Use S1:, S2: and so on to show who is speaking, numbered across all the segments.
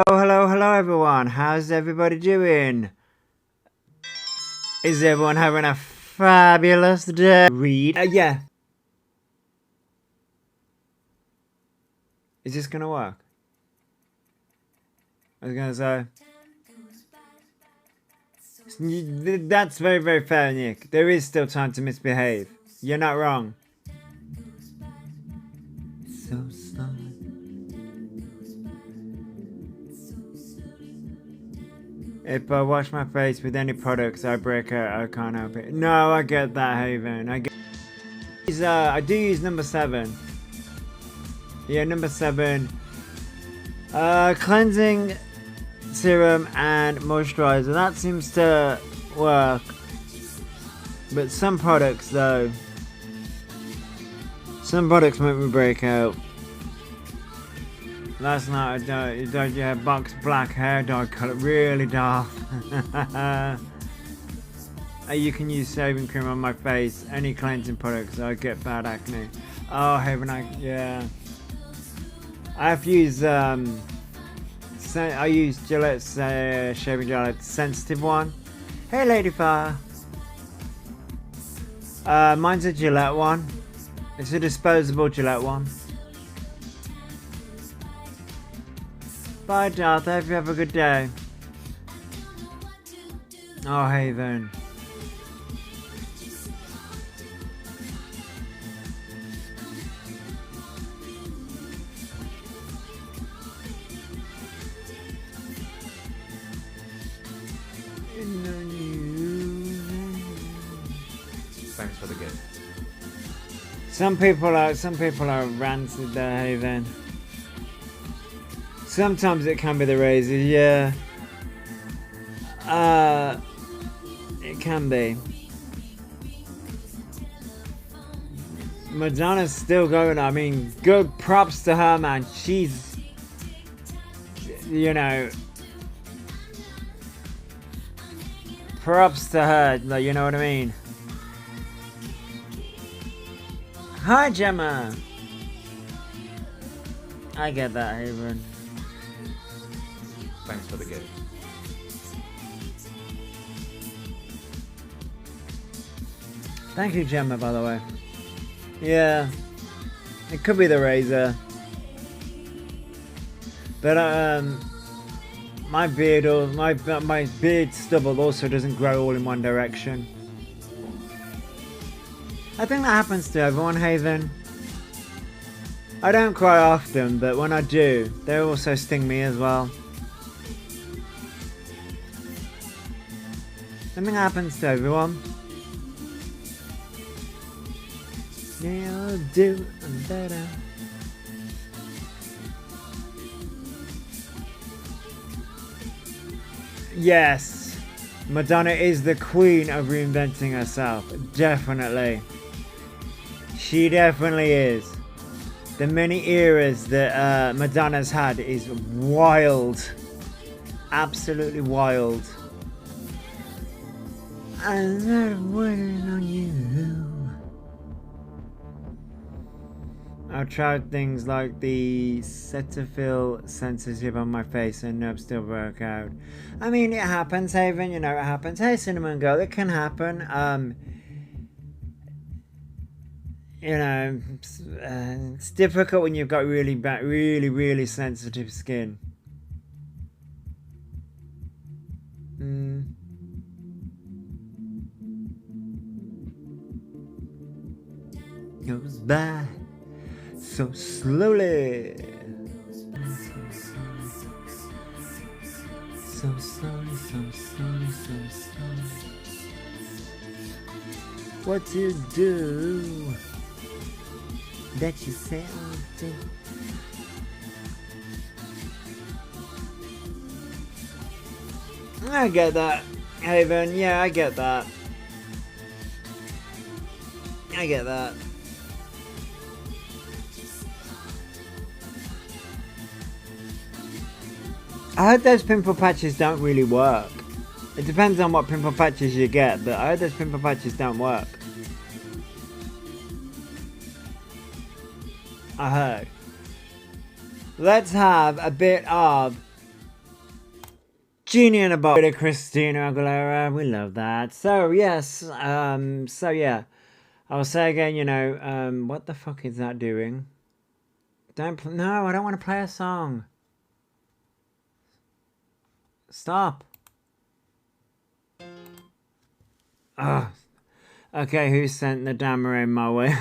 S1: Oh, hello everyone. How's everybody doing? Is everyone having a fabulous day? Read. Yeah. Is this gonna work? I was gonna say. That's very fair, Nick. There is still time to misbehave. You're not wrong. So slowly. If I wash my face with any products, I break out. I can't help it. No, I get that, Haven. I do use number 7. Yeah, number 7. Cleansing serum and moisturizer. That seems to work. But some products, though. Some products make me break out. Last night I dyed your box black hair dye colour really dark. You can use shaving cream on my face. Any cleansing products, I get bad acne. Oh, Haven, yeah. I have to use I use Gillette's shaving gel, it's sensitive one. Hey, Lady Fire. Mine's a Gillette one. It's a disposable Gillette one. Bye, Darth. Hope you have a good day. Oh, Haven.
S2: Thanks for the gift.
S1: Some people are rancid there, Haven. Sometimes it can be the razors, yeah. It can be. Madonna's still going. I mean, good props to her, man. She's, you know, props to her. Like, you know what I mean? Hi, Gemma. I get that, Haven.
S2: Thanks for the gift.
S1: Thank you, Gemma, by the way. Yeah, it could be the razor, but my beard or my beard stubble also doesn't grow all in one direction. I think that happens to everyone, Haven. I don't cry often, but when I do, they also sting me as well. Something happens to everyone. You'll do better. Yes, Madonna is the queen of reinventing herself. Definitely. She definitely is. The many eras that Madonna's had is wild. Absolutely wild. I'm not waiting on you. I've tried things like the Cetaphil sensitive on my face and nubs still work out. I mean, it happens, Haven, you know, it happens. Hey, Cinnamon Girl, it can happen. You know, it's difficult when you've got really bad, really sensitive skin. Goes by so slowly. So slowly. What you do that you say to. I get that, Haven. Yeah, I get that. I get that. I heard those pimple patches don't really work. It depends on what pimple patches you get, but I heard those pimple patches don't work. I heard. Let's have a bit of Genie in a Bottle with Christina Aguilera. We love that. So yes, so yeah. I'll say again, you know, what the fuck is that doing? No, I don't want to play a song. Stop. Ugh. Okay, who sent the Damarain my way?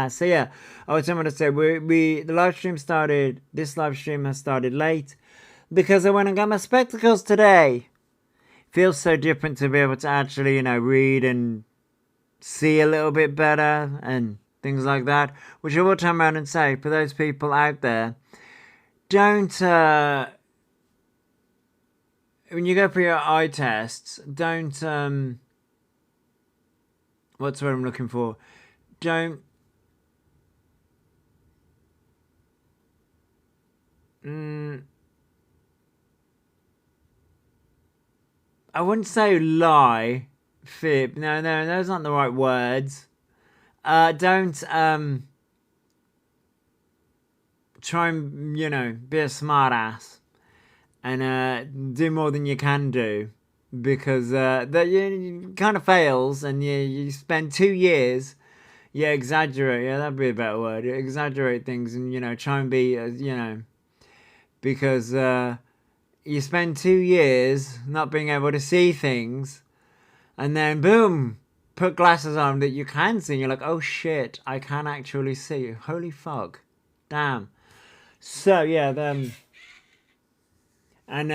S1: So yeah, I was going to say the live stream started. This live stream has started late because I went and got my spectacles today. Feels so different to be able to actually, you know, read and see a little bit better and things like that. Which I will turn around and say for those people out there, don't when you go for your eye tests, don't what's what I'm looking for? Don't I wouldn't say lie, fib. No, those aren't the right words. Don't try and, you know, be a smart ass and do more than you can do, because that you kind of fails, and you spend 2 years. Yeah, exaggerate. Yeah, that'd be a better word. Exaggerate things, and, you know, try and be, you know, because you spend 2 years not being able to see things, and then boom, put glasses on that you can see, and you're like, oh shit, I can actually see. Holy fuck. Damn. So yeah, then and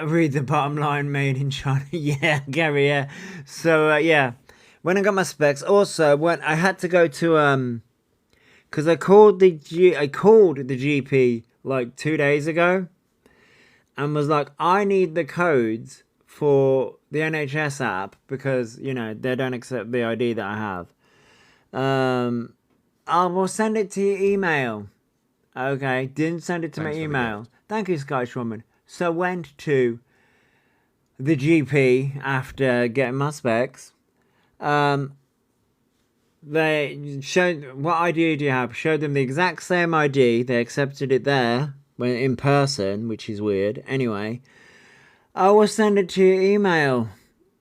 S1: read the bottom line, made in China. Yeah, Gary, yeah. So yeah. When I got my specs, also when I had to go to because I called the GP like 2 days ago, and was like, I need the codes for the NHS app because, you know, they don't accept the ID that I have. I will send it to your email. Okay, didn't send it to my email. Thank you, Scottish woman. So went to the GP after getting my specs. They showed, what ID do you have? Showed them the exact same ID. They accepted it there when in person, which is weird. Anyway, I will send it to your email.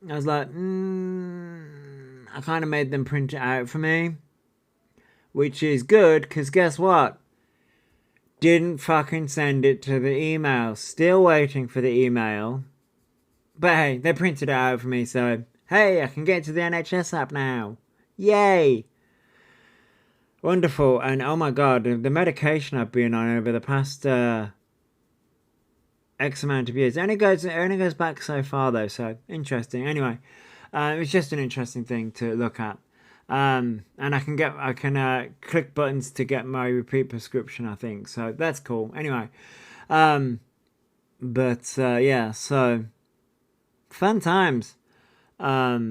S1: I was like, I kind of made them print it out for me, which is good because guess what? Didn't fucking send it to the email. Still waiting for the email. But hey, they printed it out for me, so hey, I can get to the NHS app now. Yay! Wonderful. And oh my god, the medication I've been on over the past X amount of years. It only goes back so far though, so interesting. Anyway, it was just an interesting thing to look at. And I can click buttons to get my repeat prescription, I think. So that's cool. Anyway, yeah, so fun times. But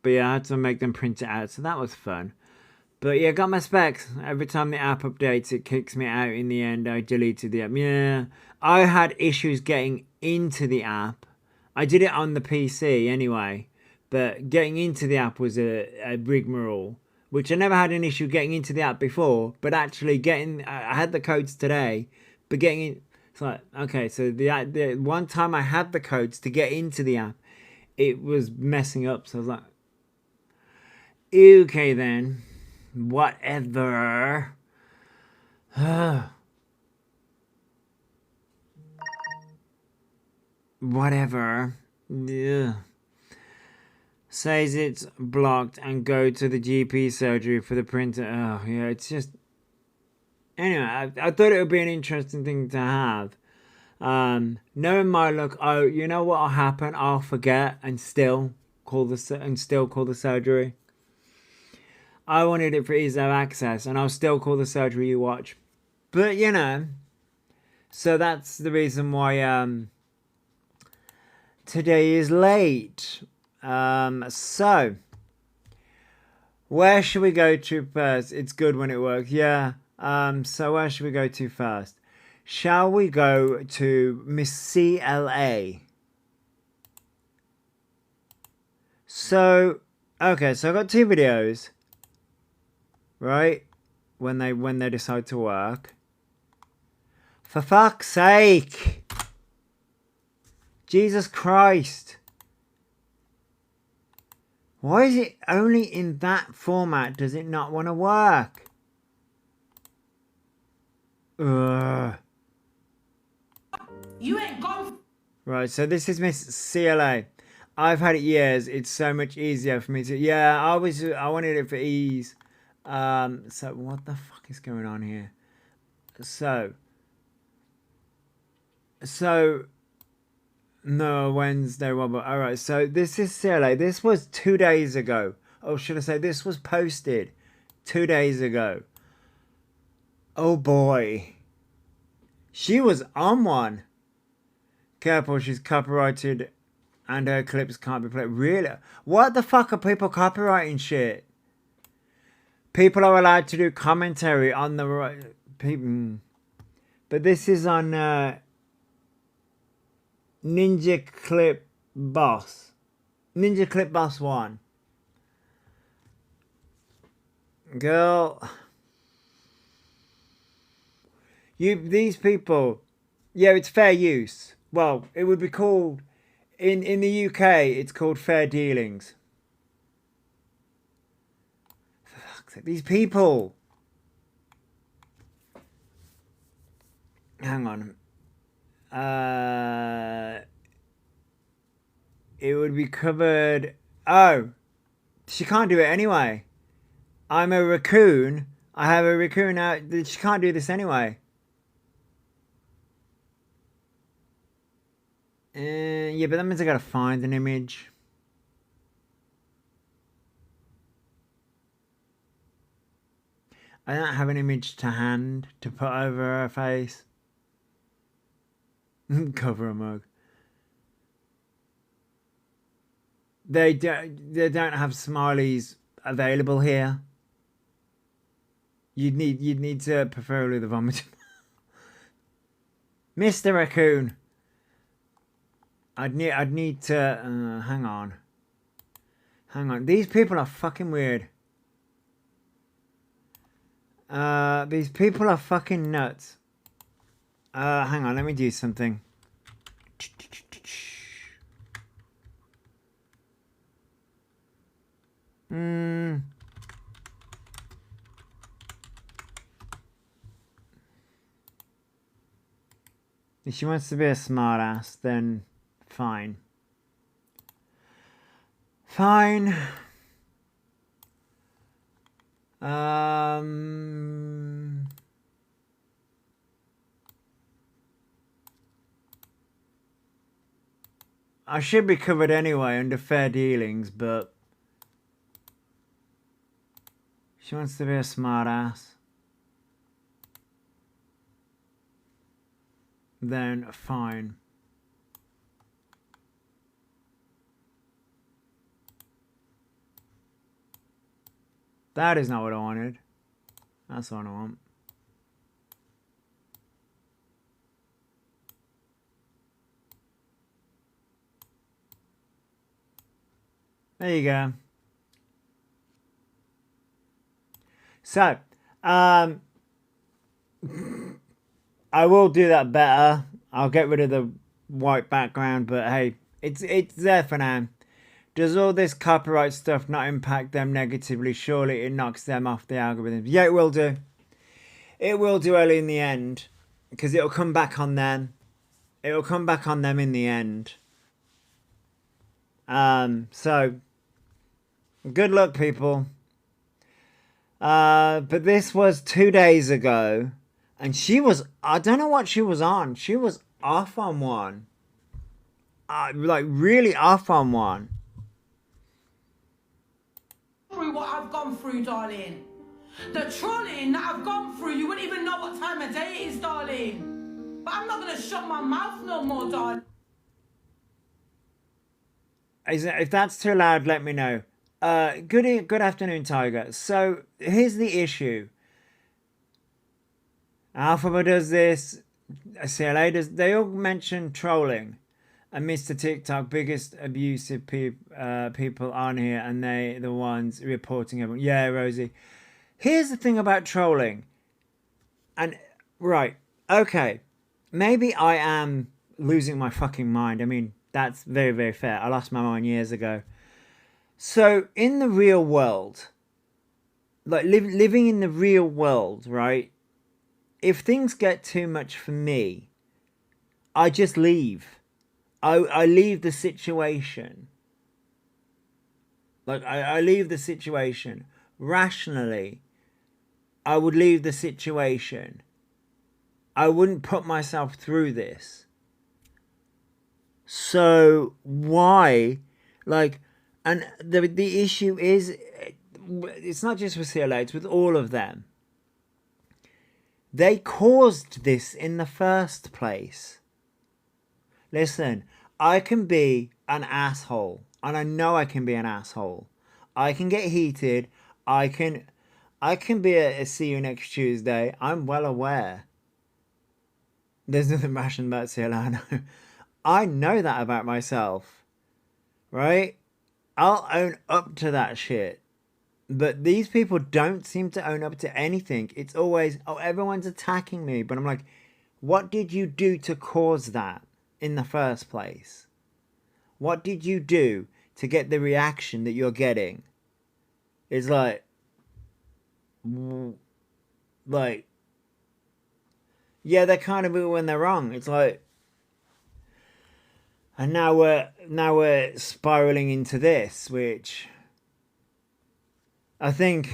S1: yeah, I had to make them print it out, so that was fun. But yeah, got my specs. Every time the app updates, it kicks me out. In the end, I deleted the app. Yeah, I had issues getting into the app. I did it on the PC anyway. But getting into the app was a rigmarole, which I never had an issue getting into the app before. But actually I had the codes today, but getting in, it's like, okay, so the one time I had the codes to get into the app, it was messing up. So I was like, okay then, whatever. Whatever. Yeah. Says it's blocked and go to the GP surgery for the printer. Oh, yeah, it's just... Anyway, I thought it would be an interesting thing to have. Knowing my luck, oh, you know what will happen? I'll forget and still call the surgery. I wanted it for ease of access, and I'll still call the surgery you watch. But, you know, so that's the reason why today is late. So where should we go to first? It's good when it works. Yeah. So where should we go to first? Shall we go to Miss CLA? So, okay, so I got 2 videos, right? When they decide to work. For fuck's sake! Jesus Christ. Why is it only in that format does it not want to work? Ugh.
S3: You ain't gone.
S1: Right, so this is Miss CLA. I've had it years. It's so much easier for me to... Yeah, I wanted it for ease. So what the fuck is going on here? So... No, Wednesday, alright, so this is CLA. This was 2 days ago. Oh, should I say this was posted 2 days ago. Oh boy. She was on one. Careful, she's copyrighted and her clips can't be played. Really? What the fuck are people copyrighting shit? People are allowed to do commentary on the right people. But this is on Ninja Clip Boss. Ninja Clip Boss 1. Girl. These people, yeah, it's fair use. Well, it would be called, in the UK, it's called fair dealings. For fuck's sake, these people. Hang on. It would be covered. Oh, she can't do it anyway. I'm a raccoon. I have a raccoon now. She can't do this anyway. Yeah, but that means I gotta find an image. I don't have an image to hand to put over her face. Cover a mug. They don't have smileys available here. You'd need to preferably the vomit. Mr. Raccoon. I'd need to hang on. These people are fucking weird. These people are fucking nuts. Hang on, let me do something. If she wants to be a smartass, then fine. Fine. I should be covered anyway under fair dealings, but she wants to be a smartass. Then fine. That is not what I wanted. That's what I want. There you go. So, I will do that better. I'll get rid of the white background, but hey, it's there for now. Does all this copyright stuff not impact them negatively? Surely it knocks them off the algorithm. Yeah, it will do. It will do early in the end, because it'll come back on them. It'll come back on them in the end. So good luck, people. But this was 2 days ago, and she was, I don't know what she was on. She was off on one. Like really off on one.
S3: Through what I've gone through, darling. The trolling that I've gone through, you wouldn't even know what time of day it is, darling. But I'm not gonna shut my mouth no more, darling.
S1: If that's too loud, let me know. Good afternoon, Tiger. So here's the issue. Alphabet does this. CLA does. They all mention trolling. And Mr. TikTok, biggest abusive people on here, and they the ones reporting everyone. Yeah, Rosie. Here's the thing about trolling. And right, okay, maybe I am losing my fucking mind. I mean, That's very, very fair. I lost my mind years ago. So in the real world, like living in the real world, right? If things get too much for me, I just leave. I leave the situation. Like I leave the situation. Rationally, I would leave the situation. I wouldn't put myself through this. So why, like, and the issue is, it's not just with CLA, it's with all of them. They caused this in the first place. Listen, I can be an asshole, and I know I can be an asshole. I can get heated. I can be a see you next Tuesday. I'm well aware. There's nothing rational about CLA. I know that about myself, right? I'll own up to that shit. But these people don't seem to own up to anything. It's always, oh, everyone's attacking me. But I'm like, what did you do to cause that in the first place? What did you do to get the reaction that you're getting? It's like, yeah, they're kind of when they're wrong. It's like, and now we're spiraling into this, which I think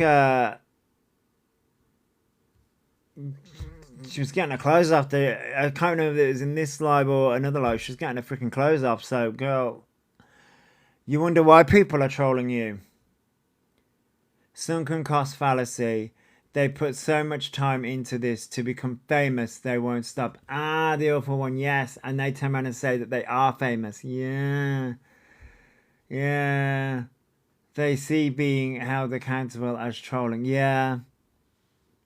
S1: she was getting her clothes off. I can't remember if it was in this live or another live. She was getting her freaking clothes off. So, girl, you wonder why people are trolling you. Sunken cost fallacy. They put so much time into this to become famous, they won't stop. Ah, the awful one, yes. And they turn around and say that they are famous. Yeah. Yeah. They see being held accountable as trolling. Yeah.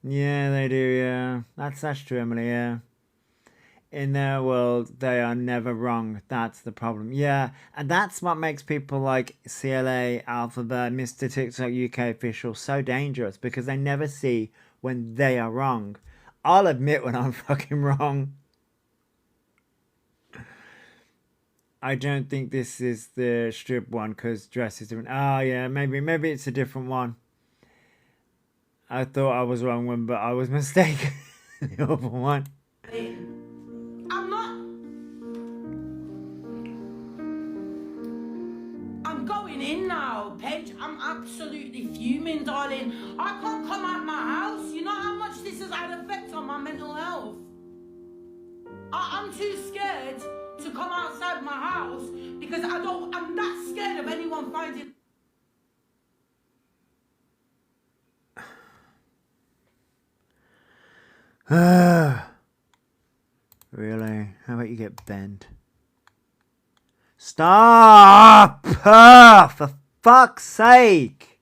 S1: Yeah, they do, yeah. That's true, Emily, yeah. In their world, they are never wrong. That's the problem. Yeah, and that's what makes people like CLA, Alphabet, Mr. TikTok UK official so dangerous, because they never see when they are wrong. I'll admit when I'm fucking wrong. I don't think this is the strip one because dress is different. Oh yeah, maybe it's a different one. I thought I was wrong one, but I was mistaken. The other one.
S3: I'm not. I'm going in now, Paige. I'm absolutely fuming, darling. I can't come out my house. You know how much this has had effect on my mental health. I'm too scared to come outside my house because I'm that scared of anyone finding.
S1: Really? How about you get bent? Stop! For fuck's sake!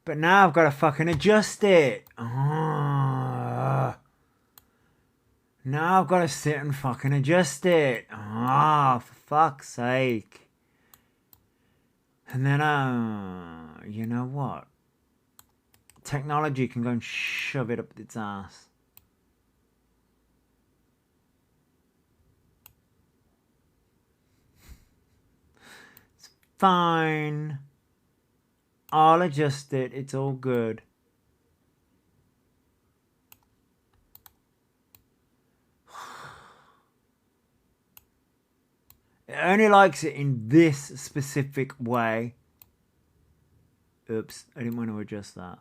S1: But now I've got to fucking adjust it. Now I've got to sit and fucking adjust it. For fuck's sake. And then, you know what? Technology can go and shove it up its ass. It's fine. I'll adjust it. It's all good. It only likes it in this specific way. Oops, I didn't want to adjust that.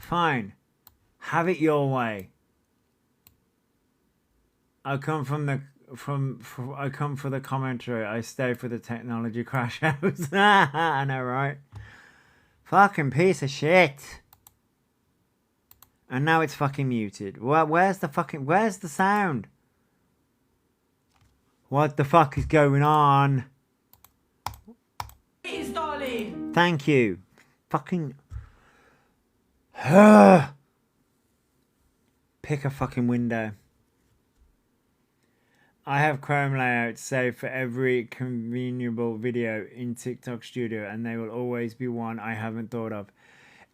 S1: Fine. Have it your way. I come from the I come for the commentary. I stay for the technology crash house. I know, right? Fucking piece of shit. And now it's fucking muted. Where's the sound? What the fuck is going on?
S3: It is, darling.
S1: Thank you. Fucking. Pick a fucking window. I have Chrome layouts saved for every convenable video in TikTok Studio, and they will always be one I haven't thought of.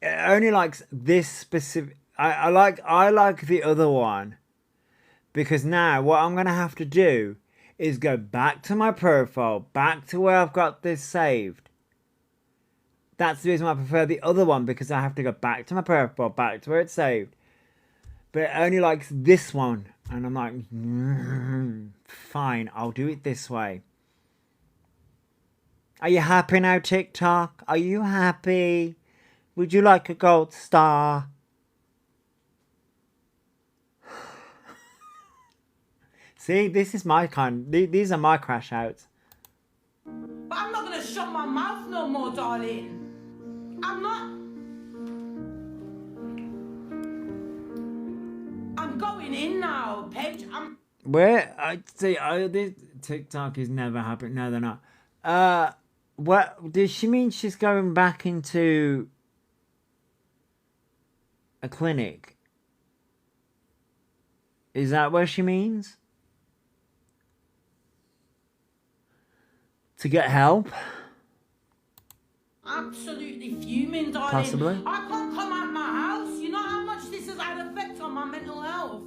S1: It only likes this specific. I like the other one, Because now what I'm going to have to do is go back to my profile, back to where I've got this saved. That's the reason why I prefer the other one, because I have to go back to my profile, back to where it's saved. But it only likes this one. And I'm like, fine, I'll do it this way. Are you happy now, TikTok? Are you happy? Would you like a gold star? See, this is my kind. These are my crash outs.
S3: But I'm not gonna shut my mouth no more, darling. I'm not. I'm going in now, Paige.
S1: Where I see, this TikTok is never happening. No, they're not. What does she mean? She's going back into a clinic? Is that what she means? To get help?
S3: Absolutely fuming, darling.
S1: Possibly.
S3: I can't come out my house. You know how much this has had effect on my mental health.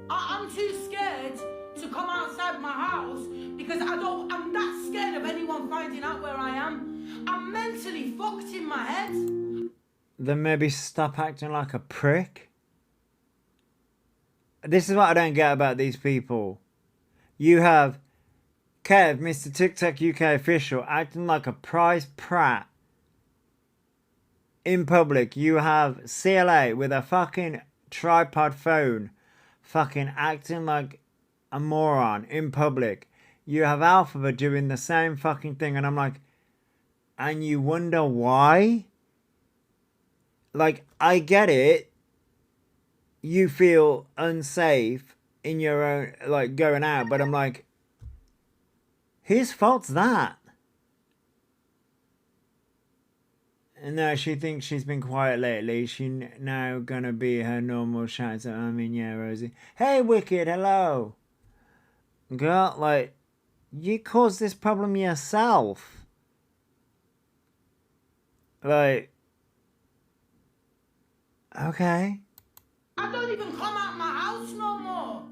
S3: I'm too scared to come outside my house because I'm that scared of anyone finding out where I am. I'm mentally fucked in my head.
S1: Then maybe stop acting like a prick. This is what I don't get about these people. You have Kev, Mr. TikTok UK official, acting like a prize prat in public. You have CLA with a fucking tripod phone, fucking acting like a moron in public. You have Alphabet doing the same fucking thing, and I'm like, and you wonder why? Like, I get it. You feel unsafe in your own, like, going out, but I'm like, whose fault's that? No, she thinks she's been quiet lately. She's now gonna be her normal shout. So, I mean, yeah, Rosie. Hey, Wicked, hello. Girl, like, you caused this problem yourself. Like, okay.
S3: I don't even come out my house no more.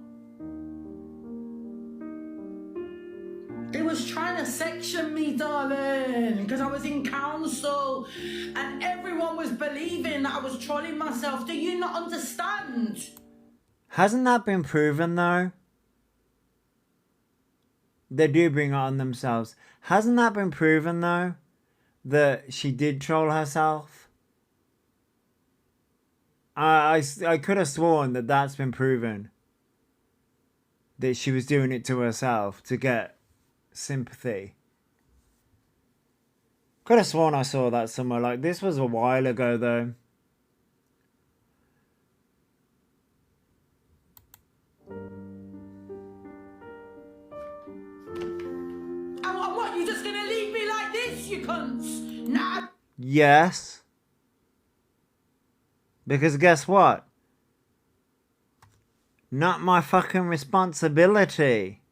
S3: They was trying to section me, darling, because I was in council and everyone was believing that I was trolling myself. Do you not understand?
S1: Hasn't that been proven, though? They do bring it on themselves. Hasn't that been proven, though? That she did troll herself? I could have sworn that that's been proven. That she was doing it to herself to get sympathy. Could have sworn I saw that somewhere. Like, this was a while ago, though.
S3: And what, you just gonna leave me like this, you cunts? Nah.
S1: Yes. Because guess what? Not my fucking responsibility.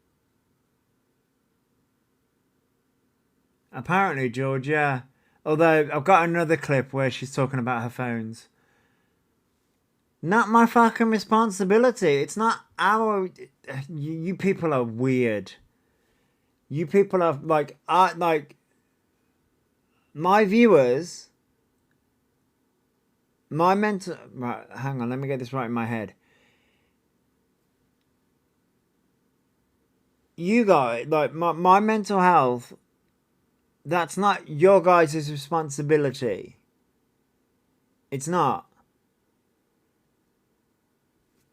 S1: Apparently, George, yeah. Although, I've got another clip where she's talking about her phones. Not my fucking responsibility. It's not our... You people are weird. You people are, like... My viewers... My mental... Right, hang on, let me get this right in my head. You guys, like, my mental health... That's not your guys' responsibility. It's not.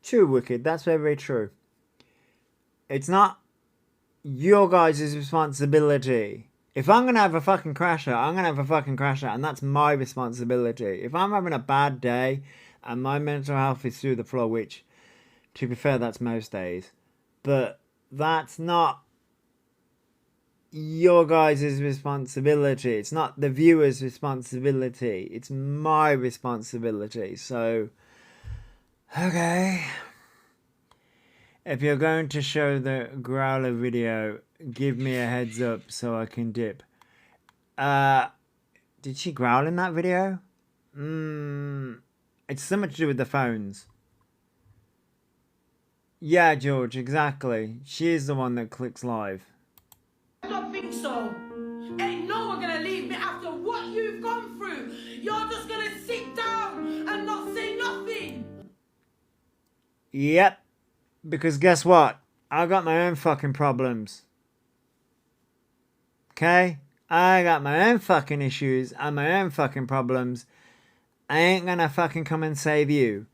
S1: True, Wicked. That's very, very true. It's not your guys' responsibility. If I'm going to have a fucking crash out, I'm going to have a fucking crash out. And that's my responsibility. If I'm having a bad day and my mental health is through the floor, which, to be fair, that's most days. But that's not your guys' responsibility. It's not the viewer's responsibility. It's my responsibility. So, okay. If you're going to show the Growler video, give me a heads up so I can dip. Did she growl in that video? It's something to do with the phones. Yeah, George, exactly. She's the one that clicks live.
S3: I don't think so. Ain't no one gonna leave me after what you've gone through. You're just gonna sit down and not say nothing.
S1: Yep. Because guess what? I got my own fucking problems. Okay? I got my own fucking issues and my own fucking problems. I ain't gonna fucking come and save you.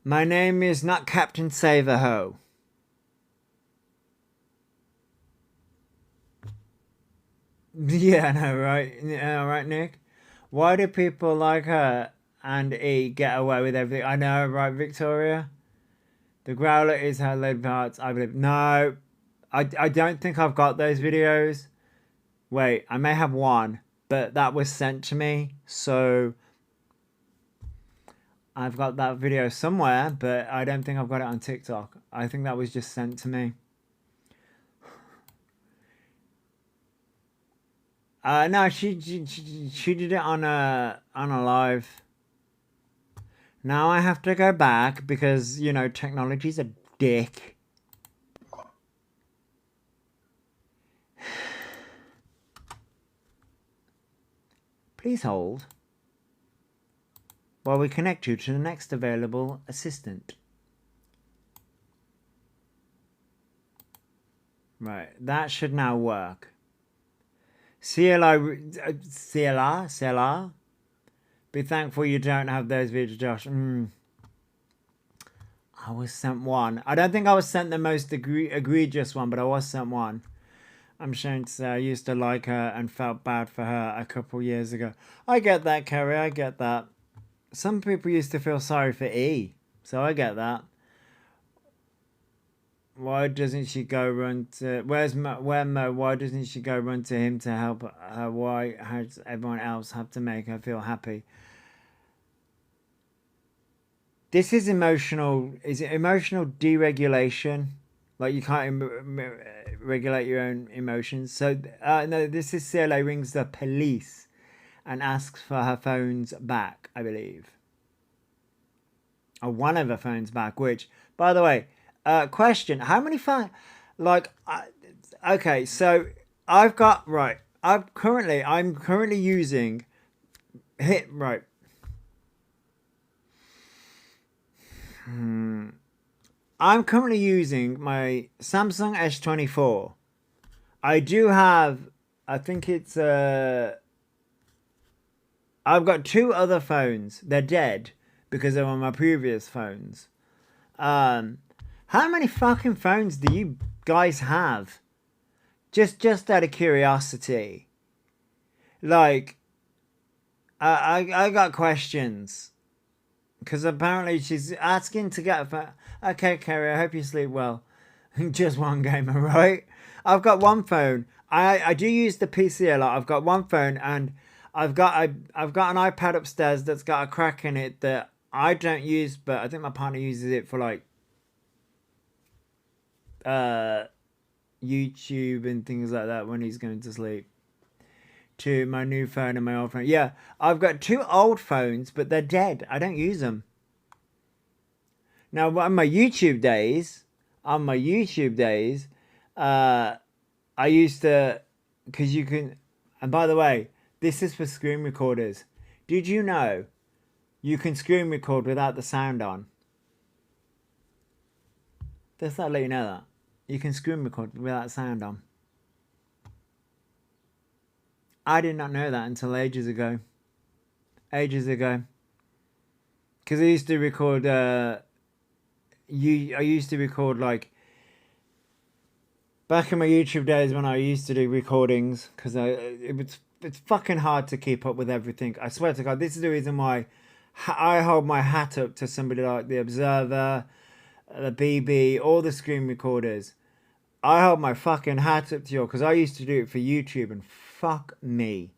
S1: My name is not Captain Save-A-Ho. Yeah, I know, right? Yeah, right, Nick? Why do people like her and E get away with everything? I know, right, Victoria? The Growler is her lead parts, I believe. No, I don't think I've got those videos. Wait, I may have one, but that was sent to me, so I've got that video somewhere, but I don't think I've got it on TikTok. I think that was just sent to me. No, she did it on a live. Now I have to go back because, you know, technology's a dick. Please hold while we connect you to the next available assistant. Right, that should now work. CLR? Be thankful you don't have those videos, Josh. I was sent one. I don't think I was sent the most egregious one, but I was sent one. I'm ashamed to say I used to like her and felt bad for her a couple years ago. I get that, Kerry. I get that. Some people used to feel sorry for E, so I get that. Why doesn't she go run to... Where's Mo? Why doesn't she go run to him to help her? Why has everyone else have to make her feel happy? This is emotional... Is it emotional deregulation? Like you can't regulate your own emotions. So, no, this is CLA rings the police and asks for her phones back, I believe. Or one of her phones back, which, by the way... question, how many phones, like, okay, so I've got, right, I'm currently using, right, I'm currently using my Samsung S24. I do have, I think it's, I've got two other phones, they're dead, because they were my previous phones. How many fucking phones do you guys have? Just out of curiosity. Like, I got questions. Because apparently she's asking to get a phone. Okay, Kerry, I hope you sleep well. Just one gamer, right? I've got one phone. I do use the PC a lot. I've got one phone and I've got an iPad upstairs that's got a crack in it that I don't use, but I think my partner uses it for like YouTube and things like that when he's going to sleep. To my new phone and my old phone. Yeah, I've got two old phones, but they're dead. I don't use them. Now, on my YouTube days, I used to, because you can, and by the way, this is for screen recorders. Did you know you can screen record without the sound on? Just let you know that. You can screen record without sound on. I did not know that until ages ago. Because I used to record, I used to record like, back in my YouTube days when I used to do recordings, because it's fucking hard to keep up with everything. I swear to God, this is the reason why I hold my hat up to somebody like The Observer, the BB, all the screen recorders. I hold my fucking hat up to you because I used to do it for YouTube and fuck me.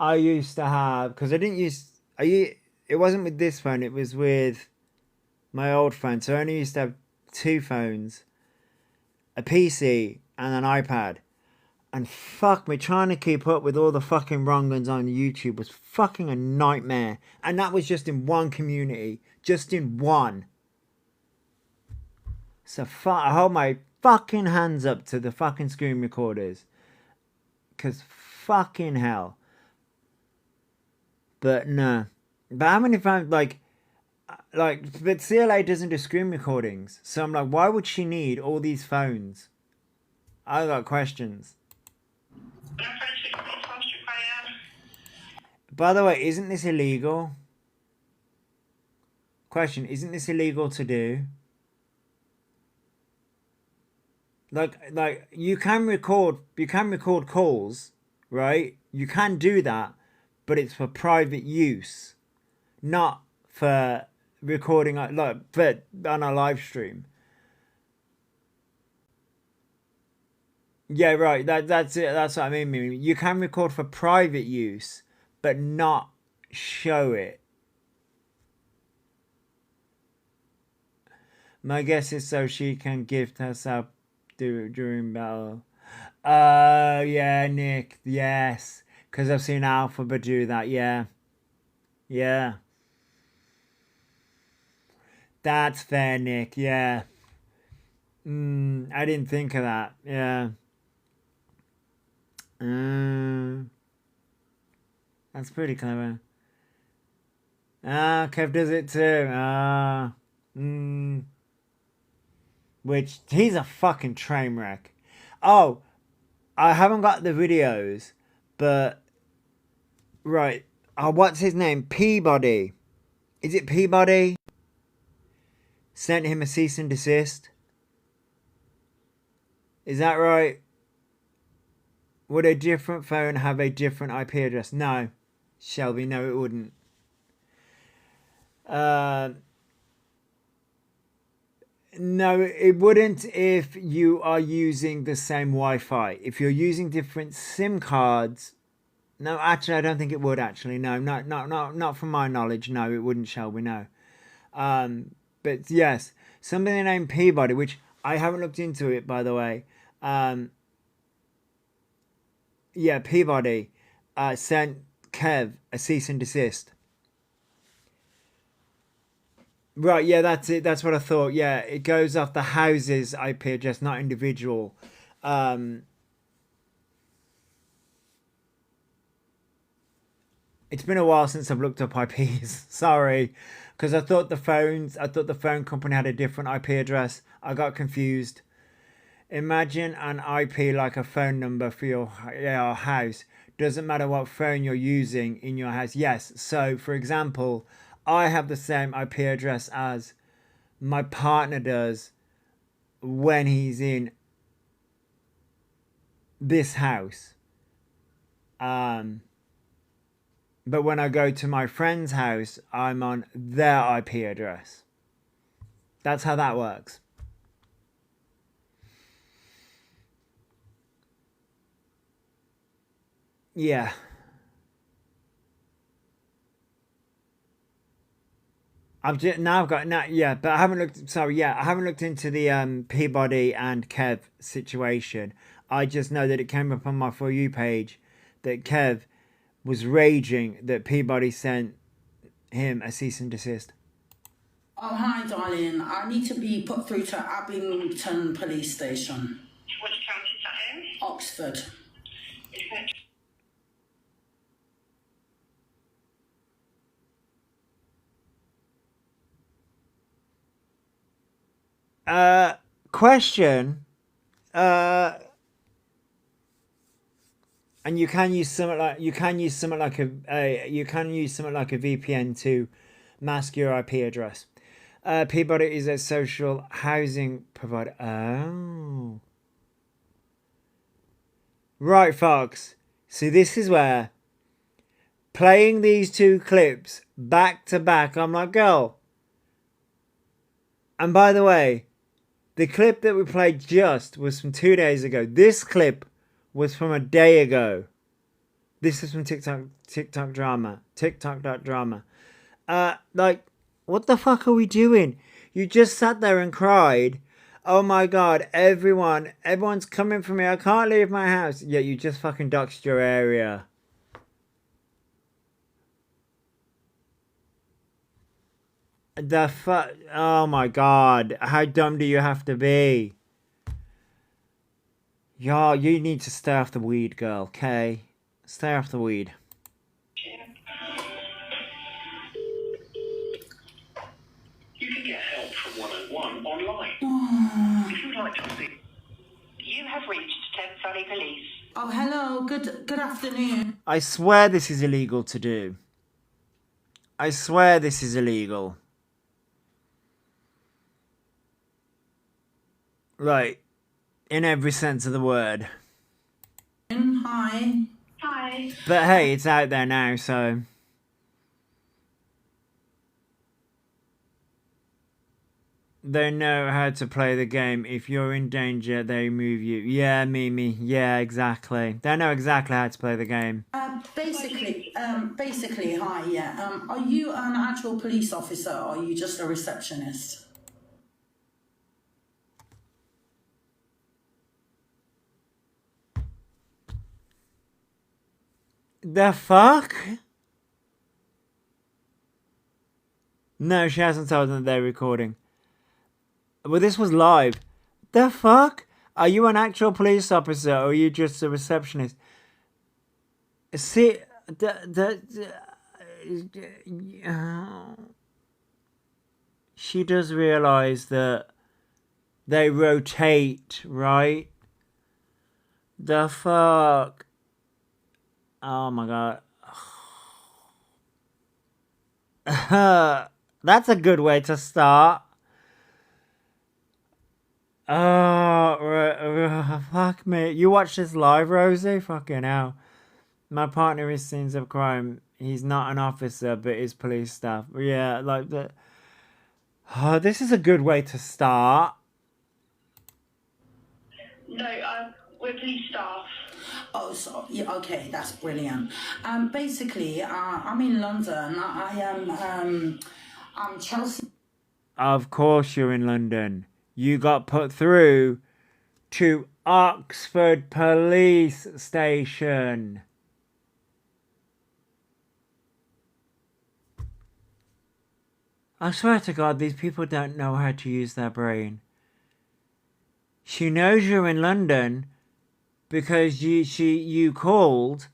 S1: I used to have, because it wasn't with this phone, it was with my old phone. So I only used to have two phones, a PC and an iPad. And fuck me, trying to keep up with all the fucking wrong ones on YouTube was fucking a nightmare. And that was just in one community. Just in one. So I hold my fucking hands up to the fucking screen recorders. Because fucking hell. But no. But how many phones, but CLA doesn't do screen recordings. So I'm like, why would she need all these phones? I got questions. By the way, isn't this illegal? Question, isn't this illegal to do? Like you can record calls, right? You can do that, but it's for private use, not for recording on a live stream. Yeah, right. That's it. That's what I mean. You can record for private use, but not show it. My guess is so she can gift herself during battle. Yeah, Nick. Yes, because I've seen Alphaba do that. Yeah, yeah. That's fair, Nick. Yeah. I didn't think of that. Yeah. That's pretty clever. Kev does it too. Which, he's a fucking train wreck. Oh, I haven't got the videos, but right. What's his name? Peabody. Is it Peabody? Sent him a cease and desist. Is that right? Would a different phone have a different IP address? No. Shelby, no, it wouldn't. No, it wouldn't if you are using the same Wi-Fi. If you're using different SIM cards, no, actually, I don't think it would. Actually, no, not from my knowledge. No, it wouldn't, Shelby. No. But yes, somebody named Peabody, which I haven't looked into it, by the way. Yeah, Peabody sent Kev a cease and desist. Right, yeah, that's it. That's what I thought. Yeah, it goes off the house's IP address, not individual. It's been a while since I've looked up IPs. Sorry, because I thought the phone company had a different IP address. I got confused. Imagine an IP like a phone number for your house. Doesn't matter what phone you're using in your house. Yes. So, for example, I have the same IP address as my partner does when he's in this house. But when I go to my friend's house, I'm on their IP address. That's how that works. Yeah. But I haven't looked. Sorry, yeah, I haven't looked into the Peabody and Kev situation. I just know that it came up on my For You page that Kev was raging that Peabody sent him a cease and desist.
S3: Oh, hi, darling. I need to be put through to Abington Police Station.
S4: Which county is that in?
S3: Oxford.
S1: Question. And you can use something like a VPN to mask your IP address. Peabody is a social housing provider. Oh. Right, folks. See, this is where playing these two clips back to back, I'm like, girl. And by the way, the clip that we played just was from 2 days ago. This clip was from a day ago. This is from TikTok.drama. Like, what the fuck are we doing? You just sat there and cried. Oh my god, everyone's coming for me. I can't leave my house. Yeah, you just fucking doxed your area. The fuck? Oh my god. How dumb do you have to be? Yo, you need to stay off the weed, girl, okay? Stay off the weed.
S4: You can get help from 101 online. If you'd like to see...
S5: You have reached Thames Valley Police.
S3: Oh, hello. Good afternoon.
S1: I swear this is illegal to do. I swear this is illegal. Like, in every sense of the word.
S3: Hi.
S5: Hi.
S1: But hey, it's out there now, so... They know how to play the game. If you're in danger, they move you. Yeah, Mimi. Yeah, exactly. They know exactly how to play the game.
S3: Basically, hi, yeah. Are you an actual police officer or are you just a receptionist?
S1: The fuck? No, she hasn't told them they're recording. Well, this was live. The fuck? Are you an actual police officer or are you just a receptionist? See, she does realise that they rotate, right? The fuck? Oh my god. That's a good way to start. Oh, fuck me. You watch this live, Rosie? Fucking hell. My partner is scenes of crime. He's not an officer, but is police staff. Yeah, like that. Oh, this is a good way to start.
S5: No, we're police staff.
S3: Oh, so yeah, okay, that's brilliant. Basically, I'm in London. I'm Chelsea.
S1: Of course you're in London. You got put through to Oxford Police Station. I swear to God, these people don't know how to use their brain. She knows you're in London because you called,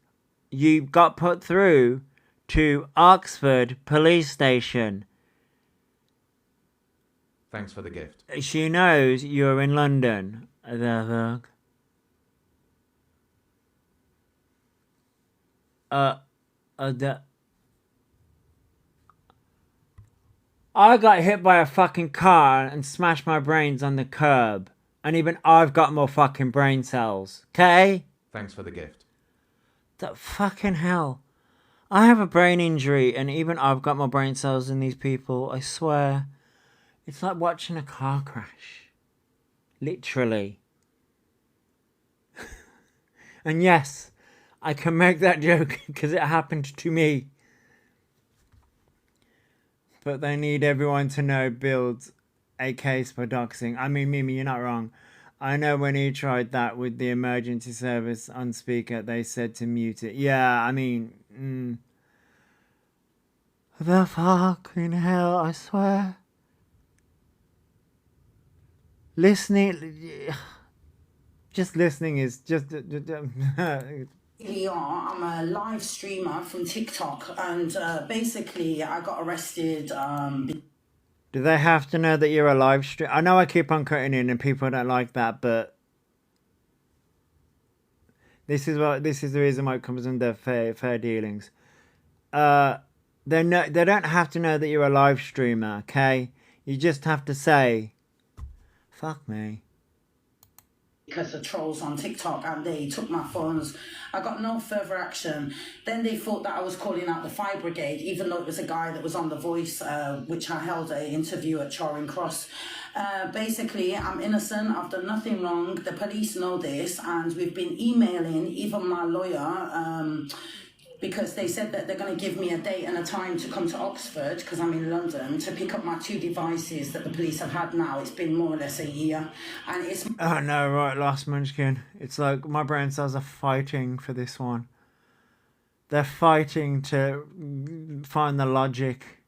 S1: you got put through to Oxford Police Station.
S2: Thanks for the gift.
S1: She knows you're in London. The fuck? I got hit by a fucking car and smashed my brains on the curb. And even I've got more fucking brain cells. Okay?
S2: Thanks for the gift.
S1: The fucking hell. I have a brain injury and even I've got more brain cells than these people. I swear. It's like watching a car crash. Literally. And yes, I can make that joke because it happened to me. But they need everyone to know builds a case for doxing. I mean, Mimi, you're not wrong. I know when he tried that with the emergency service on speaker, they said to mute it. Yeah, I mean... The fucking hell, I swear. Listening... Just listening is just...
S3: I'm a live streamer from TikTok and basically I got arrested.
S1: Do they have to know that you're a live stream? I know I keep on cutting in and people don't like that, but... This is the reason why it comes under fair dealings. They don't have to know that you're a live streamer, okay? You just have to say... Fuck me.
S3: Because of trolls on TikTok and they took my phones. I got no further action. Then they thought that I was calling out the fire brigade, even though it was a guy that was on The Voice, which I held an interview at Charing Cross. Basically, I'm innocent. I've done nothing wrong. The police know this, and we've been emailing even my lawyer because they said that they're going to give me a date and a time to come to Oxford, because I'm in London, to pick up my 2 devices that the police have had now. It's been more or less a year. And it's...
S1: Oh no, right, last munchkin. It's like my brain cells are fighting for this one. They're fighting to find the logic.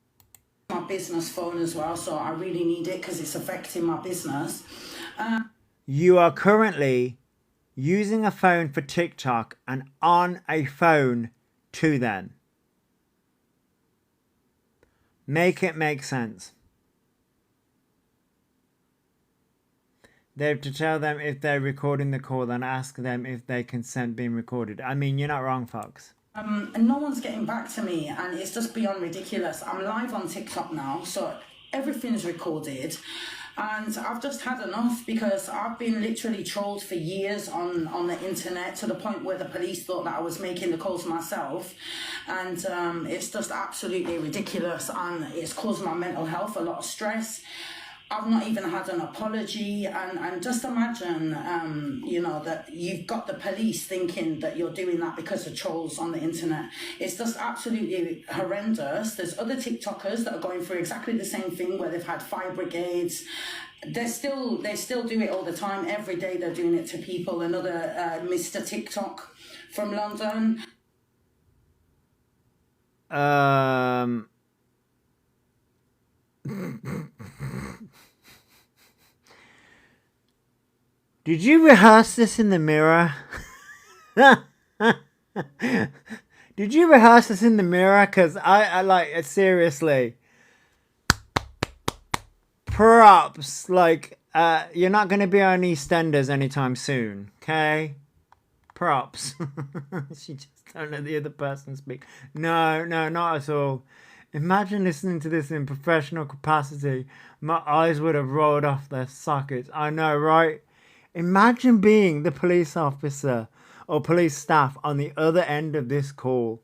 S3: My business phone as well, so I really need it because it's affecting my business.
S1: You are currently using a phone for TikTok and on a phone to then. Make it make sense. They have to tell them if they're recording the call and ask them if they consent being recorded. I mean, you're not wrong, Fox.
S3: And no one's getting back to me, and it's just beyond ridiculous. I'm live on TikTok now, so everything's recorded. And I've just had enough because I've been literally trolled for years on the internet to the point where the police thought that I was making the calls myself. And it's just absolutely ridiculous, and it's caused my mental health a lot of stress. I've not even had an apology, and just imagine, you know, that you've got the police thinking that you're doing that because of trolls on the internet. It's just absolutely horrendous. There's other TikTokers that are going through exactly the same thing where they've had fire brigades. They still do it all the time. Every day they're doing it to people. Another Mr. TikTok from London.
S1: Did you rehearse this in the mirror? Did you rehearse this in the mirror? Because I like it, seriously. Props. Like, you're not going to be on EastEnders anytime soon, okay? Props. She just don't let the other person speak. No, not at all. Imagine listening to this in professional capacity. My eyes would have rolled off their sockets. I know, right? Imagine being the police officer or police staff on the other end of this call.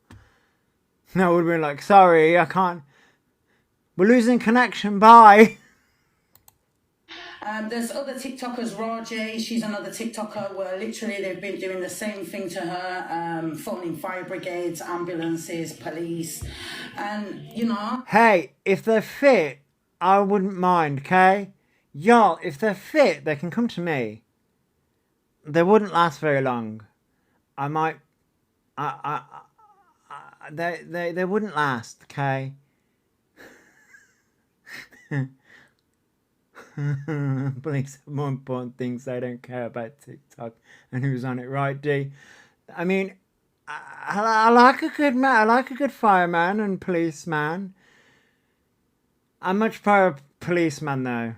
S1: I would have been like, sorry, I can't. We're losing connection, bye.
S3: There's other TikTokers, Rajay, she's another TikToker where literally they've been doing the same thing to her, phoning fire brigades, ambulances, police, and, you know.
S1: Hey, if they're fit, I wouldn't mind, okay? Y'all, if they're fit, they can come to me. They wouldn't last very long. I might... They wouldn't last, okay? Police have more important things. They don't care about TikTok and who's on it, right, D? I mean, I like a good man. I like a good fireman and policeman. I much prefer a policeman, though.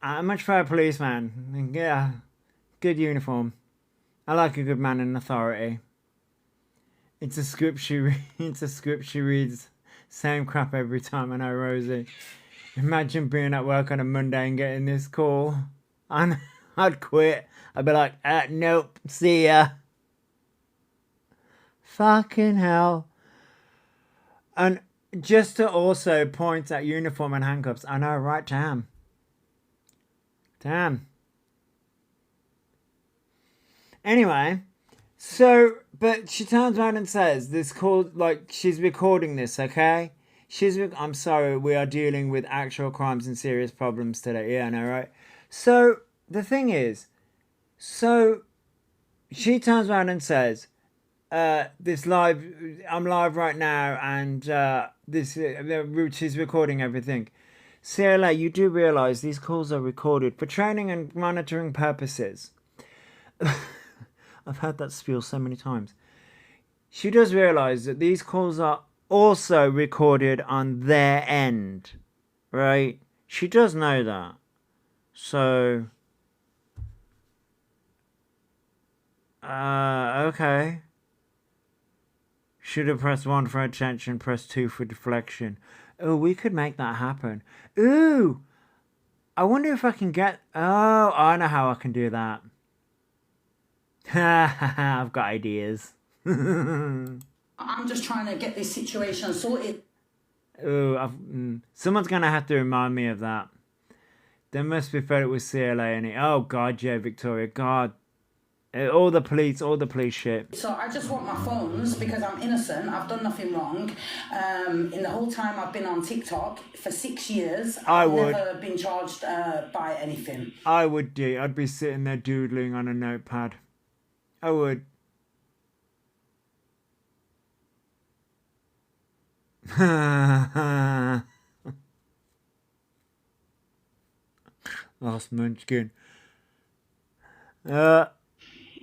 S1: I much prefer a policeman. Yeah, good uniform. I like a good man in authority. It's a script she reads. Same crap every time. I know, Rosie. Imagine being at work on a Monday and getting this call. I'd quit. I'd be like, nope, see ya. Fucking hell. And just to also point at uniform and handcuffs. I know, right? Damn. Anyway, so, but she turns around and says, this call, like, she's recording this, okay? I'm sorry, we are dealing with actual crimes and serious problems today. Yeah, I know, right? So, the thing is, she turns around and says, I'm live right now, and she's recording everything. CLA, you do realise these calls are recorded for training and monitoring purposes. I've heard that spiel so many times. She does realise that these calls are also recorded on their end, right? She does know that. So, okay. Should have pressed 1 for attention, press 2 for deflection. Oh, we could make that happen. Ooh! I wonder if I can get... Oh, I know how I can do that. I've got ideas.
S3: I'm just trying to get this situation sorted.
S1: Oh, someone's going to have to remind me of that. There must be felt it was CLA in it. Oh, God, yeah, Victoria. God. All the police shit.
S3: So I just want my phones because I'm innocent. I've done nothing wrong. In the whole time I've been on TikTok for 6 years, I've never been charged by anything.
S1: I would do. I'd be sitting there doodling on a notepad. I would. Last munchkin.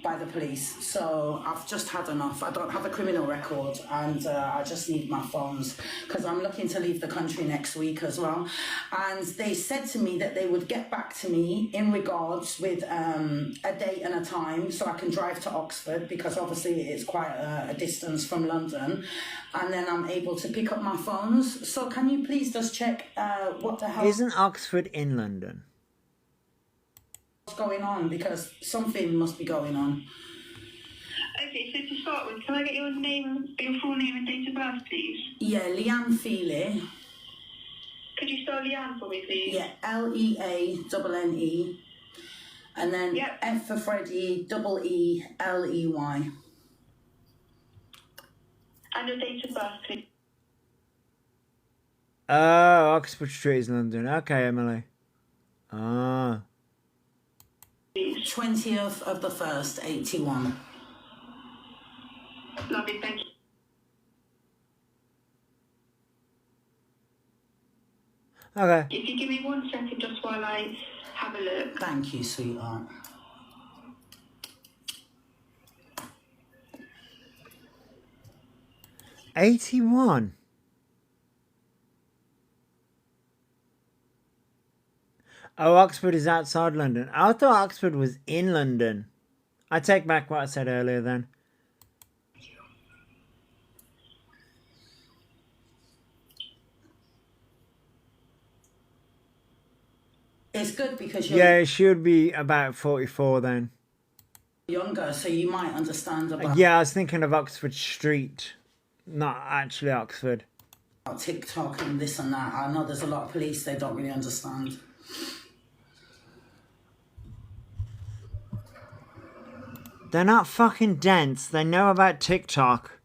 S3: By the police, so I've just had enough. I don't have a criminal record, and I just need my phones because I'm looking to leave the country next week as well. And they said to me that they would get back to me in regards with a date and a time so I can drive to Oxford, because obviously it's quite a distance from London, and then I'm able to pick up my phones. So can you please just check what the hell
S1: Isn't Oxford in London?
S3: going on, because something must be going on.
S5: Okay, so to start with, can I get your name, your full name and date of birth, please?
S3: Yeah, Leanne Feely.
S5: Could you spell Leanne for me, please?
S3: Yeah, Leanne, and then
S5: Yep.
S3: F for Freddie, EELEY.
S5: And your date of birth, please.
S1: Oh, Oxford Street is London. Okay, Emily. Ah.
S3: 20th of the 1st, 81.
S5: Lovely, thank you.
S1: Okay.
S5: If you give me 1 second just while I have a look.
S3: Thank you, sweetheart.
S1: $81. Oh, Oxford is outside London. I thought Oxford was in London. I take back what I said earlier then.
S3: It's good because you're
S1: Yeah, it should be about 44 then.
S3: younger, so you might understand about
S1: Yeah, I was thinking of Oxford Street, not actually Oxford.
S3: TikTok and this and that. I know there's a lot of police, they don't really understand.
S1: They're not fucking dense. They know about TikTok.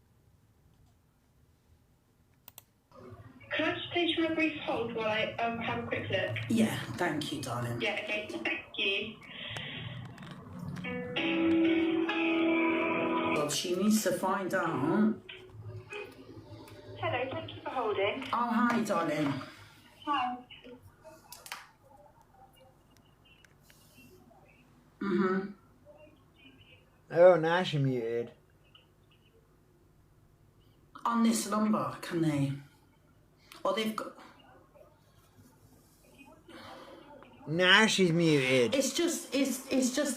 S5: Can I just place you on a brief hold while I have a quick look?
S3: Yeah, thank you, darling.
S5: Yeah, okay, thank you.
S3: Well, she needs to find out.
S5: Hello, thank you for holding.
S3: Oh, hi, darling.
S5: Hi.
S3: Mm-hmm.
S1: Oh, now she muted.
S3: On this number, can they? Or they've got...
S1: Now she's muted.
S3: It's just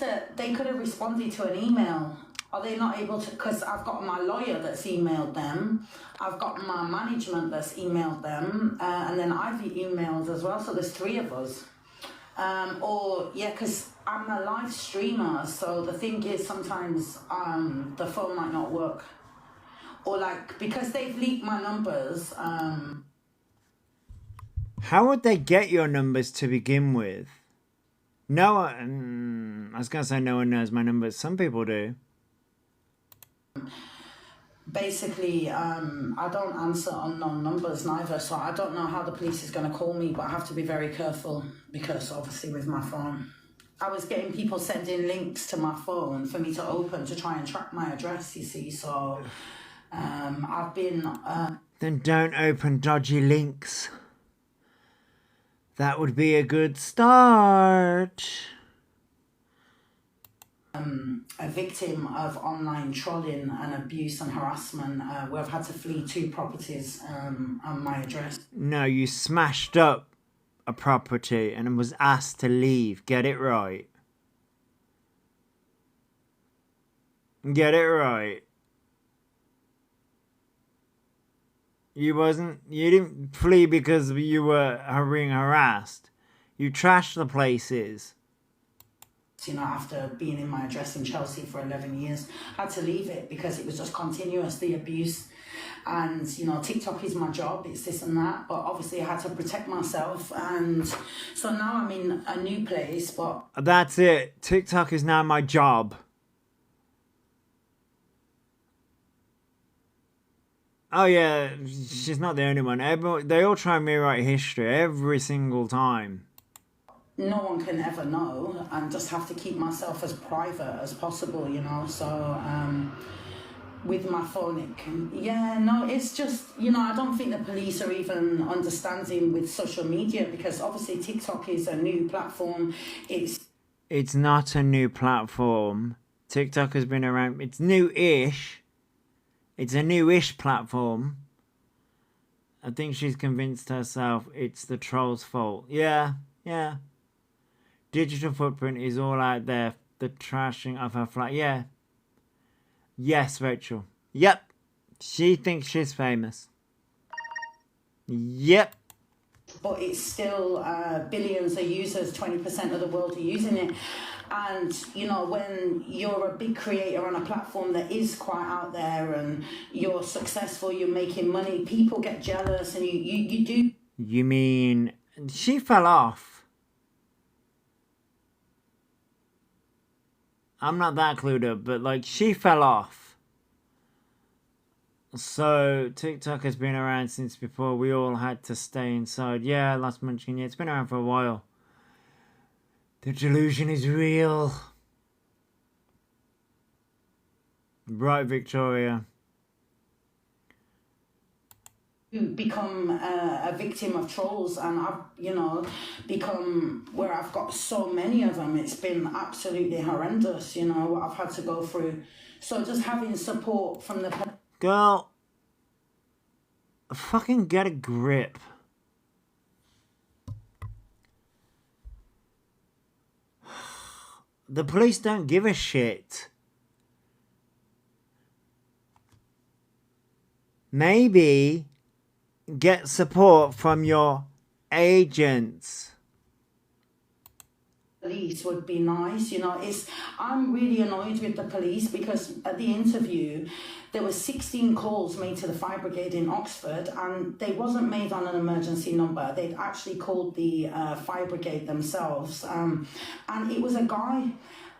S3: that they could have responded to an email. Are they not able to? Because I've got my lawyer that's emailed them. I've got my management that's emailed them. And then I've emailed as well. So there's 3 of us. Because I'm a live streamer. So the thing is, sometimes the phone might not work. Or like, because they've leaked my numbers.
S1: How would they get your numbers to begin with? No one... I was going to say no one knows my numbers. Some people do.
S3: Basically, I don't answer unknown numbers neither, so I don't know how the police is going to call me, but I have to be very careful because obviously with my phone. I was getting people sending links to my phone for me to open to try and track my address, you see, so I've been...
S1: Then don't open dodgy links. That would be a good start.
S3: A victim of online trolling and abuse and harassment, where I've had to flee 2 properties on my address.
S1: No, you smashed up a property and was asked to leave. Get it right. Get it right. You didn't flee because you were being harassed. You trashed the places.
S3: You know, after being in my address in Chelsea for 11 years, I had to leave it because it was just continuous, the abuse. And, you know, TikTok is my job, it's this and that. But obviously I had to protect myself. And so now I'm in a new place, but...
S1: That's it. TikTok is now my job. Oh yeah, she's not the only one. They all try and rewrite history every single time.
S3: No one can ever know, and just have to keep myself as private as possible, you know. So with my phonic. Yeah, no, it's just, you know, I don't think the police are even understanding with social media, because obviously TikTok is a new platform.
S1: It's not a new platform. TikTok has been around. It's new-ish. It's a new-ish platform. I think she's convinced herself it's the troll's fault. Yeah. Digital footprint is all out there. The trashing of her flat. Yeah. Yes, Rachel. Yep. She thinks she's famous. Yep.
S3: But it's still billions of users, 20% of the world are using it. And, you know, when you're a big creator on a platform that is quite out there and you're successful, you're making money, people get jealous and you do.
S1: You mean she fell off? I'm not that clued up, but like she fell off. So TikTok has been around since before we all had to stay inside. Yeah, Last Munchkin, yeah, it's been around for a while. The delusion is real. Right, Victoria.
S3: Become a victim of trolls, and I've, you know, become where I've got so many of them. It's been absolutely horrendous, you know, what I've had to go through. So just having support from the...
S1: Girl, fucking get a grip. The police don't give a shit. Maybe get support from your agents.
S3: Police would be nice, you know. I'm really annoyed with the police because at the interview there were 16 calls made to the fire brigade in Oxford, and they wasn't made on an emergency number. They'd actually called the fire brigade themselves, and it was a guy,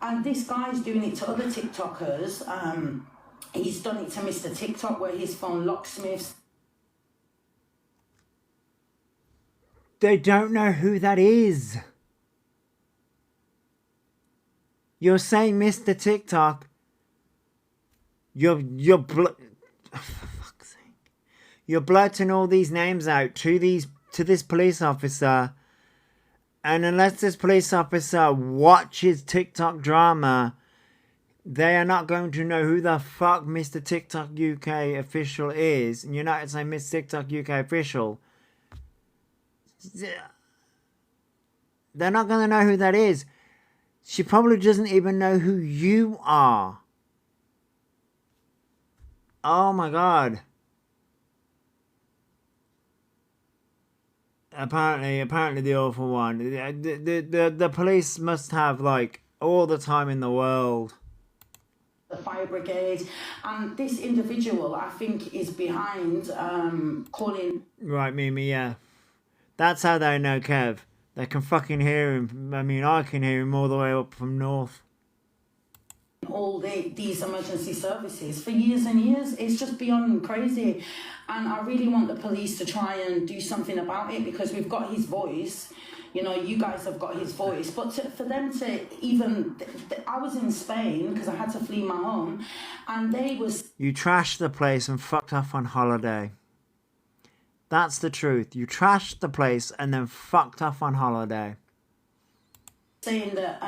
S3: and this guy's doing it to other TikTokers. He's done it to Mr. TikTok, where he's phone locksmiths.
S1: They don't know who that is. You're saying Mr. TikTok. You're for fuck's sake. You're blurting all these names out to this police officer, and unless this police officer watches TikTok drama, they are not going to know who the fuck Mr. TikTok UK official is. And you're not saying Mr. TikTok UK official. They're not going to know who that is. She probably doesn't even know who you are. Oh my god. Apparently the awful one. The police must have like all the time in the world.
S3: The fire brigade, and this individual I think is behind calling.
S1: Right, Mimi, yeah. That's how they know Kev. They can fucking hear him. I mean, I can hear him all the way up from north.
S3: All these emergency services for years and years. It's just beyond crazy, and I really want the police to try and do something about it, because we've got his voice. You know, you guys have got his voice, but for them to even... I was in Spain because I had to flee my home, and they was...
S1: You trashed the place and fucked off on holiday. That's the truth. You trashed the place and then fucked off on holiday.
S3: Saying that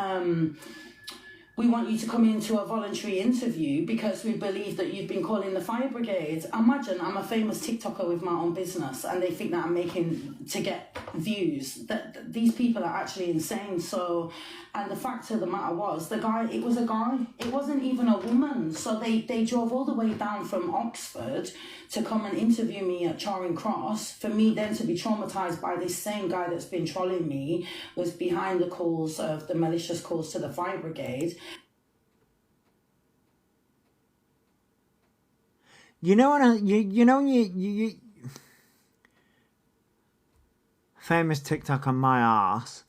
S3: we want you to come into a voluntary interview because we believe that you've been calling the fire brigade. Imagine I'm a famous TikToker with my own business and they think that I'm making to get views. That these people are actually insane. So, and the fact of the matter was, the guy, it was a guy. It wasn't even a woman. So they drove all the way down from Oxford to come and interview me at Charing Cross, for me then to be traumatised by this same guy that's been trolling me, was behind the calls of the malicious calls to the fire brigade.
S1: You know what? You know when you famous TikTok on my ass,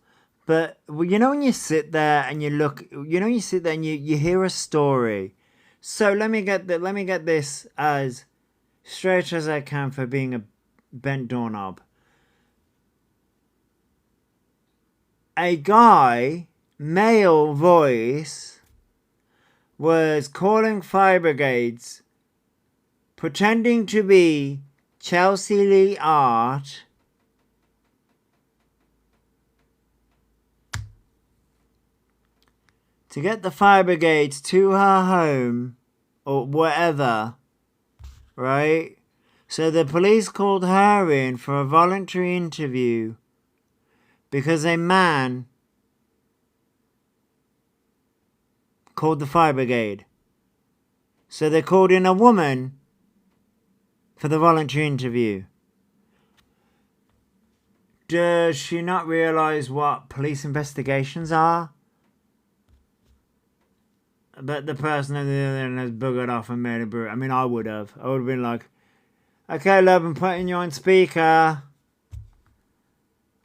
S1: but you know when you sit there and you look, you know you sit there and you hear a story. So let me get this as straight as I can for being a bent doorknob. A guy, male voice, was calling fire brigades pretending to be Chelsea Lee Art to get the fire brigades to her home or whatever, right? So the police called her in for a voluntary interview because a man called the fire brigade. So they called in a woman for the voluntary interview. Does she not realise what police investigations are? But the person on the other end has buggered off and made a brew. I mean, I would have. I would have been like, okay, love, I'm putting you on speaker.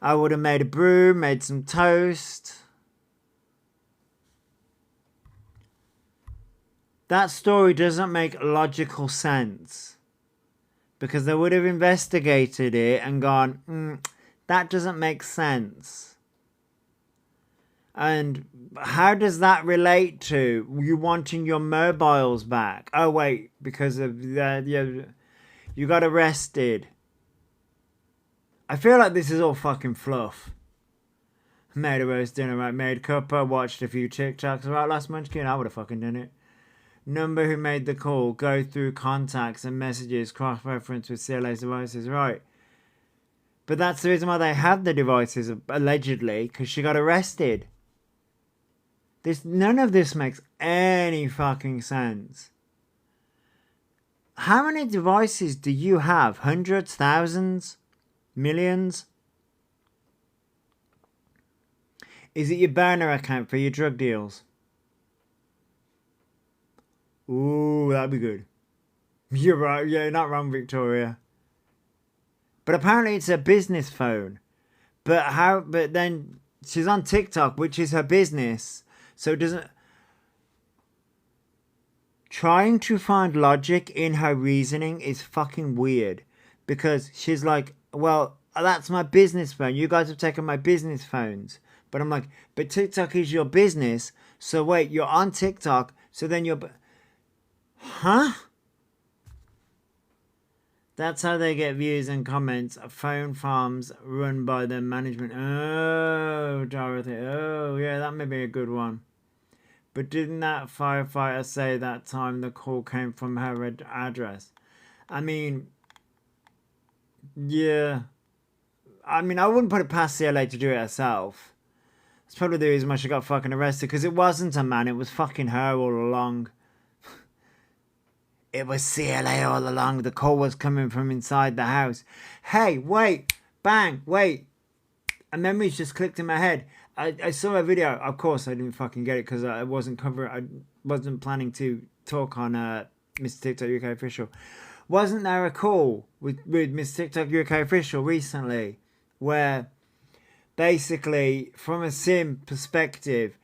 S1: I would have made a brew, made some toast. That story doesn't make logical sense. Because they would have investigated it and gone, that doesn't make sense. And how does that relate to you wanting your mobiles back? Oh, wait, because of you got arrested. I feel like this is all fucking fluff. Made a roast dinner, right? Made cuppa, watched a few TikToks. Right, last munchkin, I would have fucking done it. Number who made the call, go through contacts and messages, cross-reference with CLA's devices, right? But that's the reason why they had the devices, allegedly, because she got arrested. None of this makes any fucking sense. How many devices do you have? Hundreds? Thousands? Millions? Is it your burner account for your drug deals? Ooh, that'd be good. You're right. Yeah, not wrong, Victoria. But apparently it's a business phone. But then she's on TikTok, which is her business. So it doesn't... Trying to find logic in her reasoning is fucking weird. Because she's like, well, that's my business phone. You guys have taken my business phones. But I'm like, but TikTok is your business. So wait, you're on TikTok. So then you're... Huh? That's how they get views and comments. Phone farms run by the management. Oh, Dorothy. Oh, yeah, that may be a good one. But didn't that firefighter say that time the call came from her address? I mean, yeah. I mean, I wouldn't put it past CLA to do it herself. That's probably the reason why she got fucking arrested. Because it wasn't a man. It was fucking her all along. It was CLA all along. The call was coming from inside the house. Hey, wait. Bang. Wait. A memory's just clicked in my head. I saw a video. Of course, I didn't fucking get it because I wasn't planning to talk on Mr. TikTok UK Official. Wasn't there a call with Mr. TikTok UK Official recently where basically, from a sim perspective,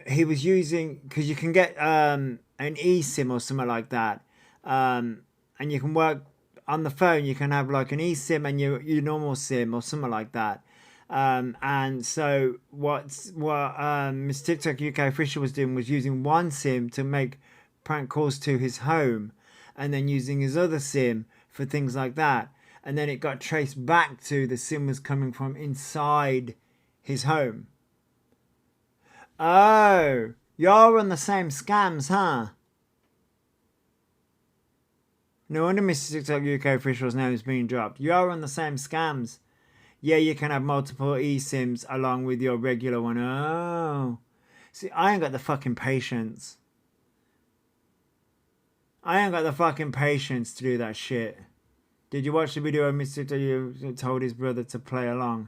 S1: he was using... Because you can get... an eSIM or something like that, and you can work on the phone. You can have like an eSIM and your normal SIM or something like that. And so what Mr. TikTok UK Official was doing was using one SIM to make prank calls to his home, and then using his other SIM for things like that. And then it got traced back to the SIM was coming from inside his home. Oh. You're on the same scams, huh? No wonder Mr. TikTok UK Official's name is being dropped. You're on the same scams. Yeah, you can have multiple eSIMs along with your regular one. Oh. See, I ain't got the fucking patience. I ain't got the fucking patience to do that shit. Did you watch the video of Mr. TikTok who told his brother to play along?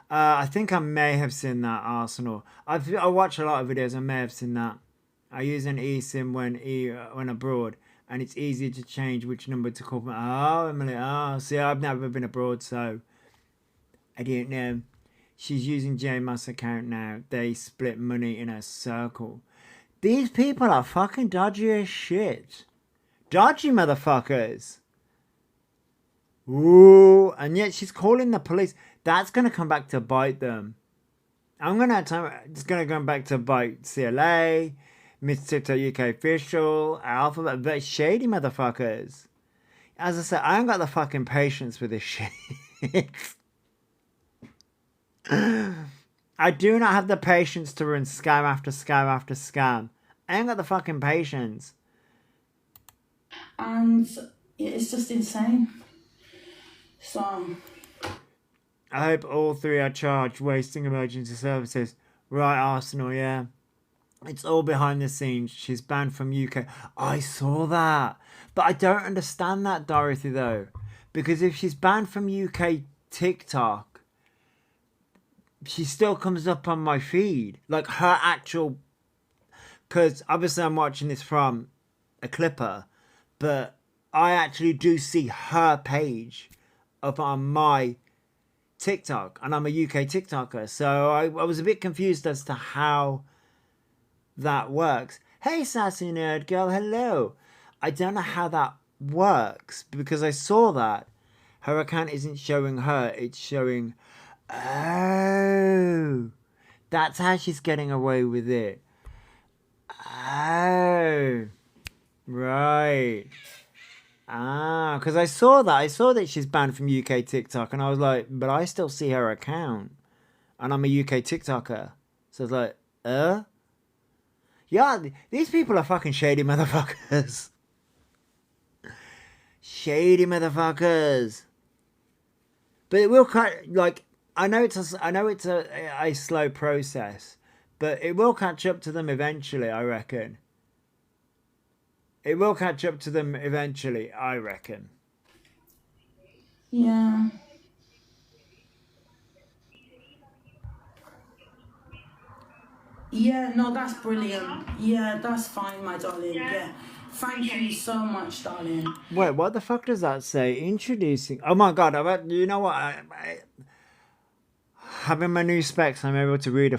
S1: I think I may have seen that, Arsenal. I watch a lot of videos. I may have seen that. I use an eSIM when abroad, and it's easy to change which number to call from. Oh, Emily. Oh, see, I've never been abroad, so I don't know. She's using J Moss account now. They split money in a circle. These people are fucking dodgy as shit. Dodgy motherfuckers. Ooh, and yet she's calling the police. That's going to come back to bite them. It's going to come back to bite CLA, Miss TikTok UK official, Alphabet, but shady motherfuckers. As I said, I ain't got the fucking patience for this shit. I do not have the patience to run scam after scam after scam. I ain't got the fucking patience.
S3: And it's just insane. So
S1: I hope all three are charged wasting emergency services. Right, Arsenal, yeah. It's all behind the scenes. She's banned from UK. I saw that. But I don't understand that, Dorothy, though. Because if she's banned from UK TikTok, she still comes up on my feed. Like her actual... Because obviously I'm watching this from a clipper. But I actually do see her page up on my TikTok. And I'm a UK TikToker. So I was a bit confused as to how that works. Hey, sassy nerd girl, hello. I don't know how that works. Because I saw that. Her account isn't showing her. It's showing... Oh. That's how she's getting away with it. Oh. Right. Ah, because I saw that. I saw that she's banned from UK TikTok. And I was like, but I still see her account. And I'm a UK TikToker. So it's like, yeah, these people are fucking shady motherfuckers. Shady motherfuckers. But it will like I know it's a slow process, but it will catch up to them eventually, I reckon. It will catch up to them eventually, I reckon.
S3: yeah. Yeah, no, that's brilliant. Yeah, that's fine, my darling. Yeah. Thank you so much, darling.
S1: Wait, what the fuck does that say? Introducing... Oh my god, you know what? Having my new specs, I'm able to read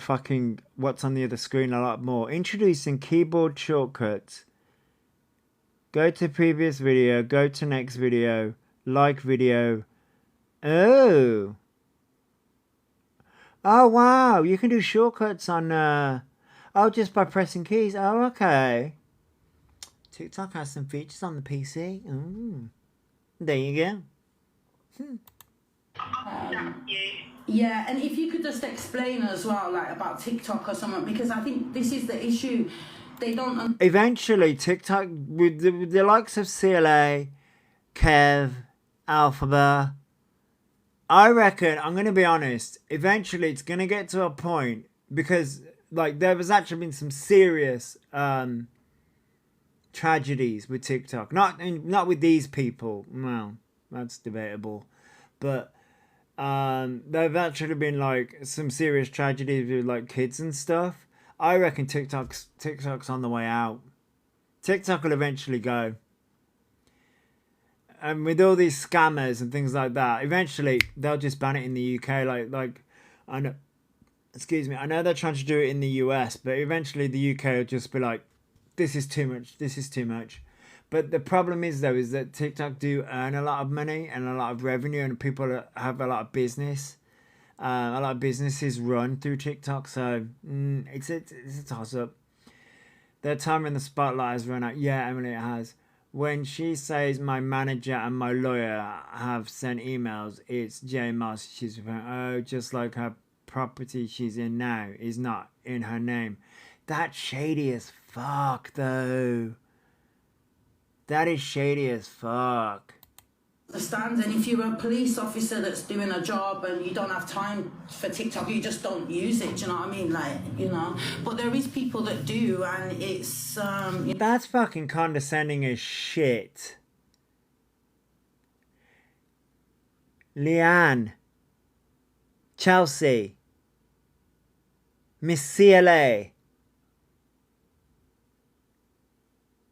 S1: what's on the other screen a lot more. Introducing keyboard shortcuts. Go to previous video, go to next video, like video. Oh. Oh wow, you can do shortcuts on just by pressing keys. Oh, okay. TikTok has some features on the PC. There you go.
S3: Yeah, and if you could just explain as well, like about TikTok or something, because I think this is the issue. They don't.
S1: Eventually, TikTok with the likes of CLA, Kev, Alphabet. I reckon, I'm going to be honest, eventually it's going to get to a point, because like there has actually been some serious tragedies with TikTok. Not with these people. Well, that's debatable. But there have actually been like some serious tragedies with like kids and stuff. I reckon TikTok's on the way out. TikTok will eventually go. And with all these scammers and things like that, eventually they'll just ban it in the UK. Like I know, excuse me, I know they're trying to do it in the US, but eventually the UK will just be like, this is too much. This is too much. But the problem is though, is that TikTok do earn a lot of money and a lot of revenue, and people have a lot of business. A lot of businesses run through TikTok, so it's a toss up. Their time in the spotlight has run out. Yeah, Emily, it has. When she says my manager and my lawyer have sent emails, it's Jay Moss. She's just like her property she's in now is not in her name. That's shady as fuck, though. That is shady as fuck.
S3: Understand, and if you're a police officer that's doing a job and you don't have time for TikTok, you just don't use it. Do you know what I mean? Like, you know. But there is people that do, and it's
S1: That's fucking condescending as shit. Leanne, Chelsea, Miss CLA.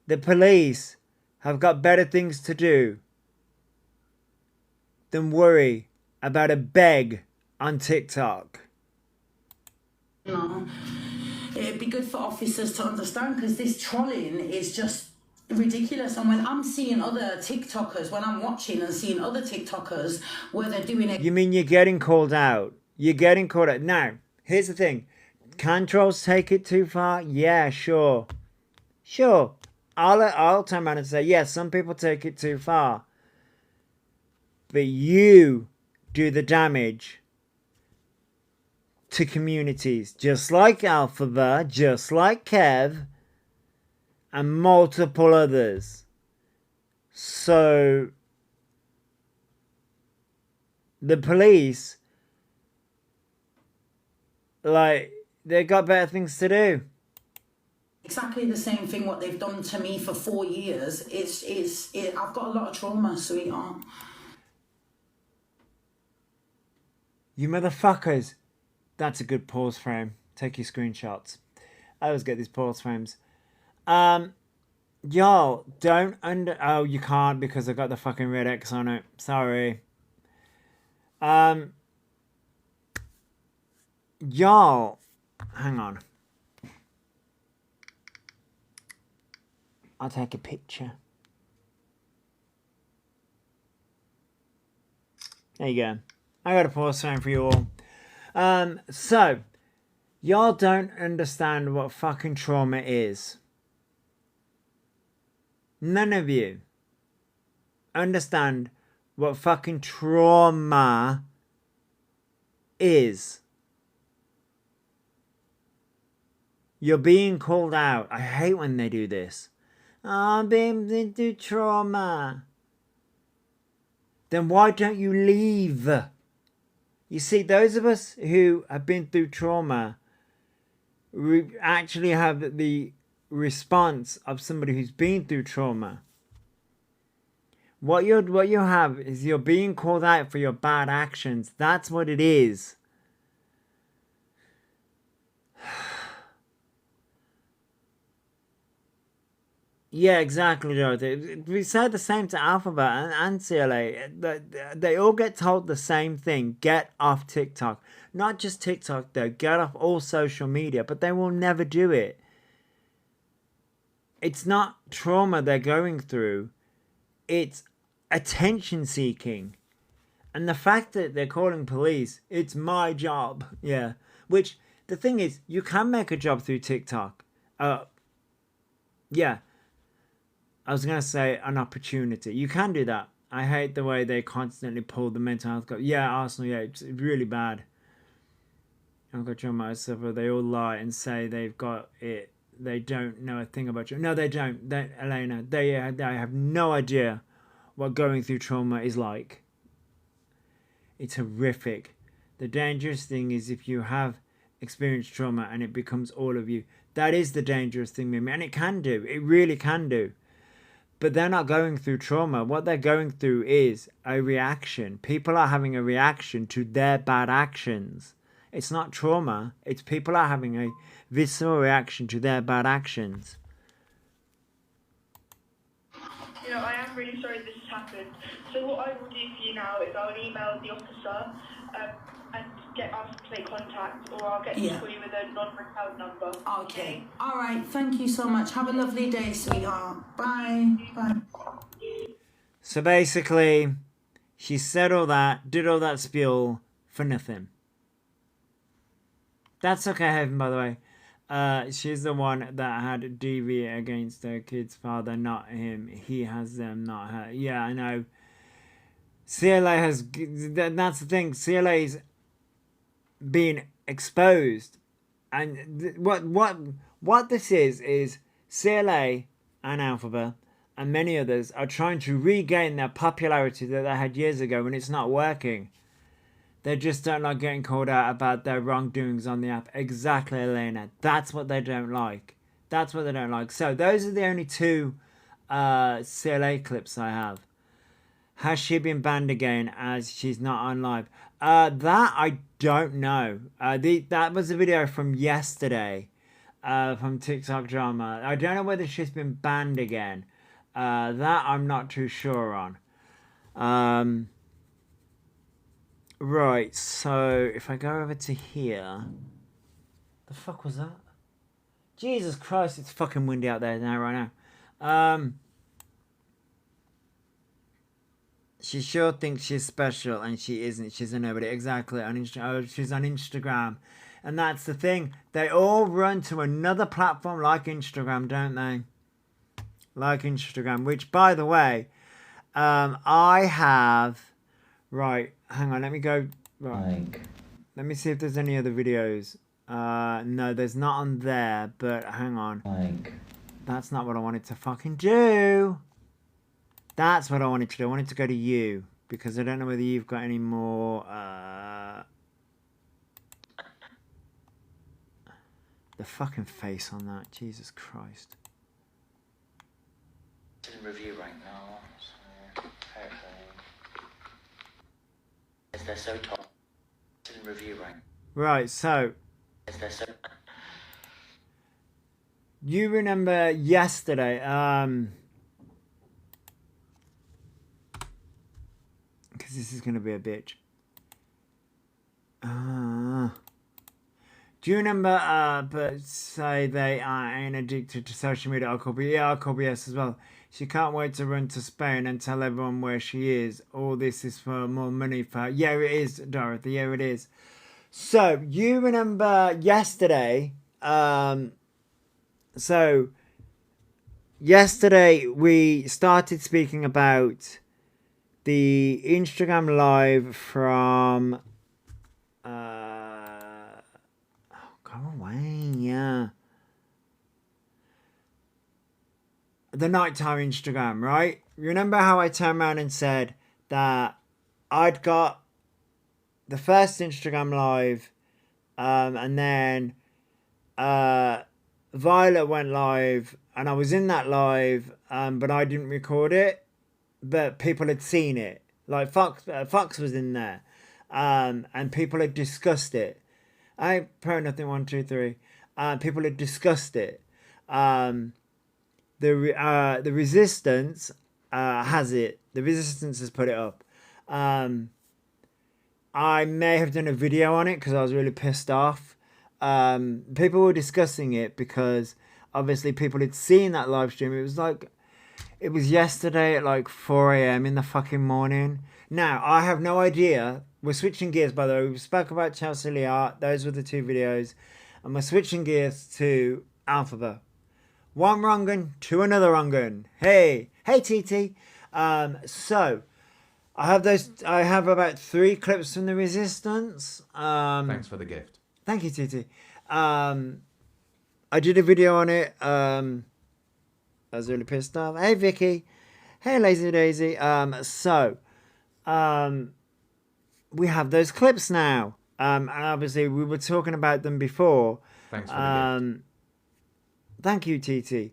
S1: The police have got better things to do than worry about a beg on TikTok.
S3: you know, it'd be good for officers to understand, because this trolling is just ridiculous. And when I'm seeing other TikTokers, when I'm watching and seeing other TikTokers where they're doing it.
S1: You mean you're getting called out? You're getting called out. Now, here's the thing. Can trolls take it too far? Yeah, sure. Sure, I'll turn around and say, yes, some people take it too far. But you do the damage to communities, just like Alphaba, just like Kev, and multiple others. So the police, like, they got better things to do.
S3: Exactly the same thing what they've done to me for 4 years. I've got a lot of trauma, sweetheart.
S1: You motherfuckers. That's a good pause frame. Take your screenshots. I always get these pause frames. Y'all, don't oh, you can't because I got the fucking red X on it. Sorry. Y'all, hang on. I'll take a picture. There you go. I got a pause frame for you all. So, y'all don't understand what fucking trauma is. None of you understand what fucking trauma is. You're being called out. I hate when they do this. Oh, I'm being into trauma. Then why don't you leave? You see, those of us who have been through trauma actually have the response of somebody who's been through trauma. What you have is you're being called out for your bad actions. That's what it is. Yeah, exactly, Dorothy. We say the same to Alphabet and CLA. They all get told the same thing. Get off TikTok. Not just TikTok, though. Get off all social media. But they will never do it. It's not trauma they're going through. It's attention seeking. And the fact that they're calling police, it's my job. Yeah. Which, the thing is, you can make a job through TikTok. Yeah. I was going to say an opportunity. You can do that. I hate the way they constantly pull the mental health card. Yeah, Arsenal, yeah, it's really bad. I've got trauma, they all lie and say they've got it. They don't know a thing about you. No, they don't. Elena, they have no idea what going through trauma is like. It's horrific. The dangerous thing is if you have experienced trauma and it becomes all of you. That is the dangerous thing, Mimi. And it can do. It really can do. But they're not going through trauma. What they're going through is a reaction. People are having a reaction to their bad actions. It's not trauma. It's people are having a visceral reaction to their bad actions.
S5: You know, I am really sorry this has happened. So what I will do for you now is I'll email the officer and get us to make contact, or I'll get to call you with a non-recount number.
S3: Okay. All right. Thank you so much. Have a lovely day, sweetheart. Bye. Bye.
S1: So basically, she said all that, did all that spiel for nothing. That's okay, Heaven, by the way. She's the one that had DV against her kid's father, not him. He has them, not her. Yeah, I know. CLA has... That's the thing. CLA's been exposed. And what this is CLA and Alphaba and many others are trying to regain their popularity that they had years ago when it's not working. They just don't like getting called out about their wrongdoings on the app. Exactly, Elena. That's what they don't like. That's what they don't like. So those are the only two CLA clips I have. Has she been banned again as she's not on live? That I don't know. That was a video from yesterday from TikTok Drama. I don't know whether she's been banned again. That I'm not too sure on. Right, so if I go over to here... The fuck was that? Jesus Christ, it's fucking windy out there now, right now. She sure thinks she's special and she isn't. She's a nobody. Exactly. She's on Instagram. And that's the thing. They all run to another platform like Instagram, don't they? Like Instagram, which, by the way, I have... Right, hang on, let me go... Right.
S6: Like.
S1: Let me see if there's any other videos. No, there's not on there, but hang on.
S6: Like.
S1: That's not what I wanted to fucking do. That's what I wanted to do. I wanted to go to you, because I don't know whether you've got any more... The fucking face on that. Jesus Christ.
S6: In review right now, so hopefully. Is there so top? In review right.
S1: Right, so...
S6: Is there so...
S1: You remember yesterday, because this is going to be a bitch. Do you remember, but say they ain't addicted to social media? I'll call yes as well. She can't wait to run to Spain and tell everyone where she is. All this is for more money for her. Yeah, it is, Dorothy. Yeah, it is. So, you remember yesterday, so yesterday we started speaking about the Instagram live from, go away, yeah. The nighttime Instagram, right? Remember how I turned around and said that I'd got the first Instagram live, and then Violet went live, and I was in that live, but I didn't record it, but people had seen it. Like Fox was in there, and people had discussed it. I pro nothing 1 2 3. People had discussed it. The Resistance has it. The Resistance has put it up. I may have done a video on it because I was really pissed off. People were discussing it because obviously people had seen that live stream. It was yesterday at like 4 a.m. in the fucking morning. Now, I have no idea. We're switching gears, by the way. We spoke about Chelsea Liart. Those were the 2 videos. And we're switching gears to Alphaba. One wrong un to another wrong un. Hey TT. So I have about 3 clips from the Resistance.
S2: Thanks for the gift.
S1: Thank you, TT. I did a video on it. I was really pissed off. Hey Vicky. Hey Lazy Daisy. We have those clips now. And obviously we were talking about them before.
S2: Thanks for the gift.
S1: Thank you, TT.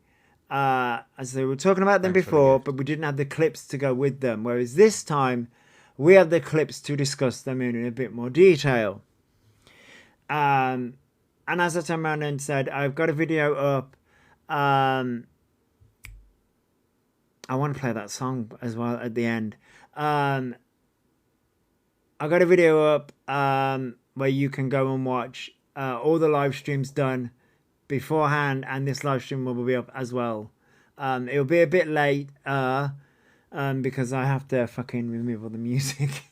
S1: As they were talking about them
S2: Thanks for the
S1: before,
S2: gift.
S1: but we didn't have the clips to go with them. Whereas this time, we have the clips to discuss them in a bit more detail. And as I turned around and said, I've got a video up. I want to play that song as well at the end. I got a video up where you can go and watch all the live streams done beforehand, and this live stream will be up as well. It'll be a bit late because I have to fucking remove all the music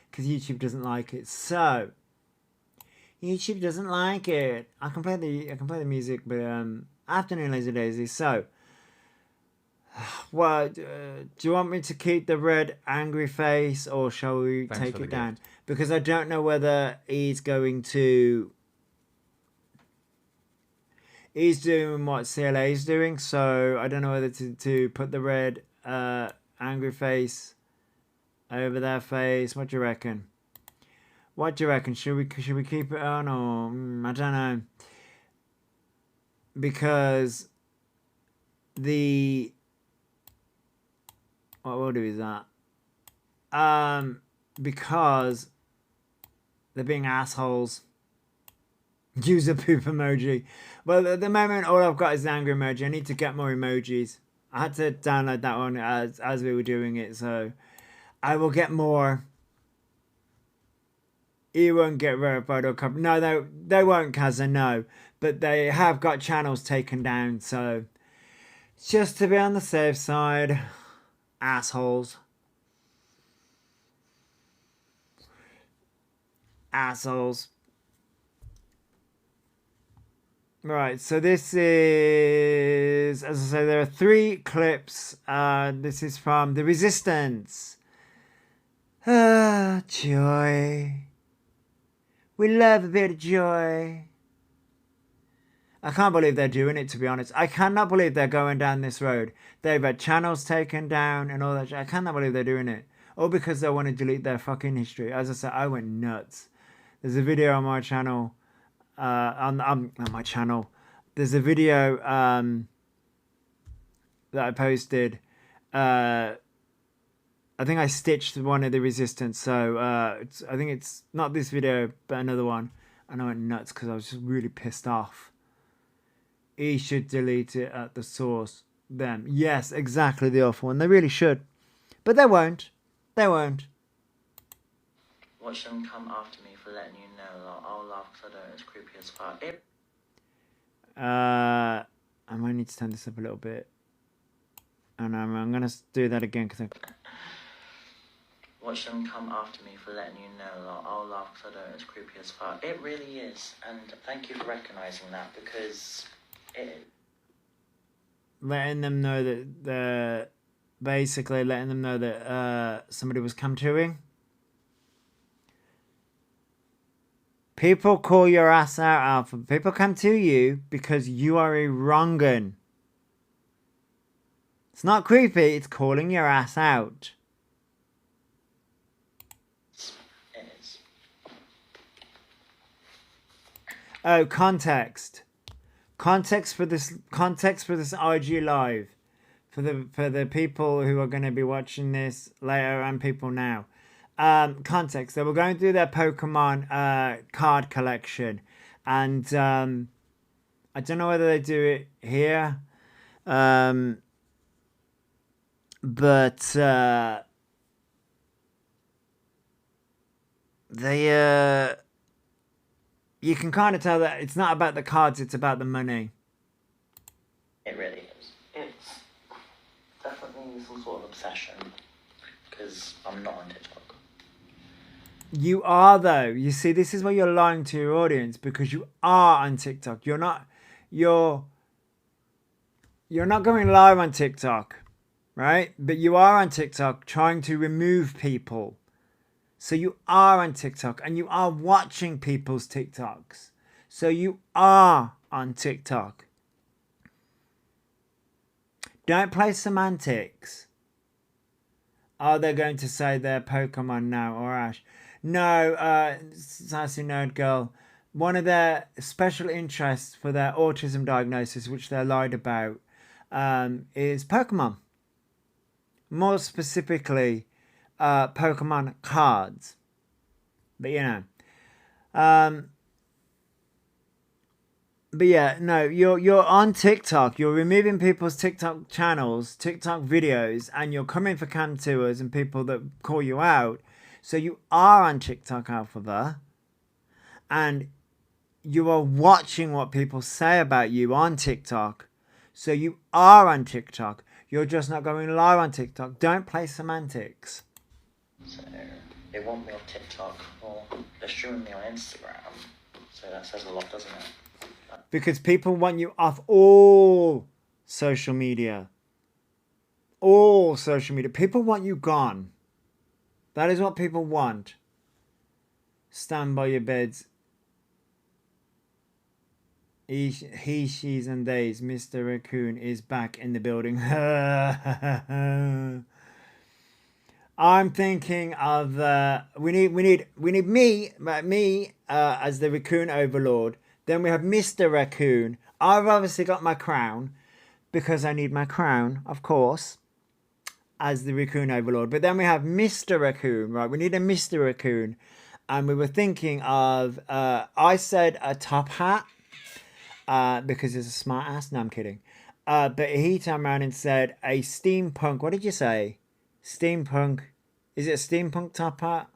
S1: because YouTube doesn't like it. So YouTube doesn't like it. I can play the music, but afternoon Lazy Daisy. So what do you want me to keep the red angry face, or shall we
S2: Thanks
S1: take
S2: for
S1: it
S2: the
S1: down?
S2: gift.
S1: Because I don't know whether he's going to. He's doing what CLA is doing, so I don't know whether to put the red angry face over their face. What do you reckon? What do you reckon? Should we keep it on, or I don't know? Because what we'll do is that because they're being assholes. Use a poop emoji. Well, at the moment, all I've got is the angry emoji. I need to get more emojis. I had to download that one as we were doing it, so I will get more. You won't get verified or covered. No, they won't, Kazza, no. But they have got channels taken down, so just to be on the safe side. Assholes. Assholes. Right, so this is, as I say, there are 3 clips. This is from The Resistance. Ah, joy. We love a bit of joy. I can't believe they're doing it, to be honest. I cannot believe they're going down this road. They've had channels taken down and all that shit. I cannot believe they're doing it. All because they want to delete their fucking history. As I said, I went nuts. There's a video on my channel. On my channel. There's a video that I posted. I think I stitched one of The Resistance. So I think it's not this video, but another one. And I went nuts because I was just really pissed off. He should delete it at the source. Them. Yes, exactly the awful one. They really should. But they won't. They won't.
S7: Watch them come after me for letting you know that I'll laugh because I don't know it's creepy as fuck.
S1: I might need to turn this up a little bit. And I'm going to do that again because
S7: Watch them come after me for letting you know that I'll laugh because I don't know it's creepy as fuck. It really is. And thank you for recognising that because it...
S1: Letting them know that the... Basically letting them know that somebody was camtooing. People call your ass out, Alpha. People come to you because you are a wrong'un. It's not creepy, it's calling your ass out.
S7: It is.
S1: Oh, context. Context for this IG live. For the people who are going to be watching this later and people now. Context. They were going through their Pokemon card collection. And I don't know whether they do it here. But they you can kind of tell that it's not about the cards, it's about the money.
S7: It really is. It's definitely some sort of obsession because I'm not on TikTok.
S1: You are though. You see, this is where you're lying to your audience because you are on TikTok. You're not going live on TikTok, right? But you are on TikTok trying to remove people. So you are on TikTok and you are watching people's TikToks. So you are on TikTok. Don't play semantics. Are they going to say they're Pokemon now or Ash? No, Sassy Nerd Girl. One of their special interests for their autism diagnosis, which they're lied about, is Pokemon. More specifically, Pokemon cards. But you know. But yeah, no, you're on TikTok. You're removing people's TikTok channels, TikTok videos, and you're coming for cam tours and people that call you out. So you are on TikTok, Alphaba, and you are watching what people say about you on TikTok. So you are on TikTok. You're just not going live on TikTok. Don't play semantics.
S7: So they want me on TikTok, or they're streaming me on Instagram. So that says a lot, doesn't it?
S1: Because people want you off all social media. All social media. People want you gone. That is what people want. Stand by your beds. He, she's, and theys. Mr. Raccoon is back in the building. I'm thinking of we need me as the Raccoon Overlord. Then we have Mr. Raccoon. I've obviously got my crown because I need my crown, of course, as the Raccoon Overlord. But then we have Mr. Raccoon, right? We need a Mr. Raccoon. And we were thinking of, I said a top hat because he's a smart ass. No, I'm kidding. But he turned around and said a steampunk. What did you say? Steampunk. Is it a steampunk top hat?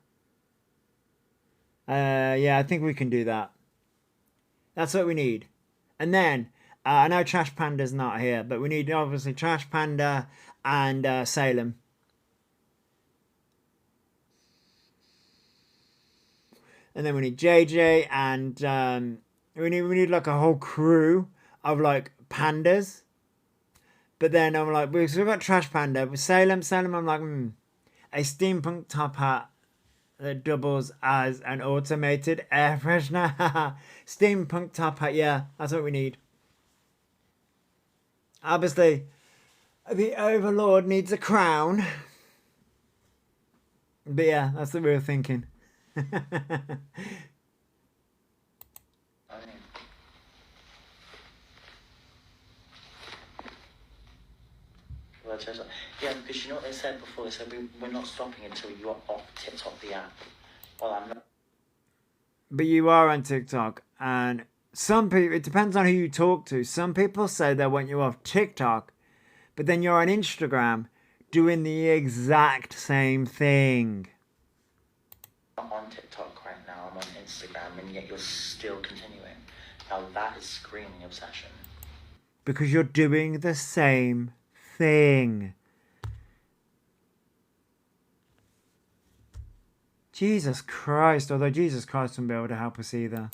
S1: Yeah, I think we can do that. That's what we need. And then, I know Trash Panda's not here, but we need obviously Trash Panda and Salem. And then we need JJ and We need like a whole crew of like pandas. But then I'm like, we've got Trash Panda. With Salem, I'm like, a steampunk top hat that doubles as an automated air freshener. Steampunk top hat, yeah, that's what we need. Obviously, the Overlord needs a crown. But yeah, that's what we were thinking.
S7: Yeah, because you know what they said before? They said we're not stopping until you're off TikTok, the app. Well, I'm not.
S1: But you are on TikTok, and some people, it depends on who you talk to. Some people say they want you off TikTok, but then you're on Instagram doing the exact same thing.
S7: I'm on TikTok right now, I'm on Instagram, and yet you're still continuing. Now that is screaming obsession.
S1: Because you're doing the same thing. Jesus Christ, although Jesus Christ wouldn't be able to help us either.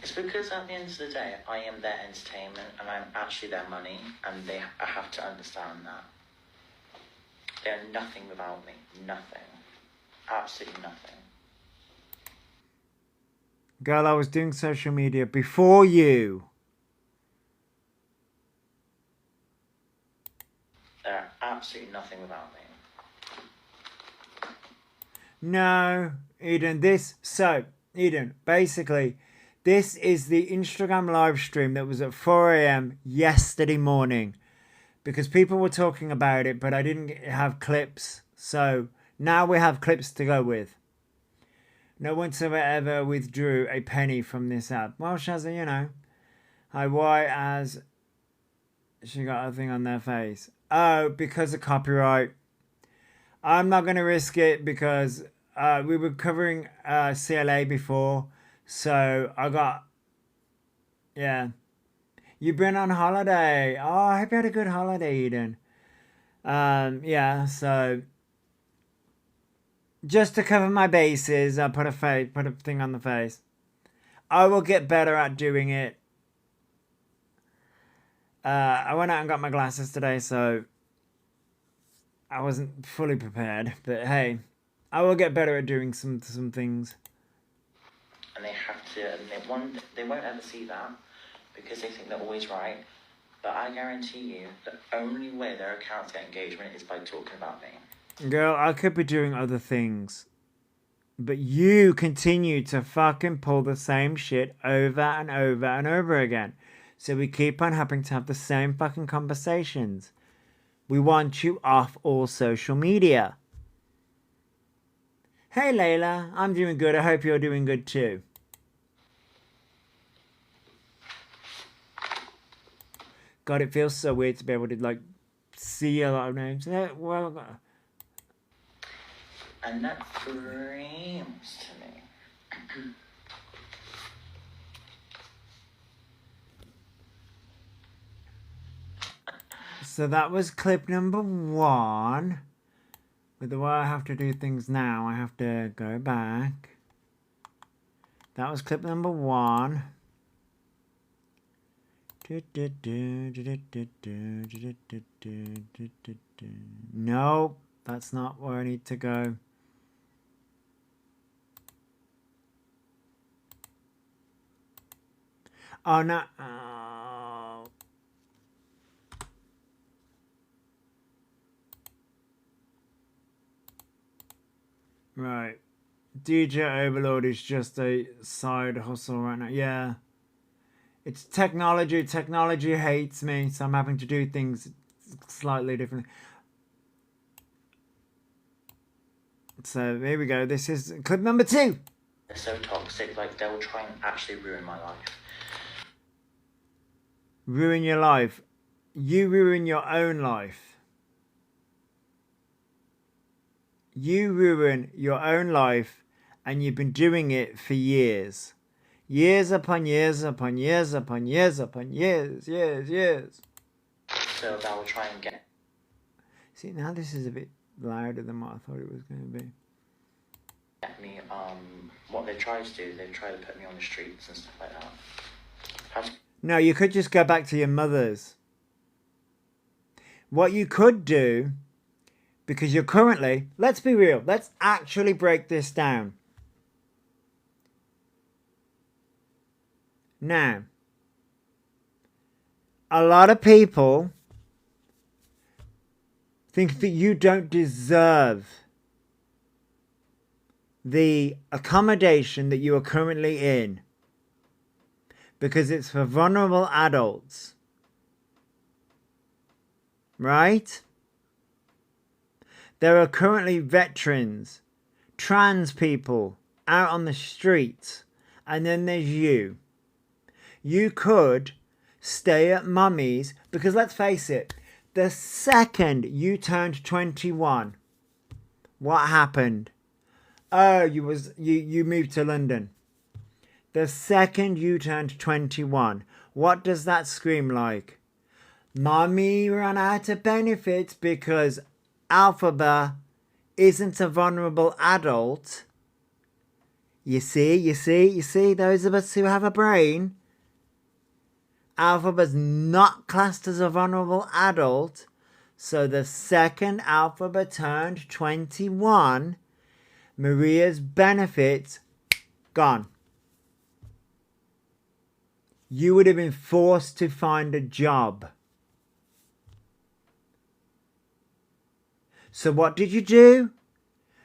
S7: It's because at the end of the day, I am their entertainment and I'm actually their money, and I have to understand that. They're nothing without me. Nothing. Absolutely nothing.
S1: Girl, I was doing social media before you.
S7: They're absolutely nothing without me.
S1: No, Eden, Eden, basically, this is the Instagram live stream that was at 4 a.m. yesterday morning. Because people were talking about it, but I didn't have clips. So now we have clips to go with. No one ever withdrew a penny from this app. Well, Shazza, you know. Hi, why has she got a thing on their face? Oh, because of copyright. I'm not going to risk it because we were covering CLA before. So I got... Yeah. You've been on holiday. Oh, I hope you had a good holiday, Eden. Yeah, so... Just to cover my bases, I put a thing on the face. I will get better at doing it. I went out and got my glasses today, so... I wasn't fully prepared, but hey, I will get better at doing some things.
S7: And they have to, and they won't ever see that because they think they're always right. But I guarantee you, the only way their accounts get engagement is by talking about me.
S1: Girl, I could be doing other things, but you continue to fucking pull the same shit over and over and over again. So we keep on having to have the same fucking conversations. We want you off all social media. Hey Layla, I'm doing good. I hope you're doing good too. God, it feels so weird to be able to like see a lot of names. Well,
S7: and that screams to me.
S1: So that was clip number 1. With the way I have to do things now, I have to go back. That was clip number 1. Nope, that's not where I need to go. Oh no. Right. DJ Overlord is just a side hustle right now. Yeah. It's technology. Technology hates me, so I'm having to do things slightly differently. So here we go. This is clip number 2.
S7: They're so toxic, like they will try and actually ruin my life.
S1: Ruin your life. You ruin your own life. You ruin your own life, and you've been doing it for years. Years upon years upon years upon years upon years.
S7: So that will try and get...
S1: See, now this is a bit louder than what I thought it was going to be.
S7: get me, what they try to do, they try to put me on the streets and stuff like that.
S1: No, you could just go back to your mother's. What you could do, because you're currently, let's be real, let's actually break this down. Now, a lot of people think that you don't deserve the accommodation that you are currently in because it's for vulnerable adults. Right? There are currently veterans, trans people out on the streets, and then there's you. You could stay at mummy's because let's face it, the second you turned 21, what happened? Oh, you moved to London. The second you turned 21, what does that scream like? Mummy ran out of benefits because Alphaba isn't a vulnerable adult. You see, those of us who have a brain. Alphaba's not classed as a vulnerable adult. So the second Alphaba turned 21, Maria's benefits gone. You would have been forced to find a job. So what did you do?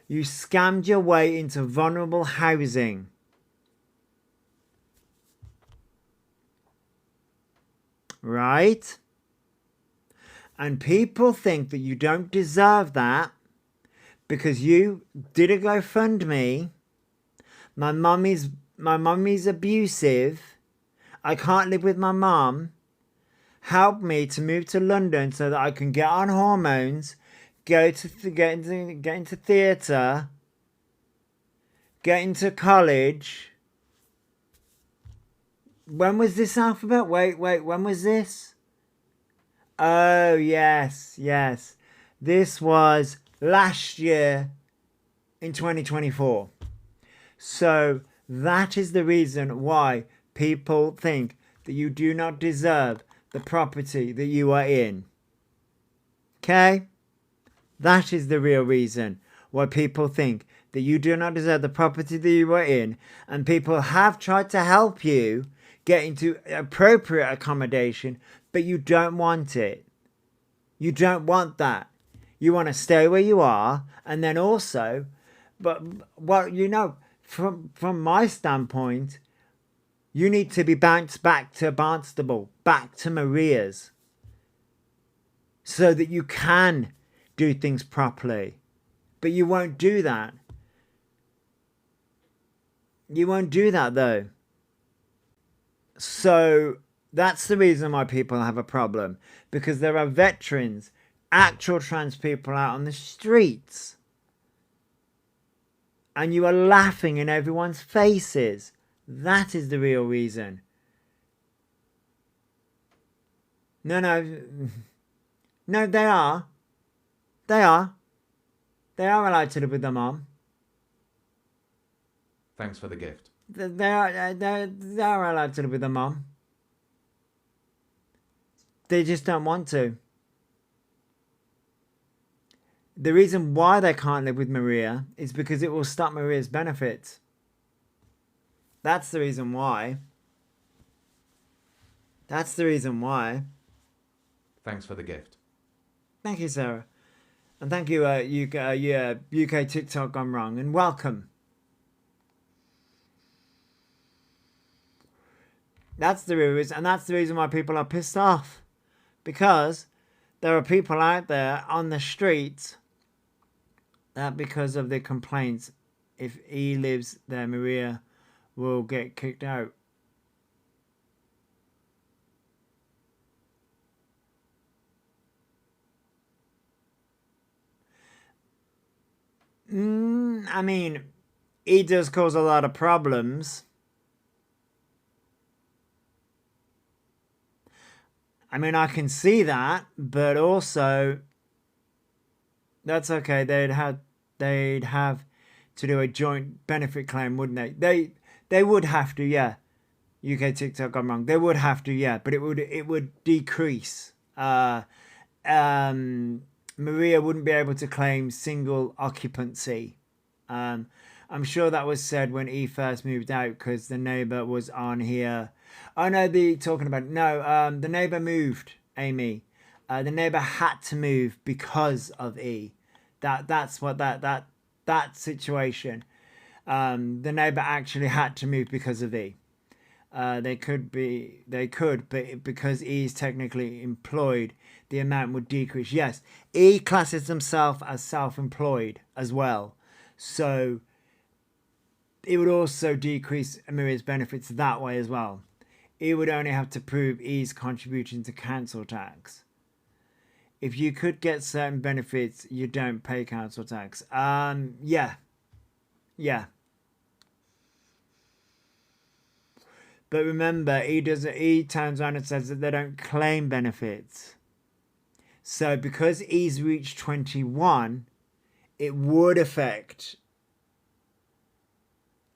S1: You scammed your way into vulnerable housing. Right? And people think that you don't deserve that because you did a GoFundMe. My mummy's abusive. I can't live with my mum. Help me to move to London so that I can get on hormones, get into theatre, get into college. When was this alphabet? Wait, when was this? Oh, yes. This was last year in 2024. So that is the reason why people think that you do not deserve the property that you are in. Okay? That is the real reason why people think that you do not deserve the property that you are in. And people have tried to help you get into appropriate accommodation, but you don't want it. You don't want that. You want to stay where you are. And then also, but well, you know, from my standpoint, you need to be bounced back to Barnstable, back to Maria's, so that you can do things properly. But you won't do that. You won't do that though. So that's the reason why people have a problem. Because there are veterans, actual trans people out on the streets. And you are laughing in everyone's faces. That is the real reason. No, they are. They are allowed to live with their mom.
S2: Thanks for the gift.
S1: They are allowed to live with their mom. They just don't want to. The reason why they can't live with Maria is because it will stop Maria's benefits. That's the reason why. That's the reason why.
S2: Thanks for the gift.
S1: Thank you, Sarah. And thank you, UK TikTok Gone Wrong. And welcome. That's the reason, and that's the reason why people are pissed off. Because there are people out there on the streets that because of the complaints, if he lives there, Maria will get kicked out. I mean, he does cause a lot of problems. I mean, I can see that, but also that's okay. They'd have to do a joint benefit claim, wouldn't they? They would have to, yeah. UK TikTok gone wrong. They would have to, yeah, but it would decrease. Maria wouldn't be able to claim single occupancy. I'm sure that was said when E first moved out because the neighbour was on here. Oh no, the neighbour moved, Amy. The neighbour had to move because of E. That's what that situation. The neighbour actually had to move because of E. They could, but because E is technically employed, the amount would decrease. Yes, E classes himself as self-employed as well, so it would also decrease Amiria's benefits that way as well. E would only have to prove E's contribution to council tax. If you could get certain benefits, you don't pay council tax. Yeah. But remember, E turns around and says that they don't claim benefits. So because E's reached 21, it would affect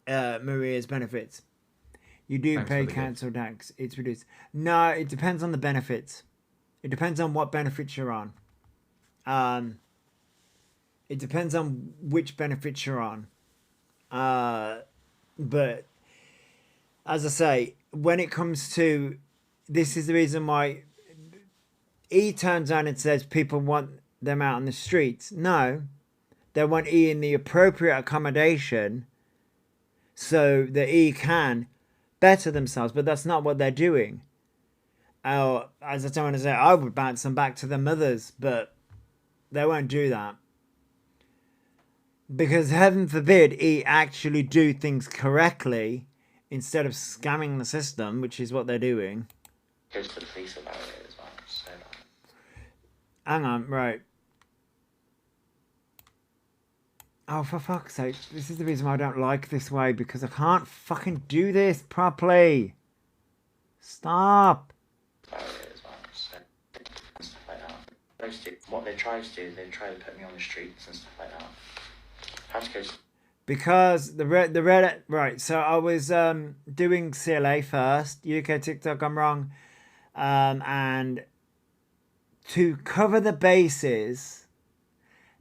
S1: Maria's benefits. You do pay council tax. It's reduced. No, it depends on the benefits. It depends on what benefits you're on. It depends on which benefits you're on. But as I say, when it comes to, this is the reason why E turns around and says people want them out on the streets. No, they want E in the appropriate accommodation so that E can better themselves, but that's not what they're doing. As I don't want to say, I would bounce them back to their mothers, but they won't do that. Because heaven forbid E actually do things correctly instead of scamming the system, which is what they're doing.
S7: Go to the police about it as well. So
S1: hang on, right. Oh, for fuck's sake. This is the reason why I don't like this way, because I can't fucking do this properly. Stop.
S7: About it as well. So, and stuff like that. What they try to do, they try to put me on the streets and stuff like that. I have to go.
S1: Because the Reddit, right, so I was doing CLA first, UK TikTok gone wrong, and to cover the bases,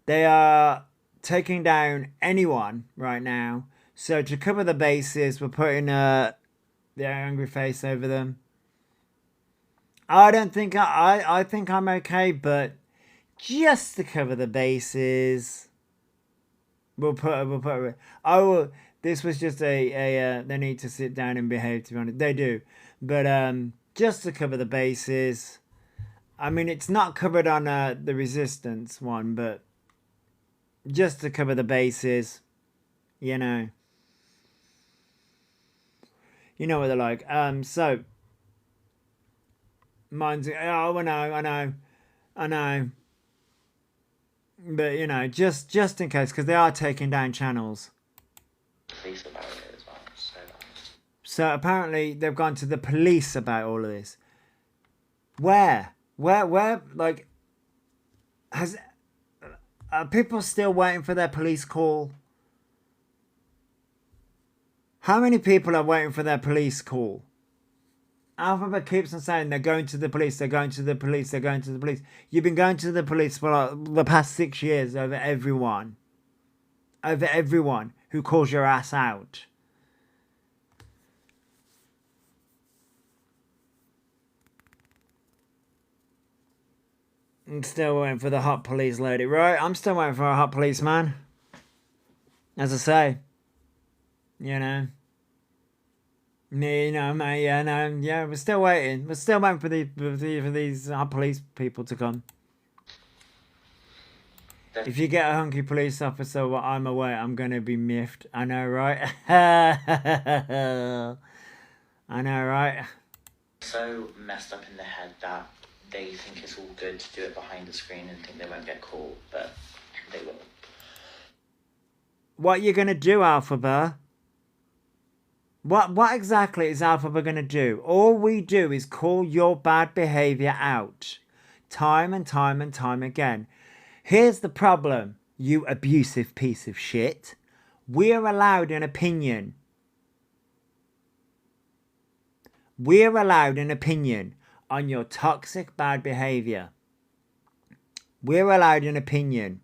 S1: they are taking down anyone right now. So to cover the bases, we're putting the angry face over them. I don't think I think I'm okay, but just to cover the bases, we'll put. I will. This was just a. They need to sit down and behave. To be honest, they do. But just to cover the bases. I mean, it's not covered on the resistance one, but just to cover the bases, you know. You know what they're like. So. Mine's. Oh, I know. But, you know, just in case, because they are taking down channels.
S7: Police about it as well.
S1: So apparently they've gone to the police about all of this. Where, like, are people still waiting for their police call? How many people are waiting for their police call? Alphabet keeps on saying they're going to the police, they're going to the police, they're going to the police. You've been going to the police for like the past 6 years over everyone who calls your ass out. I'm still waiting for the hot police lady, right? I'm still waiting for a hot policeman. As I say, you know. Yeah, we're still waiting. We're still waiting for these police people to come. If you get a hunky police officer while I'm away, I'm gonna be miffed. I know, right? I know, right?
S7: So messed up in the head that they think it's all good to do it behind the screen and think they won't get caught, but they will.
S1: What you gonna do, Alphaba? What exactly is Alphaba going to do? All we do is call your bad behaviour out. Time and time and time again. Here's the problem, you abusive piece of shit. We're allowed an opinion. We're allowed an opinion on your toxic bad behavior. We're allowed an opinion.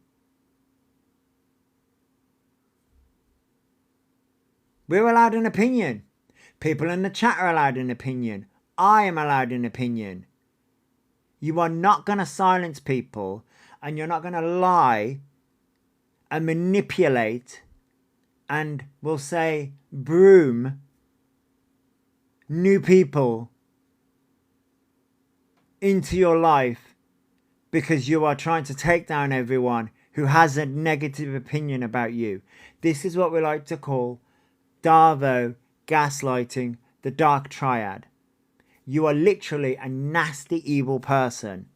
S1: We're allowed an opinion. People in the chat are allowed an opinion. I am allowed an opinion. You are not going to silence people, and you're not going to lie and manipulate and, we'll say, broom new people into your life because you are trying to take down everyone who has a negative opinion about you. This is what we like to call Darvo gaslighting, the dark triad. You are literally a nasty, evil person.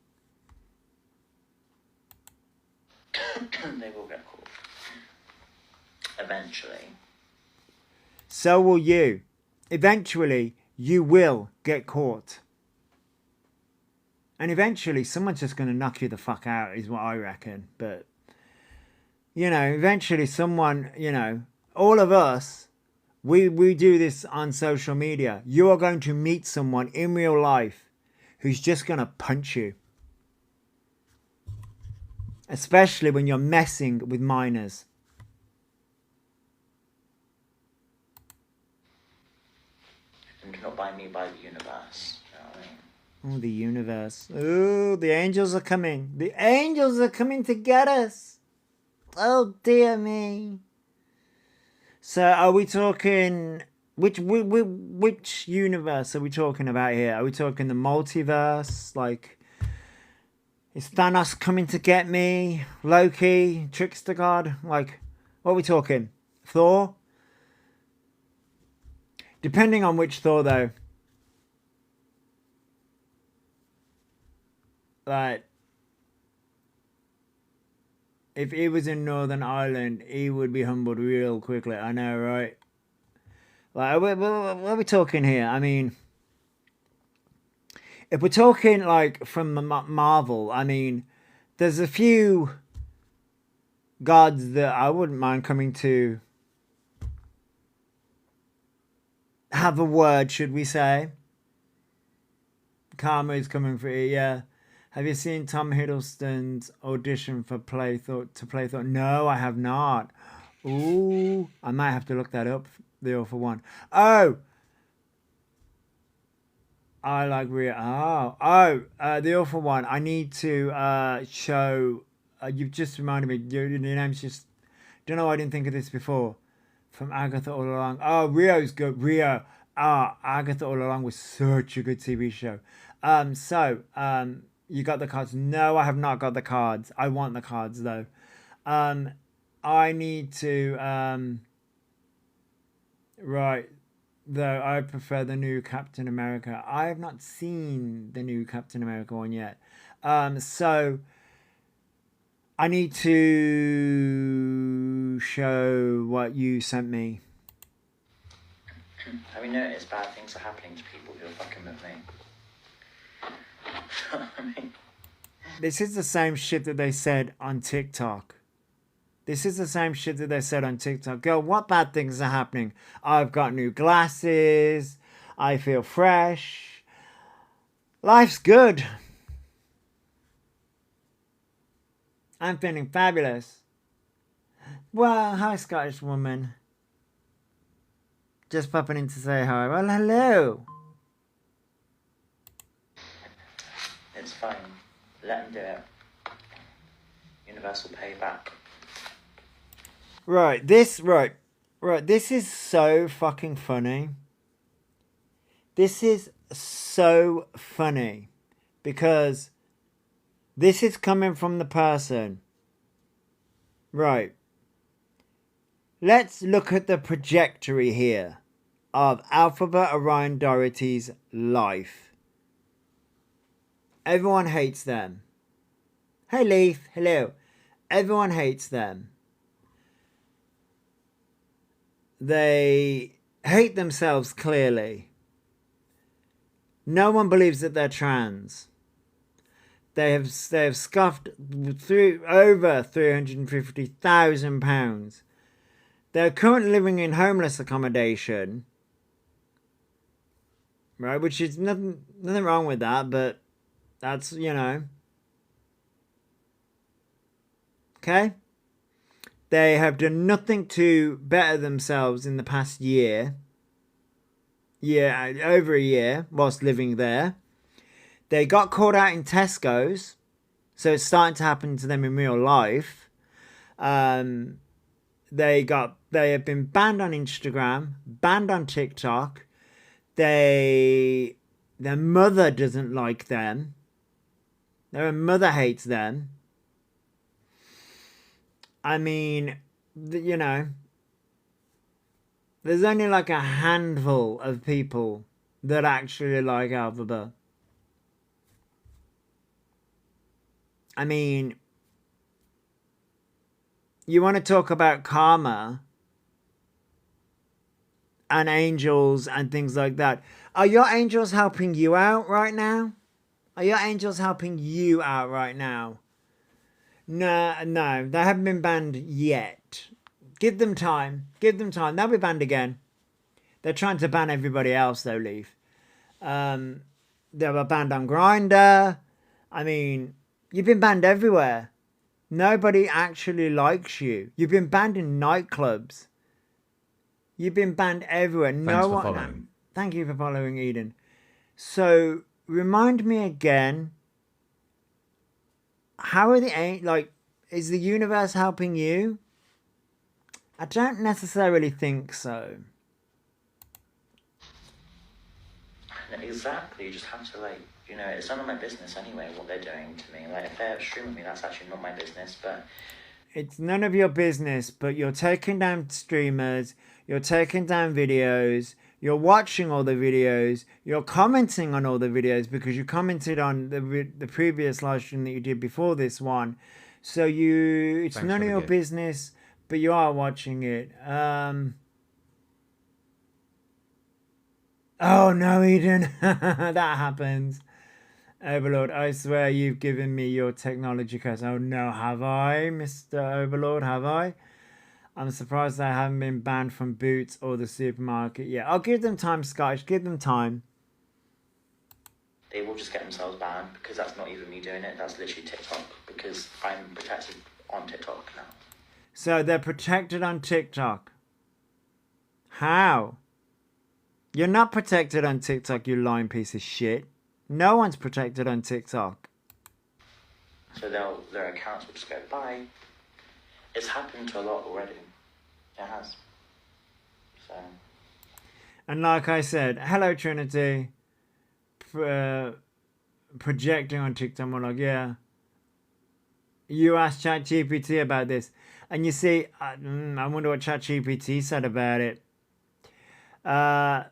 S7: They will get caught. Eventually.
S1: So will you. Eventually, you will get caught. And eventually, someone's just going to knock you the fuck out, is what I reckon. But, you know, eventually someone, you know, all of us, we do this on social media. You are going to meet someone in real life who's just going to punch you. Especially when you're messing with minors.
S7: And not by me, by the universe. You know what I mean?
S1: Oh, the universe. Oh, the angels are coming. The angels are coming to get us. Oh, dear me. So, are we talking... Which universe are we talking about here? Are we talking the multiverse? Like, is Thanos coming to get me? Loki? Trickster God? Like, what are we talking? Thor? Depending on which Thor, though. Like, if he was in Northern Ireland, he would be humbled real quickly. I know, right? Like, what are we talking here? I mean, if we're talking, like, from Marvel, I mean, there's a few gods that I wouldn't mind coming to have a word, should we say. Karma is coming for you, yeah. Have you seen Tom Hiddleston's audition for to play Thor? No, I have not. Ooh, I might have to look that up. The Awful One. Oh, I like Rhea. The Awful One. I need to show. You've just reminded me. Your name's just. Don't know. I didn't think of this before. From Agatha All Along. Oh, Rio's good. Rio. Agatha All Along was such a good TV show. You got the cards? No, I have not got the cards. I want the cards though. I need to. Right, though I prefer the new Captain America. I have not seen the new Captain America one yet. So I need to show what you sent me.
S7: Have you noticed bad things are happening to people who are fucking with me? I mean,
S1: this is the same shit that they said on TikTok. This is the same shit that they said on TikTok. Girl, what bad things are happening? I've got new glasses. I feel fresh. Life's good. I'm feeling fabulous. Well, hi, Scottish woman. Just popping in to say hi. Well, hello.
S7: it's fine. Let them do it. Universe will pay back.
S1: Right, this is so fucking funny. This is so funny because this is coming from the person. Right. Let's look at the trajectory here of Alphabet Orion Doherty's life. Everyone hates them. Hey Leaf, hello. Everyone hates them. They hate themselves clearly. No one believes that they're trans. They have scuffed through over £350,000. They're currently living in homeless accommodation, right? Which is nothing wrong with that, but that's, you know. Okay? They have done nothing to better themselves in the past year. Over a year whilst living there. They got caught out in Tesco's, so it's starting to happen to them in real life. They have been banned on Instagram, banned on TikTok. Their mother doesn't like them. Their mother hates them. I mean, you know, there's only like a handful of people that actually like Alphaba. I mean, you want to talk about karma and angels and things like that. Are your angels helping you out right now? Are your angels helping you out right now? No, they haven't been banned yet. Give them time. Give them time. They'll be banned again. They're trying to ban everybody else, though, Leaf. They were banned on Grindr. I mean, you've been banned everywhere. Nobody actually likes you. You've been banned in nightclubs. You've been banned everywhere.
S2: Thanks for following.
S1: Thank you for following, Eden. So, remind me again. How are is the universe helping you? I don't necessarily think so.
S7: Exactly, you just have to it's none of my business anyway what they're doing to me. Like, if they're streaming me, that's actually not my business, but...
S1: It's none of your business, but you're taking down streamers, you're taking down videos, you're watching all the videos, you're commenting on all the videos because you commented on the previous live stream that you did before this one. So it's
S2: Thanks
S1: none of your
S2: gift.
S1: business, but you are watching it. Oh no, Eden. That happens. Overlord, I swear you've given me your technology curse. Oh no, have I, Mr. Overlord? Have I? I'm surprised I haven't been banned from Boots or the supermarket yet. I'll give them time, Scottish. Give them time.
S7: They will just get themselves banned because that's not even me doing it. That's literally TikTok because I'm protected on TikTok now.
S1: So they're protected on TikTok. How? You're not protected on TikTok, you lying piece of shit. No one's protected on TikTok.
S7: So their accounts will just go bye. It's happened to a lot already. It has. So.
S1: And like I said, hello Trinity. Projecting on TikTok, I'm like, yeah. You asked ChatGPT about this. And you see, I wonder what ChatGPT said about it. As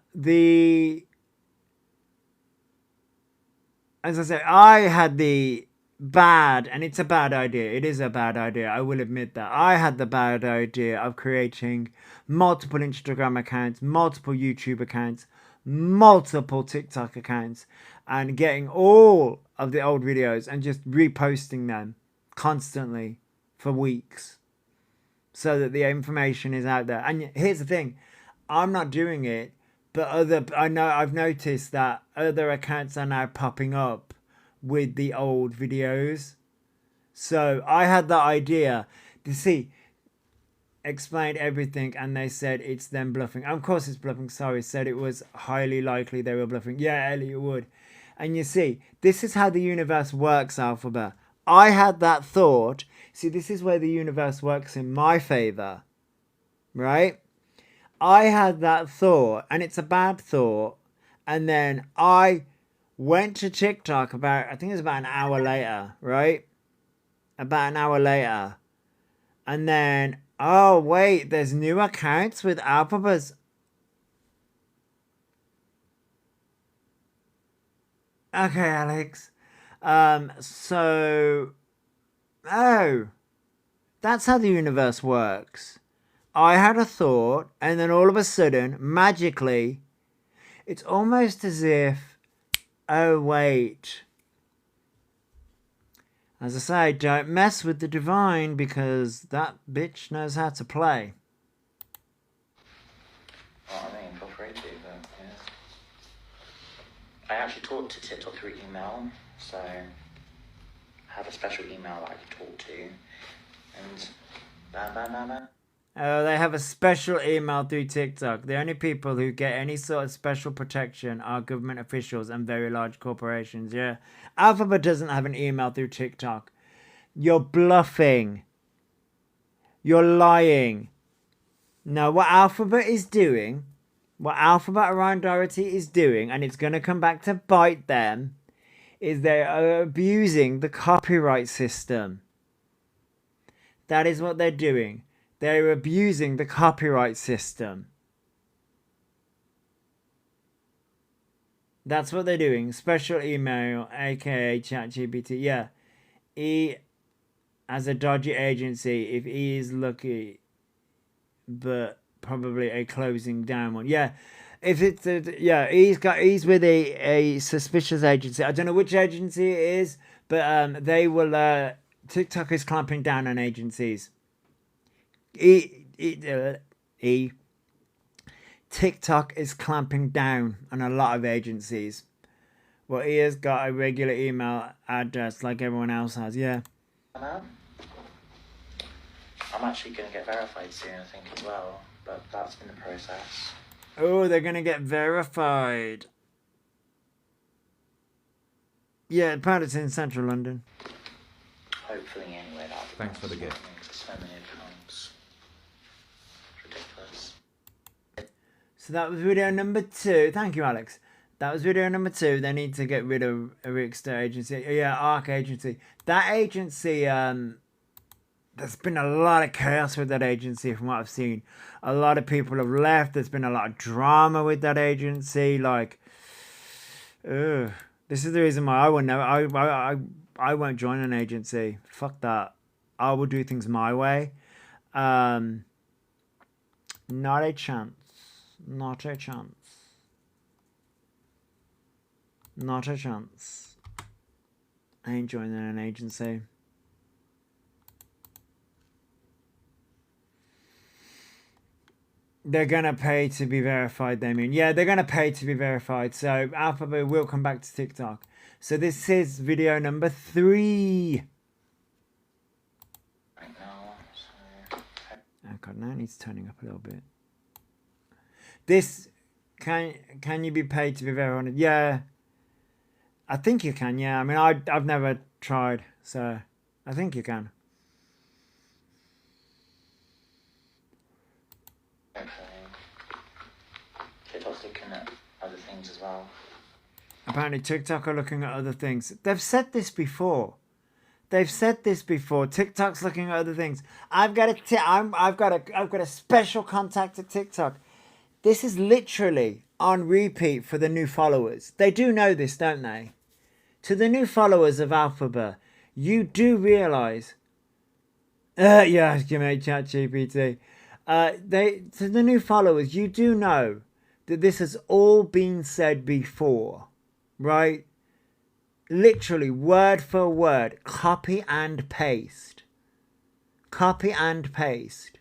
S1: I said, I had the bad, and it's a bad idea. It is a bad idea. I will admit that. I had the bad idea of creating multiple Instagram accounts, multiple YouTube accounts, multiple TikTok accounts, and getting all of the old videos and just reposting them constantly for weeks so that the information is out there. And here's the thing. I'm not doing it, but I've noticed that other accounts are now popping up with the old videos. So I had that idea to see, explained everything, and they said it's them bluffing. Of course it's bluffing. Sorry, said it was highly likely they were bluffing. Yeah, Elliot would. And you see, this is how the universe works, Alphaba. I had that thought. See, this is where the universe works in my favor, right? I had that thought, and it's a bad thought, and then I went to TikTok I think it was about an hour later, right? About an hour later. And then, oh wait, there's new accounts with Alphabas. Okay, Alex. That's how the universe works. I had a thought, and then all of a sudden, magically, it's almost as if, oh wait. As I say, don't mess with the divine because that bitch knows how to play.
S7: know what I mean? Feel free to, but yeah. I actually talk to TikTok through email, so I have a special email that I can talk to, and blah, blah, blah, blah.
S1: They have a special email through TikTok. The only people who get any sort of special protection are government officials and very large corporations. Yeah. Alphabet doesn't have an email through TikTok. You're bluffing. You're lying. No, what Alphabet is doing, what Alphabet around Doherty is doing, and it's going to come back to bite them, is they are abusing the copyright system. That is what they're doing. They're abusing the copyright system. That's what they're doing. Special email, aka ChatGPT. Yeah. E as a dodgy agency, if E is lucky, but probably a closing down one. Yeah. If it's yeah, he's with a suspicious agency. I don't know which agency it is, but they will TikTok is clamping down on agencies. TikTok is clamping down on a lot of agencies. Well, he has got a regular email address like everyone else has, yeah.
S7: I'm actually going to get verified soon, I think, as well, but that's in the process.
S1: Oh, they're going to get verified. Yeah, apparently it's in central London.
S7: Hopefully, anyway.
S2: Thanks for the gift.
S7: So many accounts. Ridiculous.
S1: So that was video number 2. Thank you, Alex. That was video number 2. They need to get rid of a Rickster agency. Yeah, Arc agency. That agency, there's been a lot of chaos with that agency from what I've seen. A lot of people have left. There's been a lot of drama with that agency. Like, this is the reason why I would never, I won't join an agency. Fuck that. I will do things my way. Not a chance. Not a chance. Not a chance. I ain't joining an agency. They're gonna pay to be verified, Damien. Yeah, they're gonna pay to be verified. So Alphabet will come back to TikTok. So this is video number 3.
S7: Right now, so...
S1: Oh god, now it needs turning up a little bit. This can you be paid to be verified? Yeah, I think you can. Yeah, I mean I've never tried, so I think you can.
S7: TikTok's looking at other things as well.
S1: Apparently TikTok are looking at other things. They've said this before. They've said this before. TikTok's looking at other things. I've got a special contact at TikTok. This is literally on repeat for the new followers. They do know this, don't they? To the new followers of Alphabet, you do realise. Yeah, give me ChatGPT. To the new followers, you do know that this has all been said before, right? Literally, word for word, copy and paste. Copy and paste.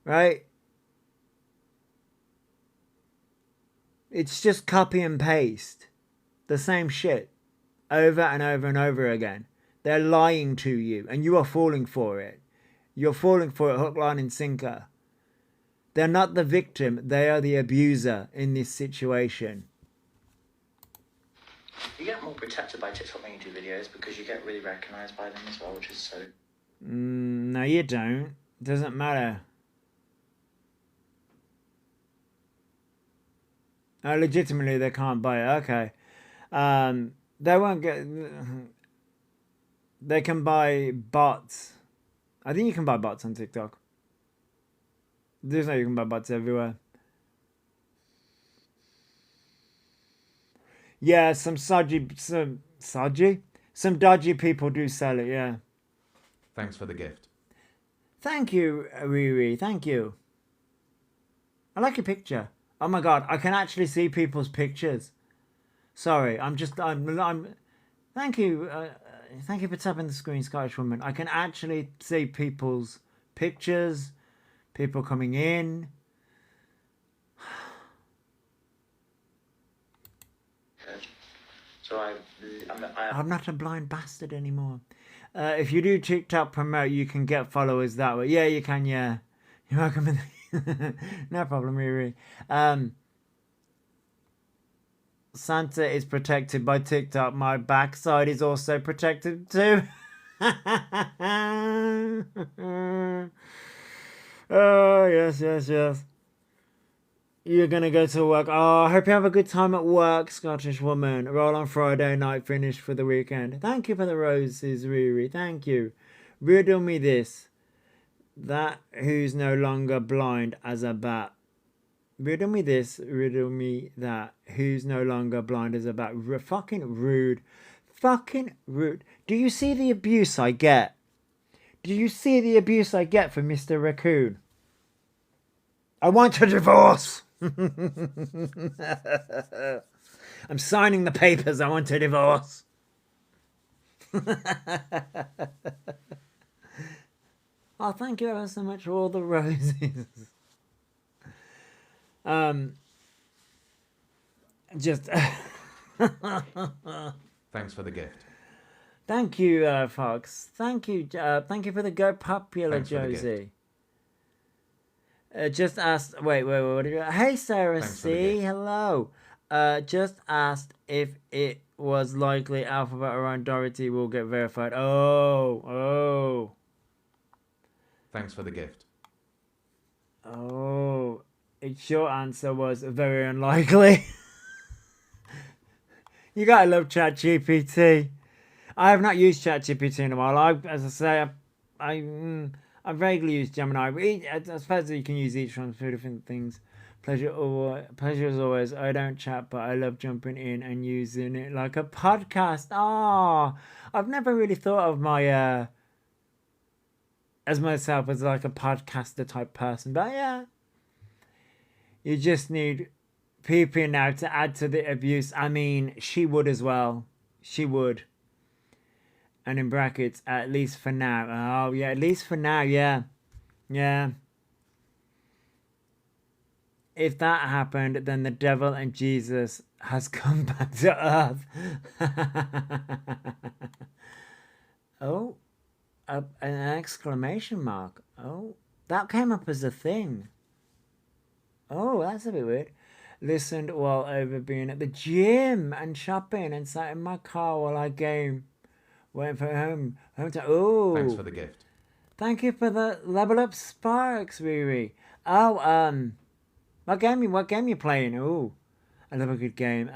S1: Right? It's just copy and paste. The same shit. Over and over and over again. They're lying to you, and you are falling for it. You're falling for it hook, line, and sinker. They're not the victim, they are the abuser in this situation.
S7: You get more protected by TikTok when you do videos because you get really recognised by them as well, which is so...
S1: No, you don't. Doesn't matter. Legitimately, they can't buy it. Okay. They won't get... They can buy bots. I think you can buy bots on TikTok. There's no you can buy bots everywhere. Yeah, some dodgy people do sell it, yeah.
S2: Thanks for the gift.
S1: Thank you, Riri. Thank you. I like your picture. Oh my god, I can actually see people's pictures. Sorry, I'm thank you. Thank you for tapping the screen, Scottish woman. I can actually see people's pictures, people coming in.
S7: stupid. So
S1: I'm not a blind bastard anymore. If you do TikTok promote, you can get followers that way. Yeah, you can, yeah. You're welcome. No problem, Riri. Santa is protected by TikTok. My backside is also protected too. Oh, yes, yes, yes. You're gonna go to work. Oh, I hope you have a good time at work, Scottish woman. Roll on Friday night, finish for the weekend. Thank you for the roses, Riri. Thank you. Riddle me this. That who's no longer blind as a bat. Riddle me this. Riddle me that. Who's no longer blind as a bat. Fucking rude. Fucking rude. Do you see the abuse I get? Do you see the abuse I get from Mr. Raccoon? I want a divorce. I'm signing the papers. I want a divorce. Oh, thank you ever so much for all the roses. Just
S2: Thanks for the gift.
S1: thank you, Fox. Thank you for the Go Popular,
S2: Thanks for the
S1: Josie. Just asked. Wait. What did you? Hey, Sarah
S2: Thanks for the
S1: C.
S2: gift.
S1: Hello. Just asked if it was likely Alphabet around Dorothy will get verified. Oh.
S2: Thanks for the gift.
S1: Oh. Its short answer was very unlikely. You gotta love ChatGPT. I have not used ChatGPT in a while. As I say, I vaguely use Gemini. But I suppose you can use each one for different things. Pleasure as always. I don't chat, but I love jumping in and using it like a podcast. I've never really thought of my as myself as like a podcaster type person, but yeah, you just need people now to add to the abuse. I mean, she would as well. She would. And in brackets, at least for now. Oh, yeah, at least for now, yeah. Yeah. If that happened, then the devil and Jesus has come back to earth. Oh, an exclamation mark. Oh, that came up as a thing. Oh, that's a bit weird. Listened while over being at the gym and shopping and sat in my car while I game. Waiting for home time. Oh,
S2: Thanks for the gift.
S1: thank you for the level up sparks, Riri. Oh, what game you playing? Oh, I love a good game.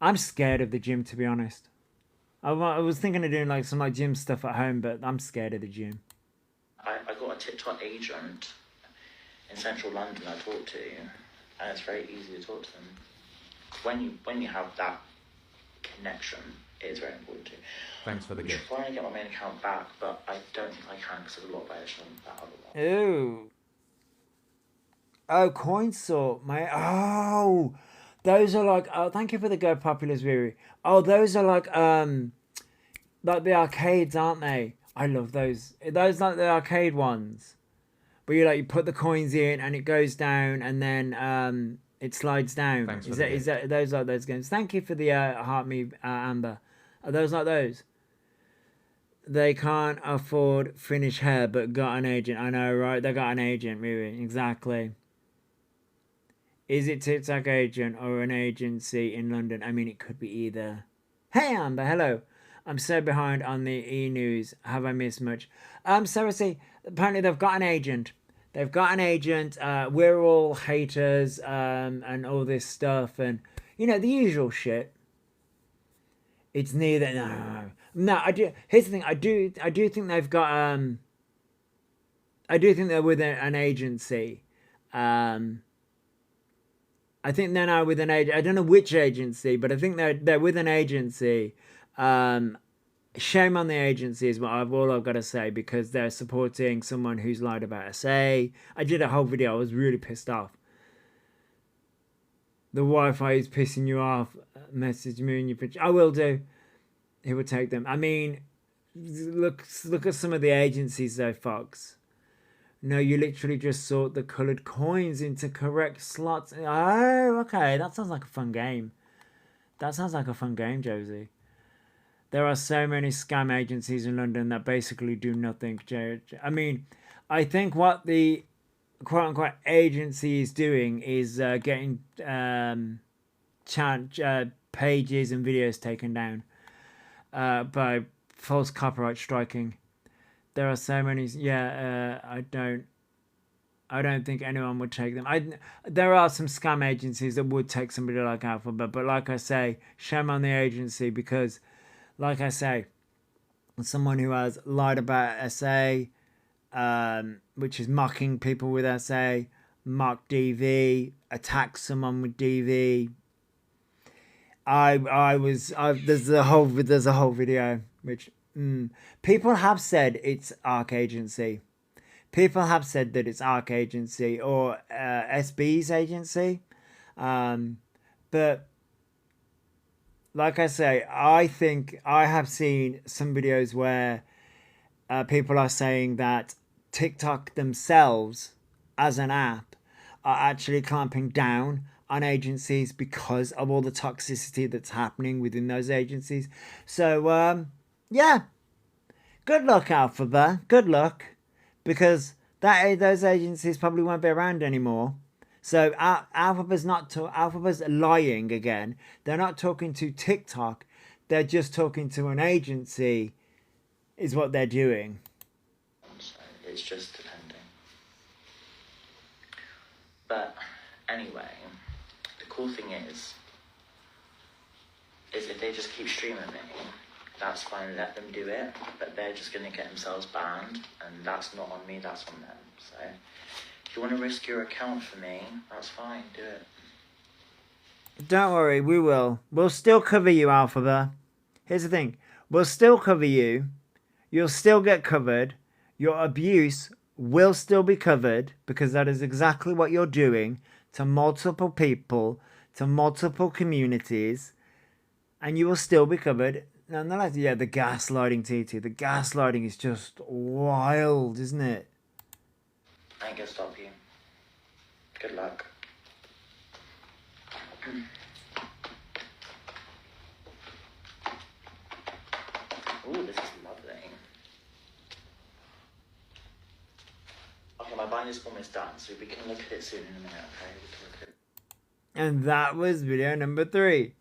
S1: I'm scared of the gym, to be honest. I was thinking of doing like some like gym stuff at home, but I'm scared of the gym.
S7: I got a TikTok agent in central London I talked to, and it's very easy to talk to them. When you have that connection, it is very important too.
S2: Thanks for the
S7: I'm
S2: gift.
S7: trying to get my main account back, but I don't think I can because of a lot of edge on that other one.
S1: Ooh. Oh, coin sort, mate. Oh, those are like. Oh, thank you for the Go Populars, Riri. Oh, those are like the arcades, aren't they? I love those. Those like the arcade ones, where you put the coins in and it goes down and then it slides down.
S2: Thanks for
S1: Is
S2: the
S1: that
S2: gift.
S1: those like those games? Thank you for the heart me Amber. Are those like those? They can't afford Finnish hair, but got an agent. I know, right? They got an agent, Riri. Exactly. Is it TikTok agent or an agency in London? I mean, it could be either. Hey, Amber, hello. I'm so behind on the e-news. Have I missed much? Seriously, apparently they've got an agent. They've got an agent. We're all haters and all this stuff. And, the usual shit. It's neither. No, I do. Here's the thing. I do think they've got. I do think they're with an agency. I think they're now with an agent. I don't know which agency, but I think they're with an agency. Shame on the agency is all I've got to say, because they're supporting someone who's lied about SA. I did a whole video. I was really pissed off. The Wi-Fi is pissing you off. Message me in your picture. I will do. He will take them. I mean, look at some of the agencies though, Fox. No, you literally just sort the coloured coins into correct slots. Oh, okay. That sounds like a fun game. That sounds like a fun game, Josie. There are so many scam agencies in London that basically do nothing. I mean, I think what the quote-unquote agency is doing is getting pages and videos taken down by false copyright striking. There are so many. Yeah, I don't think anyone would take them. There are some scam agencies that would take somebody like Alphabet, but like I say, shame on the agency because, like I say, someone who has lied about SA, which is mocking people with SA, mock DV, attack someone with DV. There's a whole video which people have said it's Arc Agency. People have said that it's Arc Agency or SB's agency. But like I say, I think I have seen some videos where people are saying that TikTok themselves as an app are actually clamping down on agencies because of all the toxicity that's happening within those agencies. So, yeah. Good luck, Alphabet. Good luck. Because those agencies probably won't be around anymore. So Alphabet's Alphabet's lying again. They're not talking to TikTok. They're just talking to an agency is what they're doing.
S7: So it's just depending. But anyway, the cool thing is if they just keep streaming me, that's fine, let them do it, but they're just going to get themselves banned, and that's not on me, that's on them. So if you want to risk your account for me, that's fine, do it.
S1: Don't worry, we will. We'll still cover you, Alphabet. Here's the thing. We'll still cover you. You'll still get covered. Your abuse will still be covered, because that is exactly what you're doing to multiple people, to multiple communities, and you will still be covered. Nonetheless, yeah, the gaslighting, TT. The gaslighting is just wild, isn't it?
S7: I ain't gonna stop you. Good luck. Ooh, this is lovely. Okay, my binding's almost done, so we can look at it soon in a minute, okay? We can look at it.
S1: And that was video number 3.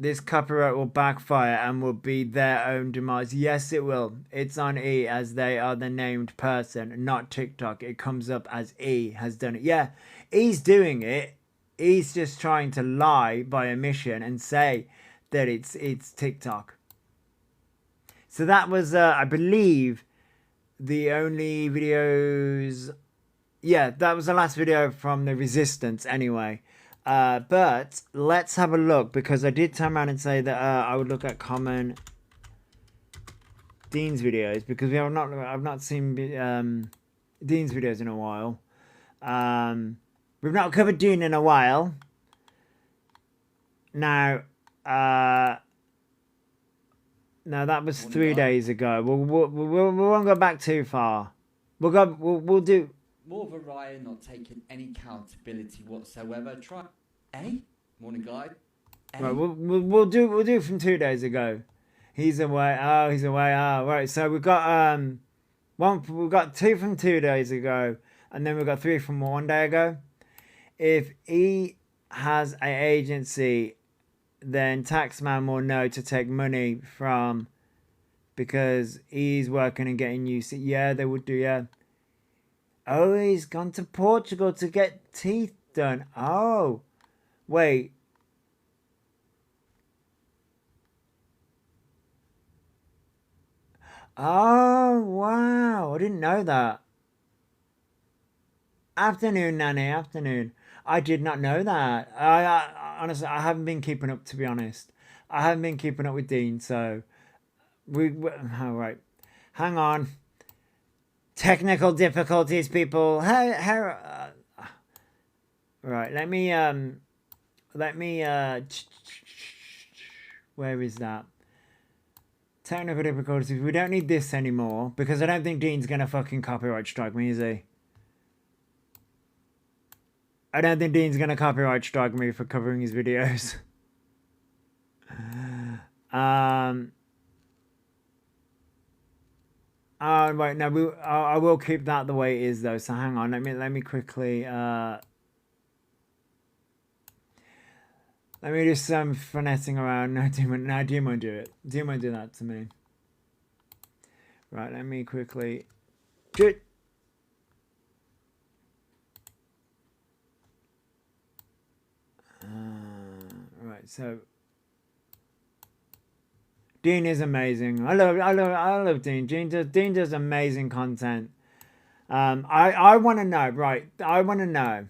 S1: This copyright will backfire and will be their own demise. Yes, it will. It's on E as they are the named person, not TikTok. It comes up as E has done it. Yeah, E's doing it. E's just trying to lie by omission and say that it's TikTok. So that was, I believe, the only videos... Yeah, that was the last video from the Resistance anyway. But let's have a look, because I did turn around and say that I would look at common Dean's videos, because I've not seen Dean's videos in a while. We've not covered Dean in a while. Now, no, that was 3 days ago. We won't go back too far. We'll do.
S8: More of a Ryan not taking any accountability whatsoever. Try, morning guy.
S1: Right, we'll do from 2 days ago. He's away. Oh, he's away. Oh, right. So we've got we've got 2 from 2 days ago, and then we've got 3 from 1 day ago. If he has an agency, then Taxman will know to take money from, because he's working and getting used to. Yeah, they would do. Yeah. Oh, he's gone to Portugal to get teeth done. Oh, wait. Oh, wow. I didn't know that. Afternoon, Nanny. Afternoon. I did not know that. I honestly, I haven't been keeping up, to be honest. I haven't been keeping up with Dean, so... All right. Hang on. Technical difficulties, people. Right, let me where is that? Technical difficulties. We don't need this anymore because I don't think Dean's gonna fucking copyright strike me, is he? I don't think Dean's gonna copyright strike me for covering his videos. Wait, no, I will keep that the way it is though. So hang on, let me quickly let me do some finessing around. No, Dean won't do it. Dean won't do that to me. Right, let me quickly. Right, so Dean is amazing. I love Dean. Dean does amazing content. I want to know, right? I want to know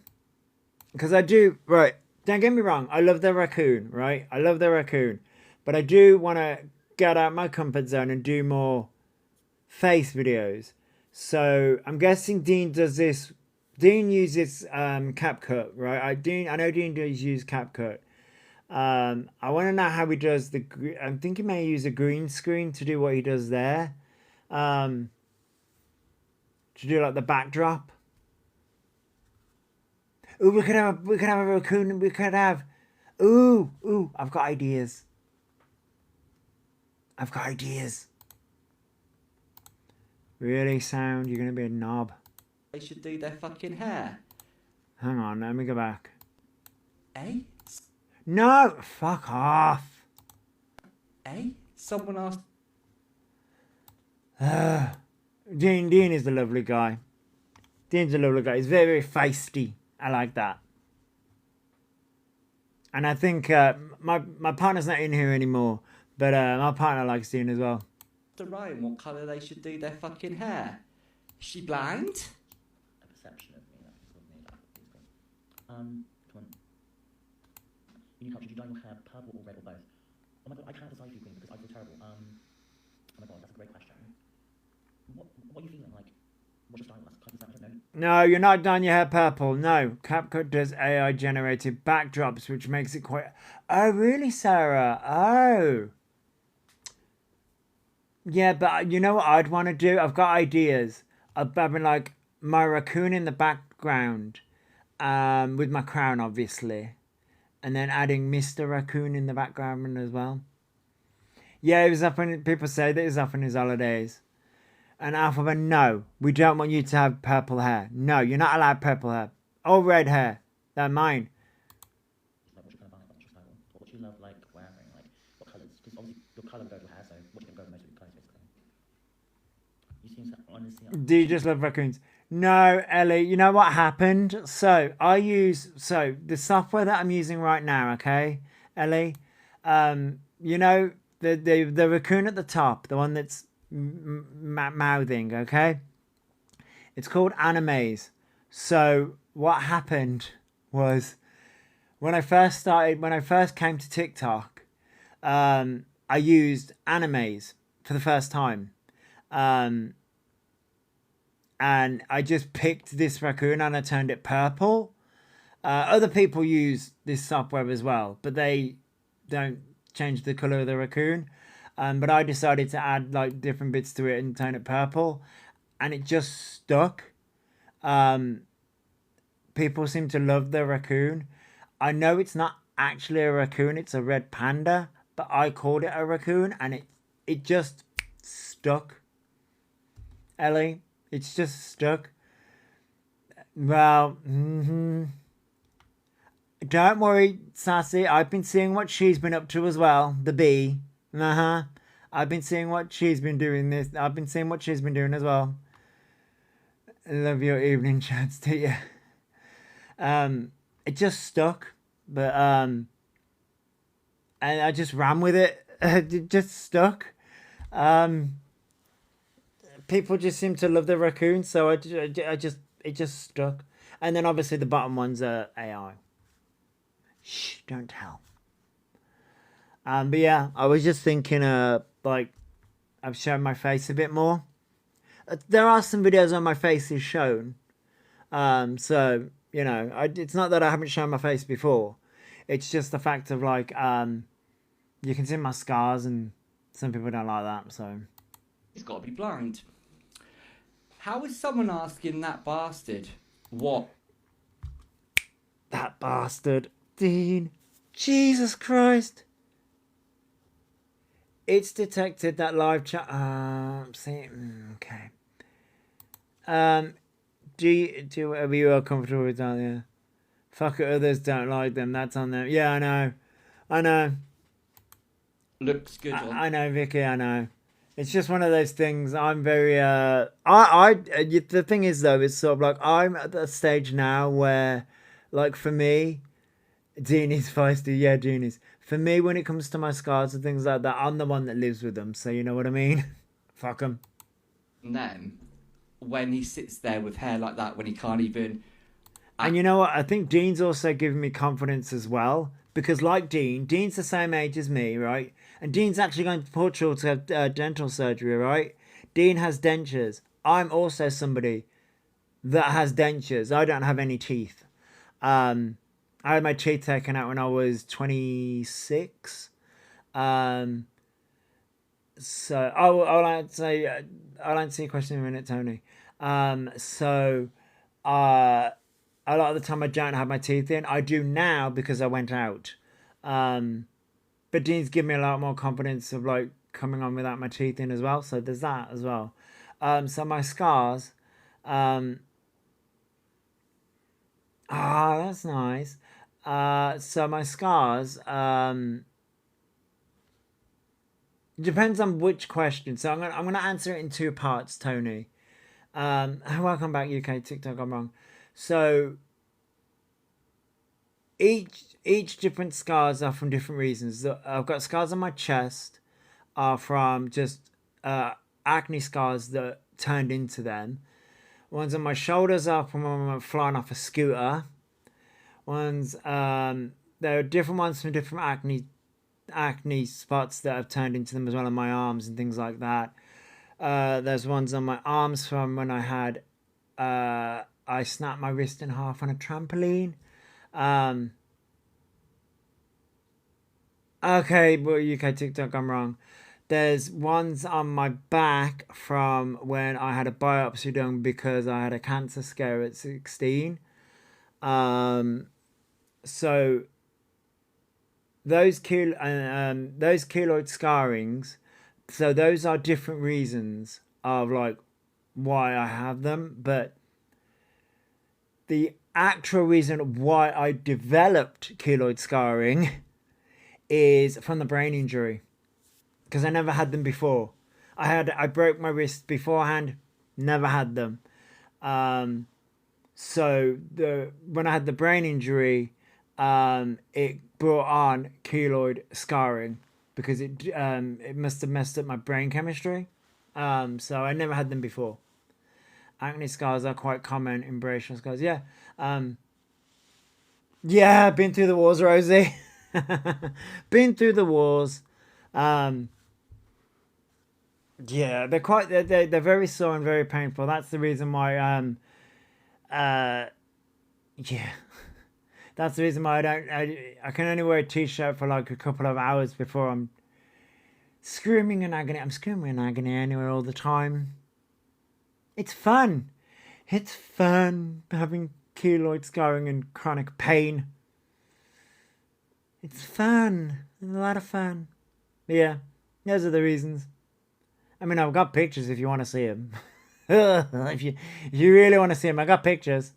S1: because I do, right? Don't get me wrong. I love the raccoon, right? I love the raccoon, but I do want to get out my comfort zone and do more face videos. So I'm guessing Dean does this. Dean uses CapCut, right? I know Dean does use CapCut. I want to know how he does the. I'm thinking he may use a green screen to do what he does there. To do like the backdrop. Ooh, we could have a raccoon. We could have. Ooh, I've got ideas. Really, Sound? You're gonna be a knob.
S8: They should do their fucking hair.
S1: Hang on, let me go back.
S8: Eh?
S1: No, fuck off.
S8: Eh? Someone asked.
S1: Dean is the lovely guy. Dean's a lovely guy. He's very, very feisty. I like that. And I think my partner's not in here anymore, but my partner likes Dean as well.
S8: To Ryan what colour they should do their fucking hair. Is she blind?
S9: A perception of me that is made up. Come on. You should you dye your hair purple or red or both? Oh my god, I can't decide you, Queen, because I feel terrible. Oh my god, that's a great question. What are you feeling like? What's your style? I don't know.
S1: No, you're not dyeing your hair purple. No, CapCut does AI generated backdrops, which makes it quite. Oh, really, Sarah? Oh. Yeah, but you know what I'd want to do? I've got ideas. I've been like my raccoon in the background, with my crown, obviously, and then adding Mr. Raccoon in the background as well. Yeah, it was up on. People say that it was up on his holidays. And Alphabet, no, we don't want you to have purple hair. No, you're not allowed purple hair or red hair. They're mine.
S9: Like, what you gonna buy? What's your style? What you love, like wearing? Like what colours? Because obviously your colour goes with hair, so what you gonna go with most of your colours, basically. You seem to honestly.
S1: Do you just love raccoons? No, Ellie. You know what happened? So I use the software that I'm using right now. Okay, Ellie. You know the raccoon at the top, the one that's mouthing, okay, it's called Animaze. So what happened was when I first came to TikTok, I used Animaze for the first time, and I just picked this raccoon and I turned it purple. Other people use this software as well, but they don't change the color of the raccoon. But I decided to add like different bits to it and turn it purple, and it just stuck. People seem to love the raccoon. I know it's not actually a raccoon, it's a red panda, but I called it a raccoon and it just stuck. Ellie, it's just stuck. Well, don't worry, Sassy. I've been seeing what she's been up to as well, the bee. I've been seeing what she's been doing I've been seeing what she's been doing as well. I love your evening chats to you. It just stuck, but and I just ran with it. It just stuck. People just seem to love the raccoon, so it just stuck. And then obviously the bottom ones are AI. Shh, don't tell. But yeah, I was just thinking, like, I've shown my face a bit more. There are some videos on my face is shown. So, you know, it's not that I haven't shown my face before. It's just the fact of, like, you can see my scars and Some people don't like that, so.
S8: He's got to be blind. How is someone asking that bastard what?
S1: That bastard. Dean. Jesus Christ. It's detected that live chat. Okay. Are you comfortable with that? Yeah. Fuck it, others don't like them. That's on them. Yeah, I know.
S8: Looks good.
S1: I know, Vicky. I know. It's just one of those things. I'm very. The thing is though, it's sort of like I'm at that stage now where, like for me, Jeannie's feisty. Yeah, Jeannie's. For me, when it comes to my scars and things like that, I'm the one that lives with them. So you know what I mean? Fuck them.
S8: And then, when he sits there with hair like that, when he can't even...
S1: And you know what? I think Dean's also given me confidence as well. Because like Dean's the same age as me, right? And Dean's actually going to Portugal to have dental surgery, right? Dean has dentures. I'm also somebody that has dentures. I don't have any teeth. I had my teeth taken out when I was 26. So I'll answer your question in a minute, Tony. A lot of the time I don't have my teeth in. I do now because I went out. But Dean's given me a lot more confidence of like coming on without my teeth in as well. So there's that as well. So my scars. That's nice. So my scars. Depends on which question. So I'm gonna answer it in two parts, Tony. Welcome back, UK TikTok. I'm wrong. So each different scars are from different reasons. I've got scars on my chest are from just acne scars that turned into them. Ones on my shoulders are from flying off a scooter. Ones there are different ones from different acne spots that have turned into them as well on my arms and things like that. There's ones on my arms from when I had I snapped my wrist in half on a trampoline. Okay, well, UK TikTok, I'm wrong. There's ones on my back from when I had a biopsy done because I had a cancer scare at 16. So those keloid scarrings, so those are different reasons of like why I have them, but the actual reason why I developed keloid scarring is from the brain injury, because I never had them before. I broke my wrist beforehand, never had them. So when I had the brain injury, it brought on keloid scarring because it must have messed up my brain chemistry. So I never had them before. Acne scars are quite common. Embracial scars, yeah. Yeah, been through the wars, Rosie. Been through the wars. Yeah, they're very sore and very painful. That's the reason why yeah. That's the reason why I can only wear a t-shirt for like a couple of hours before I'm screaming in agony. I'm screaming in agony anyway all the time. It's fun. It's fun having keloid scarring and chronic pain. It's fun. It's a lot of fun. But yeah, those are the reasons. I mean, I've got pictures if you want to see them. if you really want to see them, I got pictures.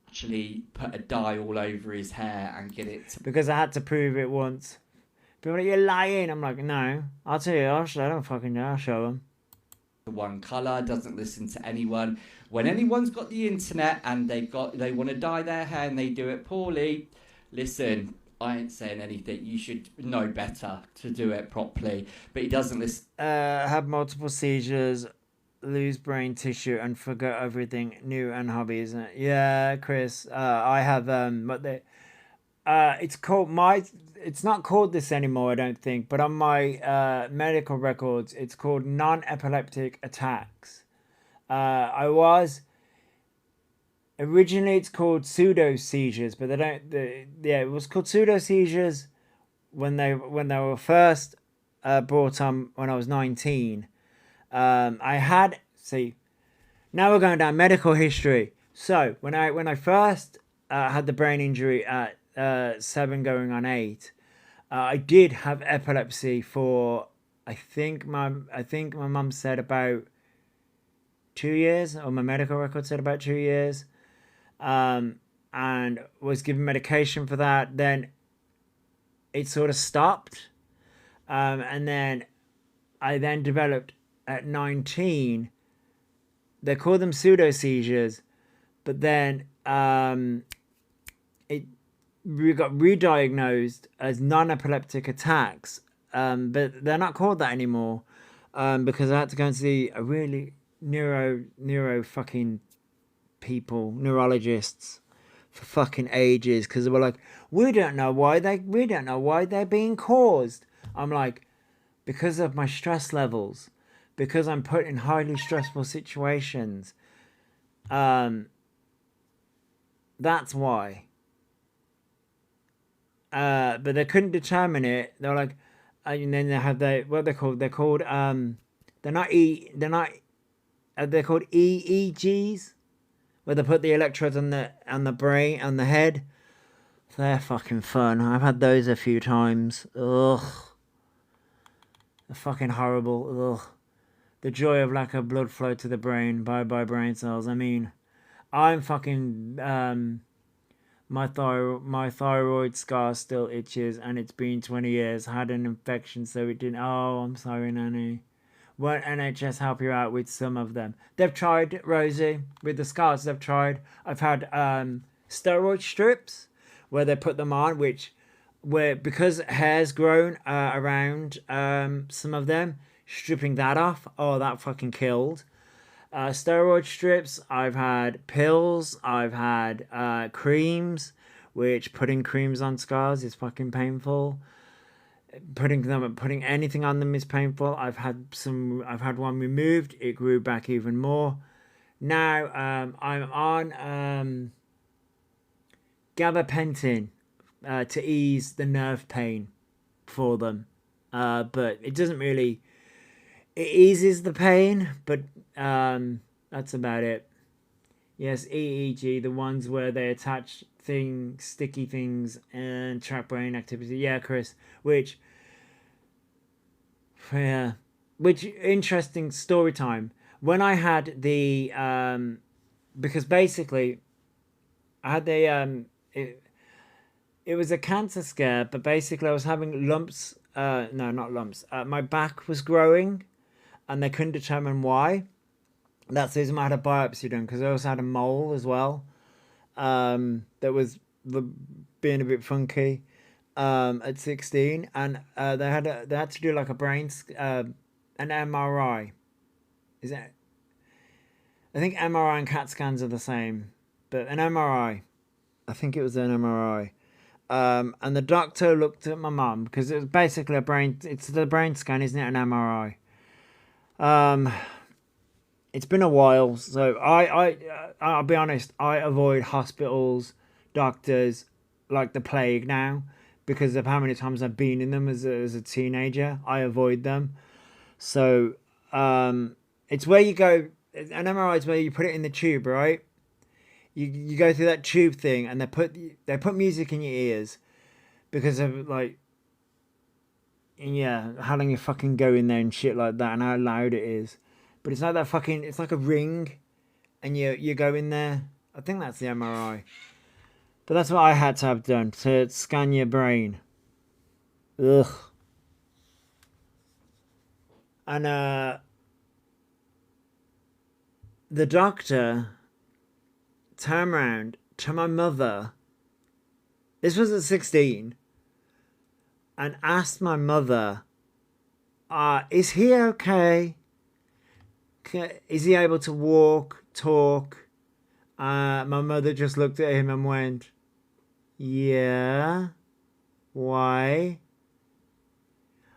S8: Actually put a dye all over his hair and get it...
S1: Because I had to prove it once. People are like, you're lying. I'm like, no. I'll tell you, I don't fucking know. I'll show them.
S8: One colour, doesn't listen to anyone. When anyone's got the internet and they want to dye their hair and they do it poorly, listen, I ain't saying anything. You should know better to do it properly. But he doesn't listen.
S1: Have multiple seizures, lose brain tissue, and forget everything new and hobbies. Yeah, Chris, I have it's not called this anymore, I don't think, but on my medical records, it's called non-epileptic attacks. Originally it's called pseudo seizures, but it was called pseudo seizures when they were first brought on when I was 19. I had, see, now we're going down medical history. So when I first had the brain injury at 7 going on 8, I did have epilepsy for, I think my mum said about 2 years, or my medical record said about 2 years, and was given medication for that. Then it sort of stopped, and then I then developed at 19. They call them pseudo seizures, but then we got re-diagnosed as non-epileptic attacks, but they're not called that anymore, because I had to go and see a really neuro fucking people, neurologists, for fucking ages, because they were like, we don't know why they're being caused. I'm like, because of my stress levels, because I'm put in highly stressful situations. That's why. But they couldn't determine it. They were like, and then they have what they're called. They're called they're called EEGs, where they put the electrodes on the brain, on the head. They're fucking fun. I've had those a few times. Ugh. They're fucking horrible. Ugh. The joy of lack of blood flow to the brain. Bye brain cells. I mean, I'm fucking my thyroid scar still itches, and it's been 20 years. Had an infection, so it didn't. Oh, I'm sorry, Nanny. Won't NHS help you out with some of them? They've tried, Rosie, with the scars. They've tried. I've had steroid strips where they put them on, where because hair's grown around some of them, stripping that off. Oh, that fucking killed. Steroid strips. I've had pills. I've had creams, which putting creams on scars is fucking painful. Putting anything on them is painful. I've had one removed. It grew back even more. Now I'm on gabapentin to ease the nerve pain for them, but it doesn't really. It eases the pain, but that's about it. Yes, EEG, the ones where they attach sticky things, and track brain activity. Yeah, Chris. Which interesting story time. When I had the because basically I had the it was a cancer scare, but basically I was having lumps. No, not lumps. My back was growing, and they couldn't determine why. That's the reason I had a biopsy done, because I also had a mole as well. That was being a bit funky at 16, and they had to do like a brain an MRI. Is it? I think MRI and CAT scans are the same, but an MRI. I think it was an MRI. And the doctor looked at my mum, because it was basically it's the brain scan, isn't it? An MRI. It's been a while, so I'll be honest, I avoid hospitals, doctors like the plague now, because of how many times I've been in them as a teenager. I avoid them. So it's where you go. An MRI is where you put it in the tube, right? You go through that tube thing, and they put music in your ears, because of like, yeah, how long you fucking go in there and shit like that, and how loud it is. But it's like that fucking, it's like a ring, and you go in there. I think that's the MRI. But that's what I had to have done, to scan your brain. Ugh. And the doctor turned around to my mother. This was at 16. And asked my mother, is he okay? Is he able to walk, talk? My mother just looked at him and went, yeah. Why?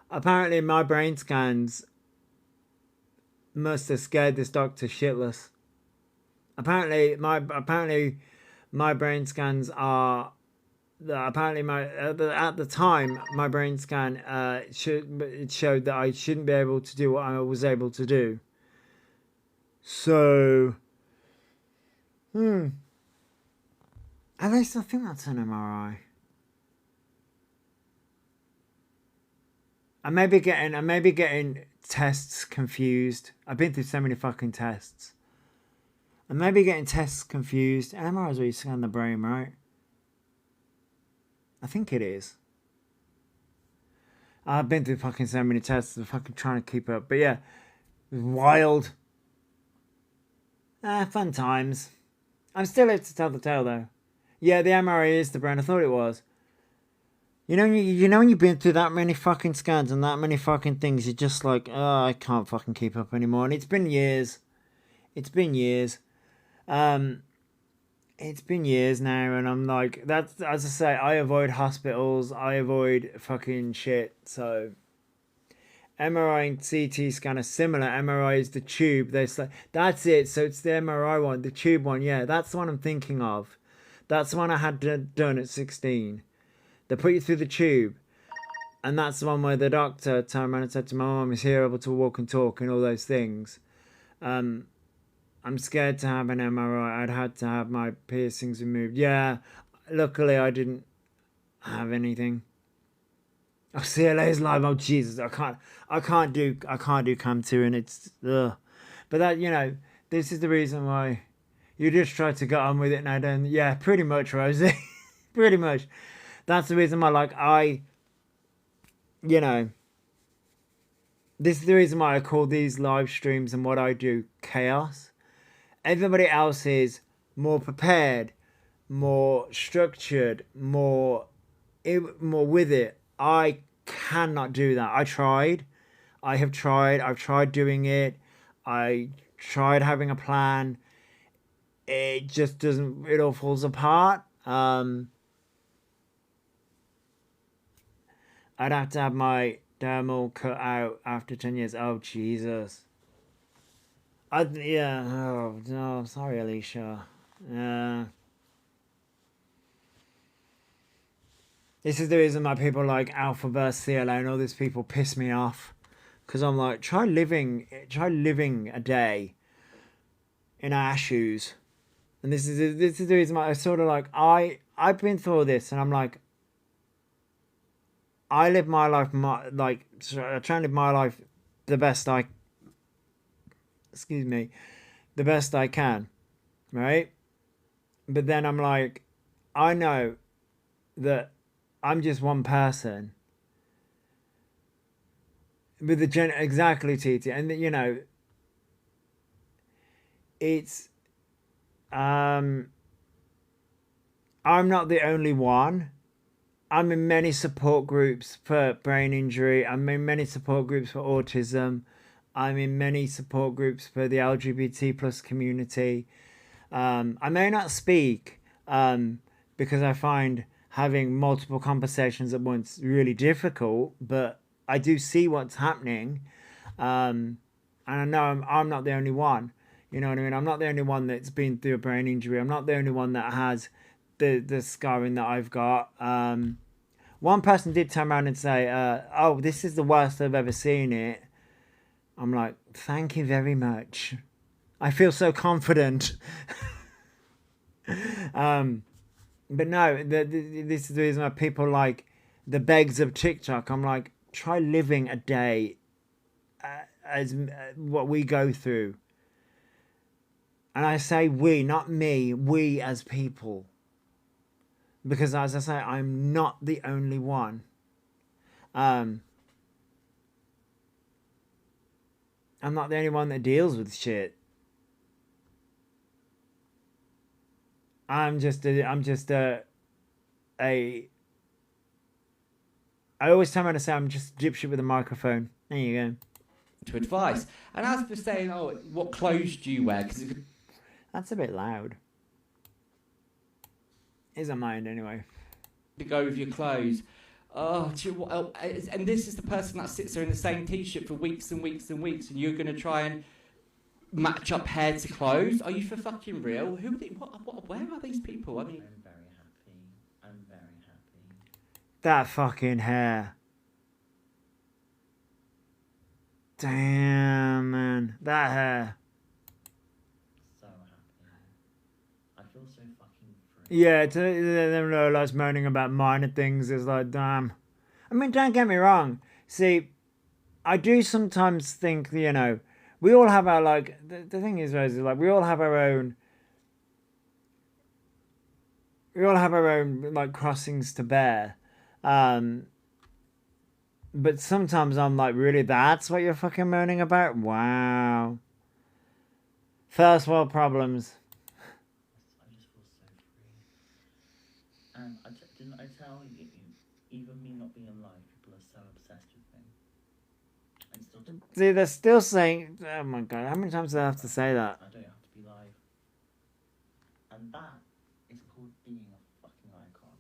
S1: Apparently my brain scans must have scared this doctor shitless. Apparently my brain scans are apparently at the time my brain scan it showed that I shouldn't be able to do what I was able to do. So, at least I think that's an MRI. I may be getting tests confused. I've been through so many fucking tests. I may be getting tests confused. An MRI is where you scan the brain, right? I think it is. I've been through fucking so many tests. I'm fucking trying to keep up. But yeah, it was wild. Fun times. I'm still here to tell the tale though. Yeah, the MRI is the brain. I thought it was. You know when you've been through that many fucking scans and that many fucking things, you're just like, oh, I can't fucking keep up anymore. And it's been years. It's been years. It's been years now, and I'm like, that's, as I say, I avoid hospitals, I avoid fucking shit, so MRI and CT scan are similar. MRI is the tube, that's it, so it's the MRI one, the tube one, yeah, that's the one I'm thinking of. That's the one I had done at 16. They put you through the tube, and that's the one where the doctor turned around and said to my mum, is he able to walk and talk and all those things. I'm scared to have an MRI. I'd had to have my piercings removed. Yeah, luckily I didn't have anything. Oh, CLA's live. Oh Jesus, I can't do Cam 2, and it's ugh. But that, you know, this is the reason why you just try to get on with it now. Then yeah, pretty much, Rosie. Pretty much. That's the reason why, like, you know, this is the reason why I call these live streams and what I do chaos. Everybody else is more prepared, more structured, more with it. I cannot do that. I tried. I have tried. I've tried doing it. I tried having a plan. It just doesn't, it all falls apart. I'd have to have my dermal cut out after 10 years. Oh, Jesus. Yeah, oh, no, sorry, Alicia. This is the reason why people like Alphaverse, CLA, and all these people piss me off. Because I'm like, try living a day in our shoes. And this is the reason why I sort of like, I've been through all this, and I'm like, I live my life, I try and live my life the best I can, right? But then I'm like, I know that I'm just one person with the exactly, TT, and you know, it's I'm not the only one. I'm in many support groups for brain injury. I'm in many support groups for autism. I'm in many support groups for the LGBT plus community. I may not speak because I find having multiple conversations at once really difficult, but I do see what's happening. And I know I'm not the only one. You know what I mean? I'm not the only one that's been through a brain injury. I'm not the only one that has the scarring that I've got. One person did turn around and say, oh, this is the worst I've ever seen it. I'm like, thank you very much. I feel so confident. But no, this is the reason why people like the begs of TikTok. I'm like, try living a day as what we go through. And I say we, not me, we as people. Because as I say, I'm not the only one. I'm not the only one that deals with shit. I always tell me to say I'm just dipshit with a microphone. There you go.
S8: To advice. And as for saying, oh, what clothes do you wear? Because
S1: that's a bit loud. Isn't mine anyway.
S8: To go with your clothes. Oh, and this is the person that sits there in the same t-shirt for weeks and weeks and weeks, and you're going to try and match up hair to clothes? Are you for fucking real? Where are these people? I mean,
S9: I'm very happy. I'm very happy.
S1: That fucking hair. Damn, man. That hair.
S9: So happy. I feel so fucking free.
S1: Yeah, to them lowlights moaning about minor things is like, damn. I mean, don't get me wrong. See, I do sometimes think, you know, we all have our, like, the thing is, Rosie, like, we all have our own, like, crossings to bear. But sometimes I'm like, really, that's what you're fucking moaning about? Wow. First world problems.
S9: I just feel so free. And didn't I tell you, even me not being alive, people are so obsessed with me. And still,
S1: See, they're still saying, oh my god, how many times do I have to say that?
S9: I don't have to be live. And that is called being a fucking icon.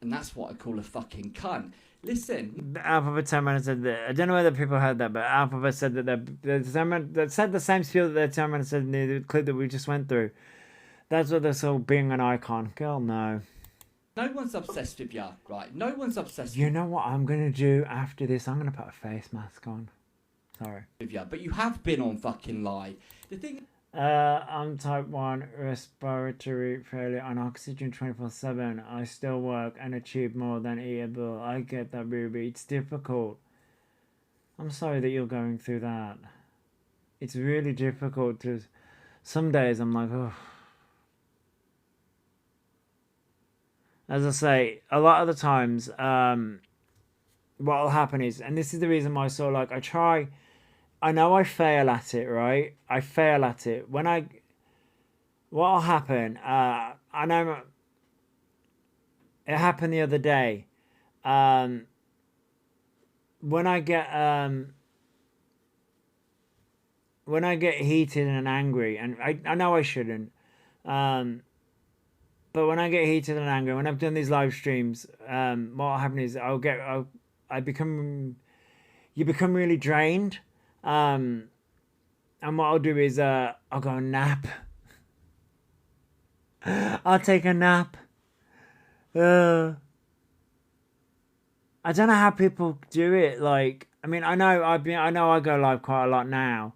S8: And that's what I call a fucking cunt. Listen,
S1: Alphabet Terminator said that. I don't know whether people heard that, but Alphabet said that they said the same spiel that their Terminator said in the clip that we just went through. That's what they're so being an icon. Girl, no.
S8: no one's obsessed with you, right? No one's obsessed
S1: You know what I'm gonna do after this? I'm gonna put a face mask on. Sorry.
S8: with you, but you have been on fucking live. The thing,
S1: I'm type 1 respiratory failure on oxygen 24/7. I still work and achieve more than eatable. I get that, Ruby. It's difficult. I'm sorry that you're going through that. It's really difficult to... Some days I'm like, oh. As I say, a lot of the times, what'll happen is, and this is the reason why, so like, I know I fail at it, right? I fail at it. What'll happen, I know it happened the other day. When I get heated and angry, and I know I shouldn't, but when I get heated and angry, when I've done these live streams, what'll happen is you become really drained. And what I'll do is I'll go nap. I'll take a nap. I don't know how people do it. Like, I mean, I know I go live quite a lot now,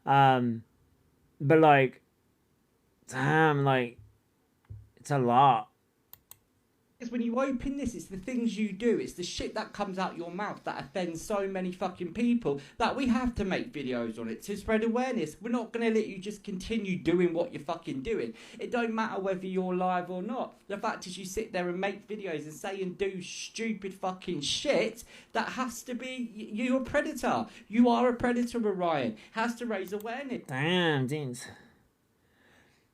S1: but like, damn, like, it's a lot.
S8: is when you open this, it's the things you do, it's the shit that comes out your mouth that offends so many fucking people that we have to make videos on it to spread awareness. We're not going to let you just continue doing what you're fucking doing. It don't matter whether you're live or not. The fact is you sit there and make videos and say and do stupid fucking shit, that has to be, you're a predator. You are a predator, Orion. Has to raise awareness.
S1: Damn, jeans.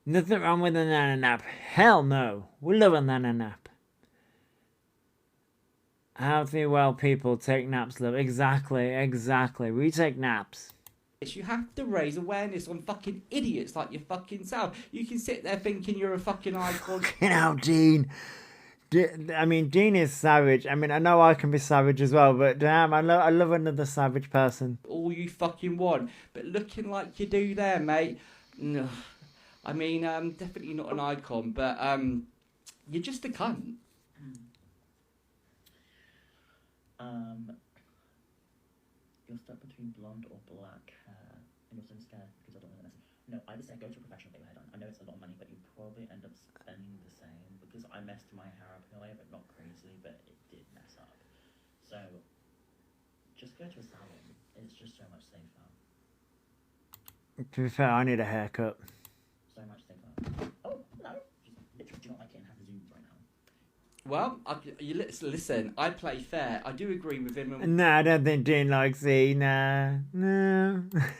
S1: Nothing wrong with a nana nap. Hell no. We love a nana nap. Healthy, well people take naps, love. Exactly. We take naps.
S8: You have to raise awareness on fucking idiots like your fucking self. You can sit there thinking you're a fucking icon.
S1: You know, Dean. I mean, Dean is savage. I mean, I know I can be savage as well, but damn, I love another savage person.
S8: All you fucking want. But looking like you do there, mate. No. I mean, definitely not an icon, but you're just a cunt.
S9: You're stuck between blonde or black hair, and you're so scared because I don't know the message. No, I would say go to a professional, get your hair done. I know it's a lot of money, but you probably end up spending the same, because I messed my hair up in a way, but not crazily, but it did mess up. So, just go to a salon. It's just so much safer.
S1: To be fair, I need a haircut.
S9: So much safer. Oh, no. Just literally do not like it and have the zooms right now.
S8: Well, listen, I play fair. I do agree with him.
S1: No, I don't think Dean likes it. No.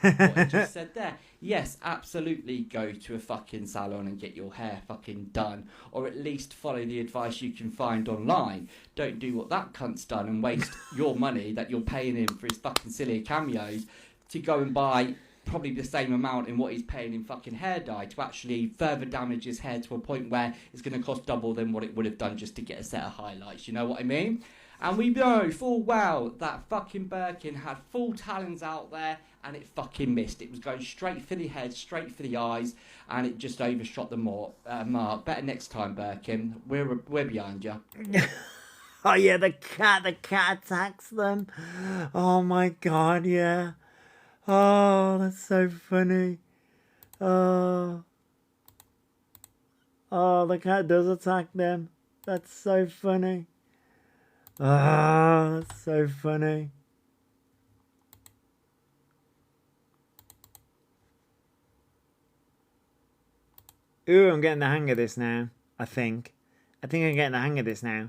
S8: What he just said there. Yes, absolutely go to a fucking salon and get your hair fucking done. Or at least follow the advice you can find online. Don't do what that cunt's done and waste your money that you're paying him for his fucking silly cameos to go and buy probably the same amount in what he's paying in fucking hair dye to actually further damage his hair to a point where it's going to cost double than what it would have done just to get a set of highlights. You know what I mean? And we know full well that fucking Birkin had full talons out there and it fucking missed. It was going straight for the head, straight for the eyes, and it just overshot the mark. Better next time, Birkin. We're behind you.
S1: Oh yeah, the cat attacks them. Oh my god, yeah. Oh, that's so funny. Oh, the cat does attack them. That's so funny. Oh, that's so funny. Ooh, I'm getting the hang of this now. I think I'm getting the hang of this now.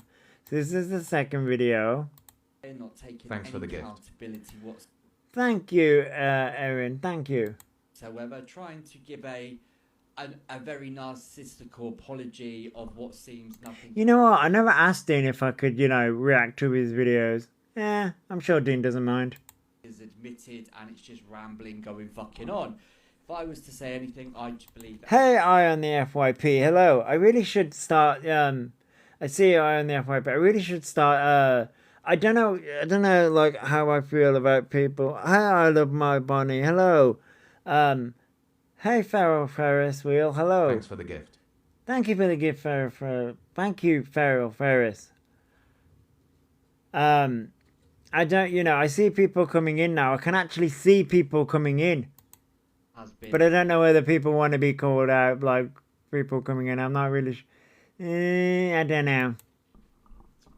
S1: So this is the second video.
S8: They're not taking
S2: Thanks for
S8: any
S2: the gift.
S8: accountability whatsoever.
S1: Thank you, Erin. Thank you.
S8: Trying to give a very narcissistical apology of what seems nothing.
S1: You know what? I never asked Dean if I could, react to his videos. Yeah, I'm sure Dean doesn't mind.
S8: Is admitted, and it's just rambling, going fucking on. If I was to say anything, I'd just believe that.
S1: Hey, I on the FYP. Hello. I really should start. I see I on the FYP. I really should start. I don't know, like how I feel about people. Hey, I love my bunny. Hello. Hey, Feral Ferris Wheel. Hello.
S2: Thanks for the gift.
S1: Thank you for the gift, Thank you, Feral Ferris. I don't, I see people coming in now. I can actually see people coming in. But I don't know whether people want to be called out, like people coming in. I'm not really I don't know.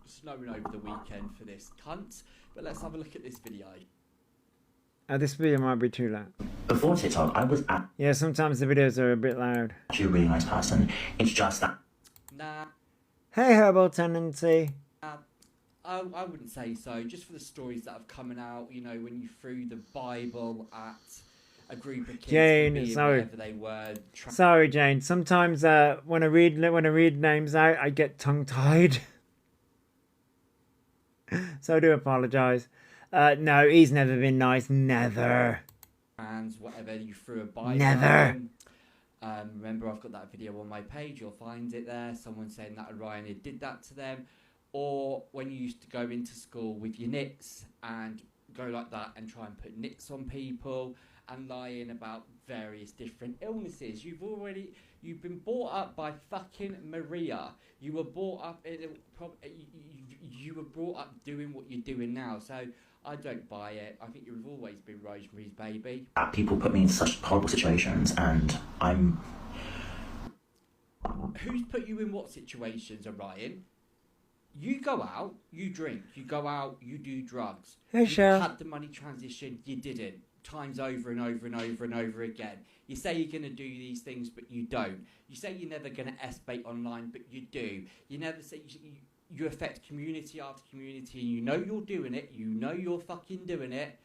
S8: Snowing over the weekend for this cunt. But let's have a look at this video.
S1: This video might be too loud.
S9: Before TikTok, I was
S1: Yeah, sometimes the videos are a bit loud.
S9: actually a really nice person. It's just that.
S8: Nah.
S1: Hey, Herbal Tendency.
S8: I wouldn't say so. Just for the stories that have coming out, when you threw the Bible at a group of kids,
S1: Jane, sorry.
S8: whatever they were.
S1: Sorry, Jane. Sometimes when I read names out, I get tongue-tied. So I do apologise. No, he's never been nice. Never.
S8: And whatever, you threw a Bible.
S1: Never.
S8: Remember, I've got that video on my page. You'll find it there. Someone saying that Orion had did that to them. Or when you used to go into school with your nits and go like that and try and put nits on people and lying about various different illnesses. You've been brought up by fucking Maria. You were brought up you were brought up doing what you're doing now. So I don't buy it. I think you've always been Rosemary's Baby.
S9: People put me in such horrible situations, and I'm.
S8: Who's put you in what situations, Orion? You go out, you drink. You go out, you do drugs.
S1: Hey,
S8: you
S1: Chef.
S8: had the money transition, you didn't. Times over and over and over and over again. You say you're going to do these things, but you don't. You say you're never going to S-bait online, but you do. You never say you affect community after community, and you know you're doing it. You know you're fucking doing it.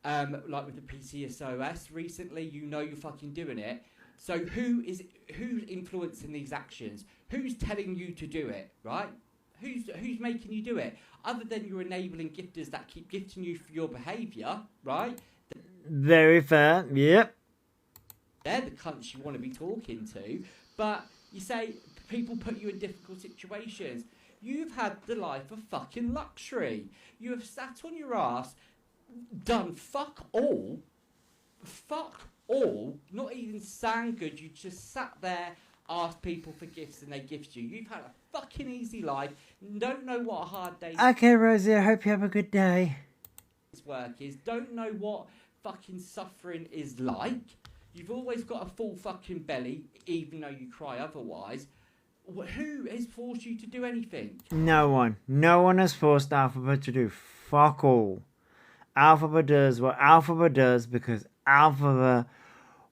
S8: Like with the PCSOS recently, you know you're fucking doing it. So who's influencing these actions? Who's telling you to do it, right? Who's making you do it? Other than your enabling gifters that keep gifting you for your behaviour, right?
S1: Very fair. Yep.
S8: They're the cunts you want to be talking to. But you say people put you in difficult situations. You've had the life of fucking luxury. You have sat on your ass, done fuck all, not even sound good. You just sat there, asked people for gifts, and they gift you. You've had a fucking easy life. Don't know what a hard day
S1: Okay, Rosie, I hope you have a good day.
S8: work is. Don't know what fucking suffering is like. You've always got a full fucking belly, even though you cry otherwise. Who has forced you to do anything?
S1: No one. No one has forced Alphabet to do fuck all. Alphabet does what Alphabet does because Alphabet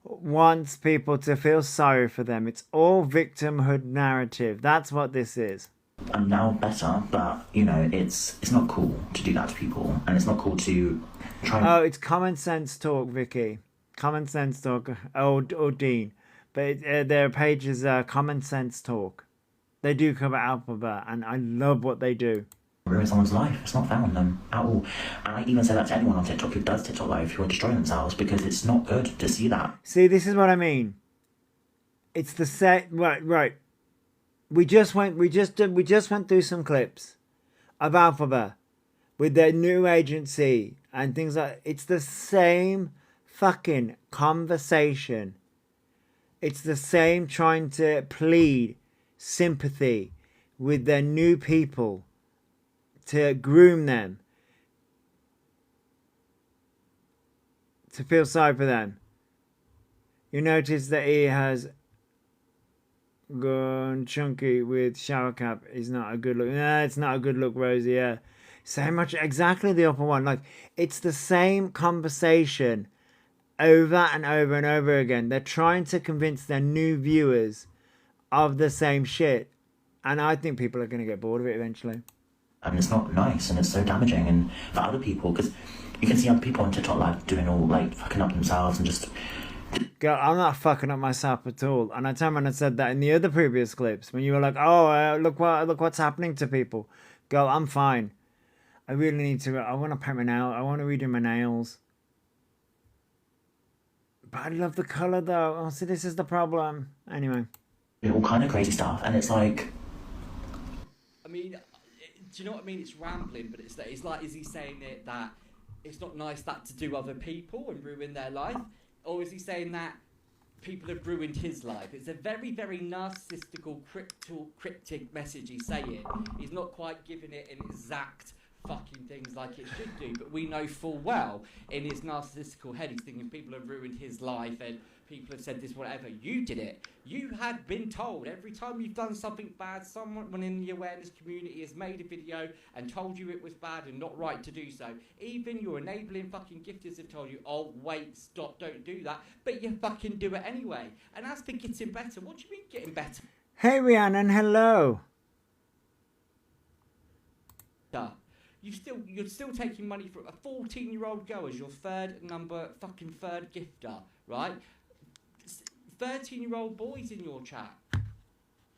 S1: wants people to feel sorry for them. It's all victimhood narrative. That's what this is.
S9: I'm now better, but it's not cool to do that to people, and it's not cool to try.
S1: Oh, it's common sense talk, Vicky. Common sense talk. Or Dean. But their page is common sense talk. They do cover Alphabet, and I love what they do.
S9: Ruin someone's life. It's not fair on them at all. And I even say that to anyone on TikTok who does TikTok live who are destroying themselves, because it's not good to see that.
S1: See, this is what I mean. It's the set. Right. We just went through some clips of Alphabet with their new agency and things like. It's the same fucking conversation. It's the same trying to plead sympathy with their new people to groom them, to feel sorry for them. You notice that he has gone chunky with shower cap. Is not a good look. No, it's not a good look, Rosie. Yeah, so much exactly the upper one. Like, it's the same conversation over and over and over again. They're trying to convince their new viewers of the same shit, and I think people are going to get bored of it eventually.
S9: And it's not nice, and it's so damaging, and for other people, because you can see other people on TikTok like doing all like fucking up themselves and just.
S1: Girl, I'm not fucking up myself at all, and I tell I said that in the other previous clips when you were like, "Oh, look what's happening to people." Girl, I'm fine. I really need to. I want to paint my nail. I want to redo my nails. But I love the color though. Oh, see, this is the problem. Anyway.
S9: All kind of crazy stuff, and it's like.
S8: I mean, do you know what I mean? It's rambling, but it's like, is he saying it that it's not nice that to do other people and ruin their life? Or is he saying that people have ruined his life? It's a very, very narcissistical, cryptic message he's saying. He's not quite giving it an exact fucking things like it should do, but we know full well in his narcissistical head he's thinking people have ruined his life and people have said this, whatever. You did it. You had been told every time you've done something bad, someone in the awareness community has made a video and told you it was bad and not right to do so. Even your enabling fucking gifters have told you, oh, wait, stop, don't do that. But you fucking do it anyway. And as for getting better, what do you mean getting better?
S1: Hey, Rhiannon, hello.
S8: You're still taking money from a 14-year-old girl as your third gifter, right? 13-year-old boys in your chat,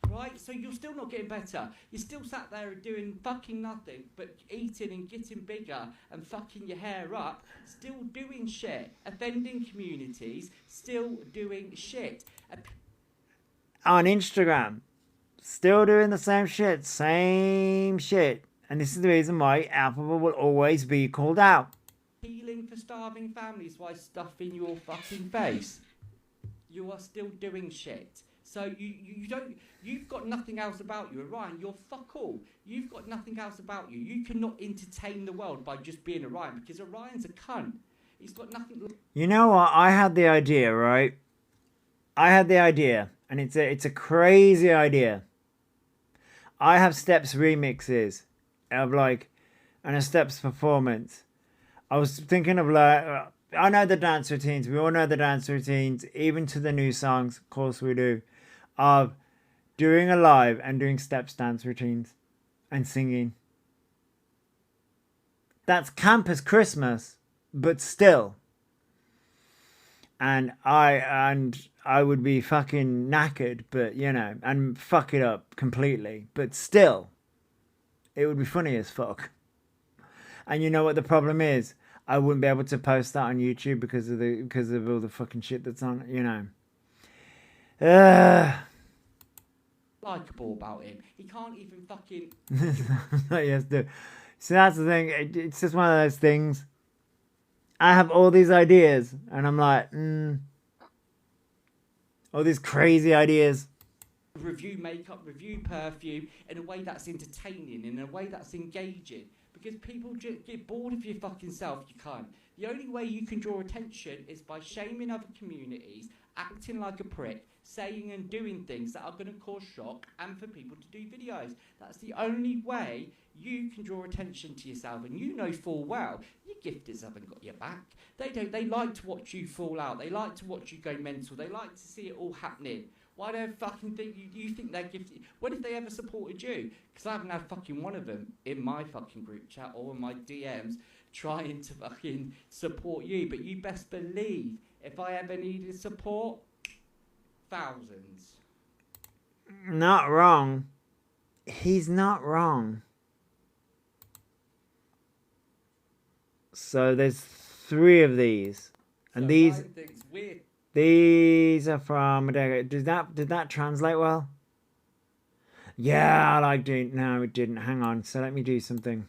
S8: right? So you're still not getting better. You're still sat there doing fucking nothing but eating and getting bigger and fucking your hair up, still doing shit, offending communities, still doing shit.
S1: On Instagram, still doing the same shit. And this is the reason why Alphabet will always be called out.
S8: Healing for starving families while stuffing your fucking face. You are still doing shit. So you've got nothing else about you. Orion, you're fuck all. You've got nothing else about you. You cannot entertain the world by just being Orion, because Orion's a cunt. He's got nothing.
S1: You know what? I had the idea, right? And it's a crazy idea. I have Steps remixes of like, and a Steps performance. I was thinking of like, I know the dance routines. We all know the dance routines, even to the new songs. Of course we do. Of doing a live and doing Steps dance routines and singing. That's camp as Christmas, but still. And I would be fucking knackered, but you know, and fuck it up completely, but still, it would be funny as fuck. And you know what the problem is? I wouldn't be able to post that on YouTube because of all the fucking shit that's on, you know.
S8: Likeable about him. He can't even fucking.
S1: Yes, do. So that's the thing. It's just one of those things. I have all these ideas, and I'm like, all these crazy ideas.
S8: Review makeup, review perfume in a way that's entertaining, in a way that's engaging. Because people just get bored of your fucking self, you can't. The only way you can draw attention is by shaming other communities, acting like a prick, saying and doing things that are going to cause shock, and for people to do videos. That's the only way you can draw attention to yourself, and you know full well your gifters haven't got your back. They don't. They like to watch you fall out. They like to watch you go mental. They like to see it all happening. Why don't fucking think you think they're gifted? When have they ever supported you? Because I haven't had fucking one of them in my fucking group chat or in my DMs trying to fucking support you. But you best believe if I ever needed support, thousands.
S1: Not wrong. He's not wrong. So there's 3 of these, and
S8: So
S1: these.
S8: Ryan thinks weird.
S1: These are from. Did that translate well? Yeah, I like doing. No, it didn't. Hang on. So let me do something.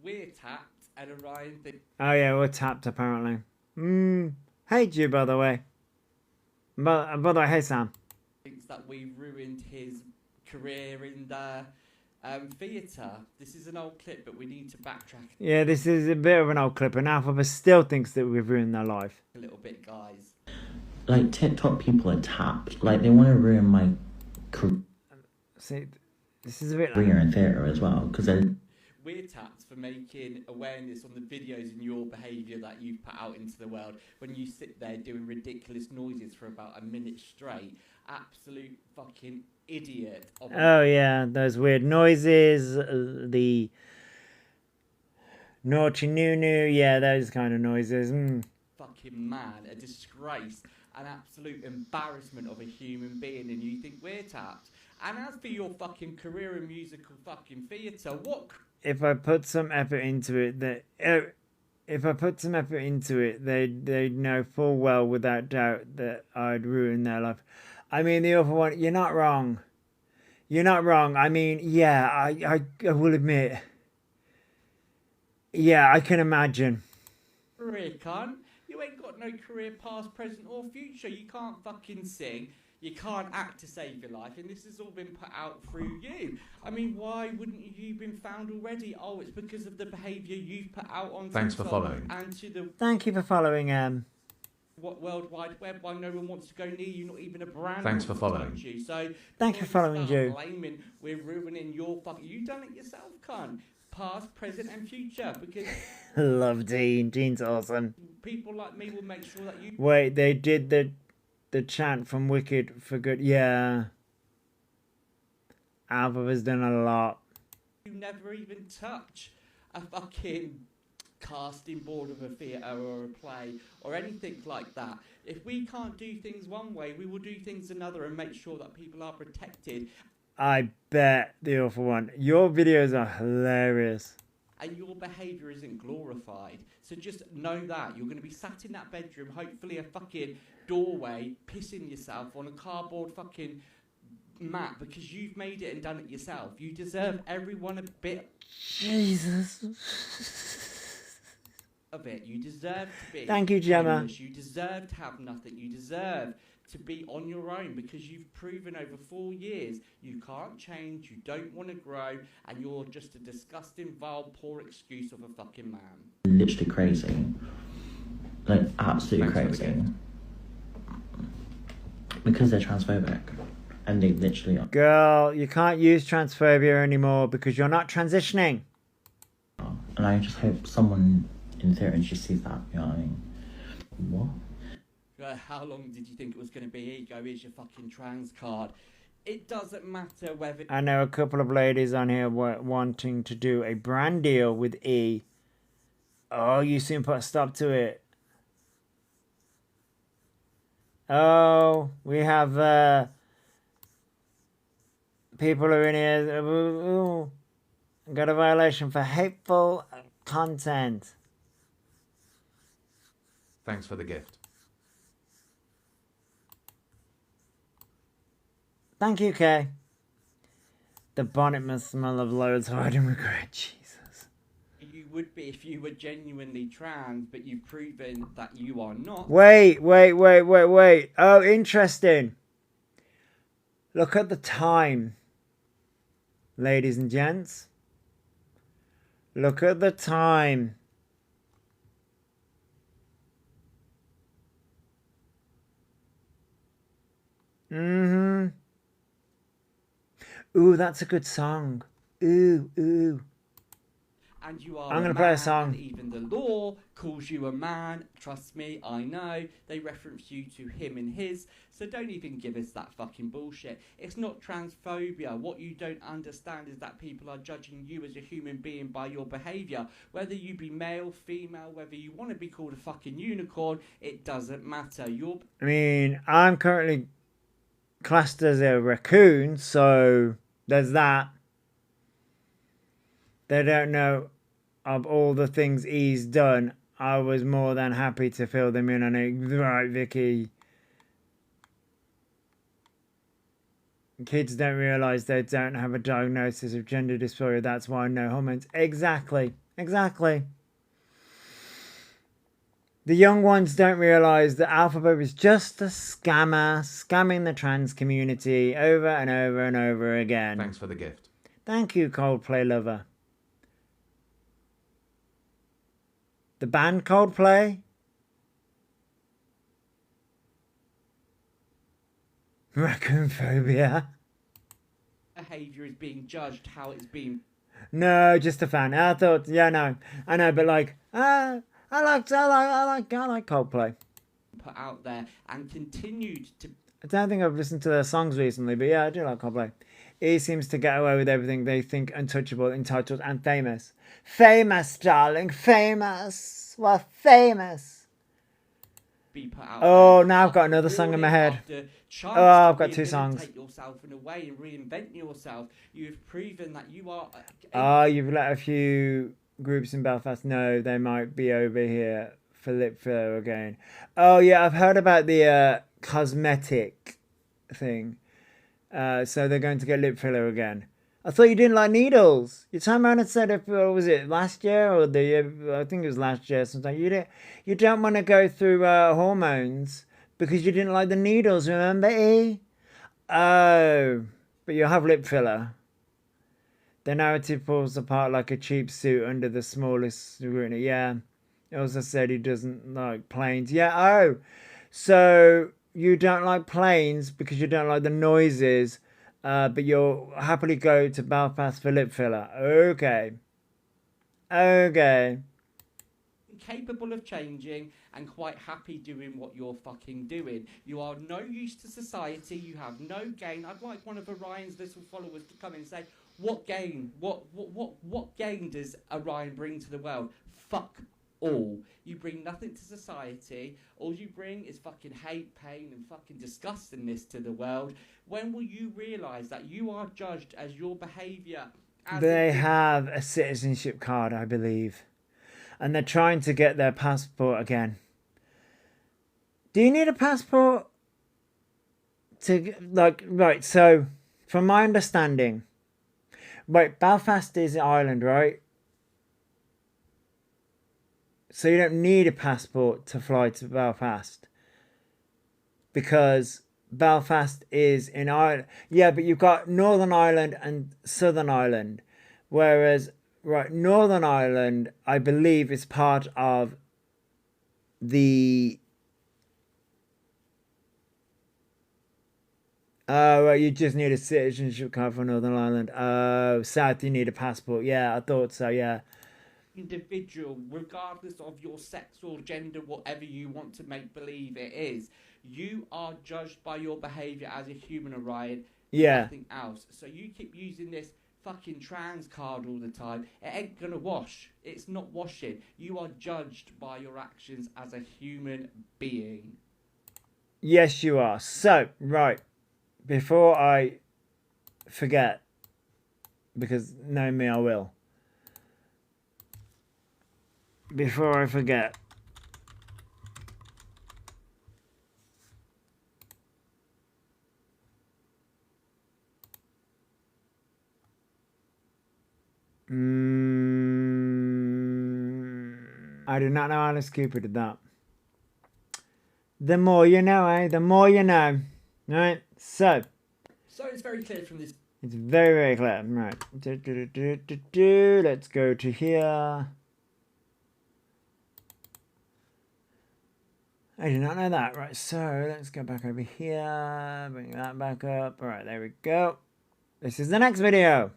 S8: We're tapped, and Orion thinks.
S1: Oh yeah, we're tapped apparently. Hey Jew, by the way. By the way, hey Sam.
S8: that we've ruined his career in the theatre. This is an old clip, but we need to backtrack
S1: Yeah, this is a bit of an old clip, and Alphabet still thinks that we've ruined their life.
S8: a little bit, guys.
S9: Like, TikTok people are tapped. Like, they want to ruin my
S1: See, this is a bit
S9: career in theatre as well, because they're
S8: We're tapped for making awareness on the videos and your behaviour that you've put out into the world when you sit there doing ridiculous noises for about a minute straight. Absolute fucking idiot.
S1: Oh yeah, those weird noises, the naughty nunu, yeah, those kind of noises.
S8: Fucking man, a disgrace, an absolute embarrassment of a human being, and you think we're tapped. And as for your fucking career in musical fucking theatre, what?
S1: If I put some effort into it, they'd know full well, without doubt, that I'd ruin their life. I mean, the other one, you're not wrong. You're not wrong. I mean, yeah, I will admit. Yeah, I can imagine.
S8: Career, cunt. You ain't got no career past, present or future. You can't fucking sing. You can't act to save your life, and this has all been put out through you. I mean, why wouldn't you have been found already? Oh, it's because of the behaviour you've put out on
S2: Thanks for
S8: TikTok
S2: following.
S8: and to the
S1: Thank you for following.
S8: what World Wide Web. Why no one wants to go near you? Not even a brand.
S2: Thanks for
S8: wants to
S2: following.
S8: touch you. So
S1: Thank you for
S8: before
S1: following,
S8: start
S1: Joe.
S8: Blaming, we're ruining your fucking. You done it yourself, cunt. Past, present, and future. Because
S1: Love Dean. Dean's awesome.
S8: people like me will make sure that you.
S1: Wait, they did the chant from Wicked for Good. Yeah. Alpha has done a lot.
S8: You never even touch a fucking casting board of a theatre or a play or anything like that. If we can't do things one way, we will do things another and make sure that people are protected.
S1: I bet the awful one. Your videos are hilarious.
S8: And your behaviour isn't glorified. So just know that. You're going to be sat in that bedroom, hopefully a fucking doorway, pissing yourself on a cardboard fucking mat because you've made it and done it yourself. You deserve everyone a bit
S1: Jesus.
S8: of it. You deserve to be.
S1: Thank you, Gemma.
S8: homeless. You deserve to have nothing. You deserve to be on your own because you've proven over 4 years you can't change, you don't want to grow, and you're just a disgusting, vile, poor excuse of a fucking man.
S9: literally crazy. Like, absolutely
S2: Thanks for the
S9: crazy. Because they're transphobic. And they literally are.
S1: Girl, you can't use transphobia anymore because you're not transitioning.
S9: And I just hope someone in theatre just sees that, you know what I mean? What?
S8: How long did you think it was going to be? Here you go, here's your fucking trans card. It doesn't matter whether...
S1: I know a couple of ladies on here wanting to do a brand deal with E. Oh, you soon put a stop to it. Oh, we have people who are in here. Ooh, got a violation for hateful content.
S2: Thanks for the gift.
S1: Thank you, Kay. The bonnet must smell of loads of hiding regret. Jesus.
S8: You would be if you were genuinely trans, but you've proven that you are not.
S1: Wait. Oh, interesting. Look at the time. Ladies and gents. Look at the time. Mm-hmm. Ooh, that's a good song. Ooh.
S8: And you are
S1: I'm gonna play a
S8: man,
S1: song.
S8: and even the law calls you a man. Trust me, I know. They reference you to him and his. So don't even give us that fucking bullshit. It's not transphobia. What you don't understand is that people are judging you as a human being by your behaviour. Whether you be male, female, whether you want to be called a fucking unicorn, it doesn't matter.
S1: I mean, I'm currently classed as a raccoon, so there's that. They don't know of all the things he's done. I was more than happy to fill them in on it. Right, Vicky. Kids don't realise they don't have a diagnosis of gender dysphoria. That's why no hormones. Exactly. The young ones don't realise that Alphabet is just a scammer, scamming the trans community over and over and over again.
S2: Thanks for the gift.
S1: Thank you, Coldplay lover. The band Coldplay? Raccoon phobia?
S8: Behaviour is being judged how it's being
S1: No, just a fan. I thought, yeah, no, I know, but like, I like Coldplay.
S8: put out there and continued to
S1: I don't think I've listened to their songs recently, but yeah, I do like Coldplay. He seems to get away with everything they think untouchable, entitled, and famous. Famous, darling, famous. We're famous.
S8: be put out
S1: Oh,
S8: there.
S1: now I've got another song in my head.
S8: After chance
S1: Oh, I've
S8: to
S1: got two songs.
S8: rehabilitate yourself in a way and reinvent yourself. You've proven that you are.
S1: Oh, you've let a few groups in Belfast know they might be over here for lip filler again. Oh, yeah, I've heard about the cosmetic thing. So they're going to get lip filler again. I thought you didn't like needles. You turned around and said, was it last year or the year? I think it was last year sometime. You don't want to go through hormones because you didn't like the needles, remember, E? Oh, but you'll have lip filler. The narrative falls apart like a cheap suit under the smallest scrutiny. Yeah. He also said he doesn't like planes. Yeah, oh. So you don't like planes because you don't like the noises, but you'll happily go to Belfast for lip filler. Okay. Okay.
S8: Capable of changing and quite happy doing what you're fucking doing. You are no use to society. You have no gain. I'd like one of Orion's little followers to come and say, what gain? What gain does Orion bring to the world? Fuck all. You bring nothing to society. All you bring is fucking hate, pain, and fucking disgustingness to the world. When will you realise that you are judged as your behaviour?
S1: They have a citizenship card, I believe. And they're trying to get their passport again. Do you need a passport to, like, right, so, from my understanding, right, Belfast is Ireland, right? So you don't need a passport to fly to Belfast. Because Belfast is in Ireland. Yeah, but you've got Northern Ireland and Southern Ireland. Whereas, right, Northern Ireland, I believe, is part of the... Oh, right, you just need a citizenship card for Northern Ireland. Oh, South, you need a passport. Yeah, I thought so, yeah.
S8: Individual, regardless of your sex or gender, whatever you want to make believe it is, you are judged by your behaviour as a human, Orion.
S1: Yeah.
S8: Nothing else. So you keep using this fucking trans card all the time. It ain't gonna wash. It's not washing. You are judged by your actions as a human being.
S1: Yes, you are. So, right, before I forget, because knowing me, I will. Before I forget. I do not know Alice Cooper did that. The more you know, eh? The more you know. Right? So
S8: it's very clear from this.
S1: It's very, very clear. Right. Let's go to here. I do not know that. Right, so let's go back over here. Bring that back up. Alright, there we go. This is the next video.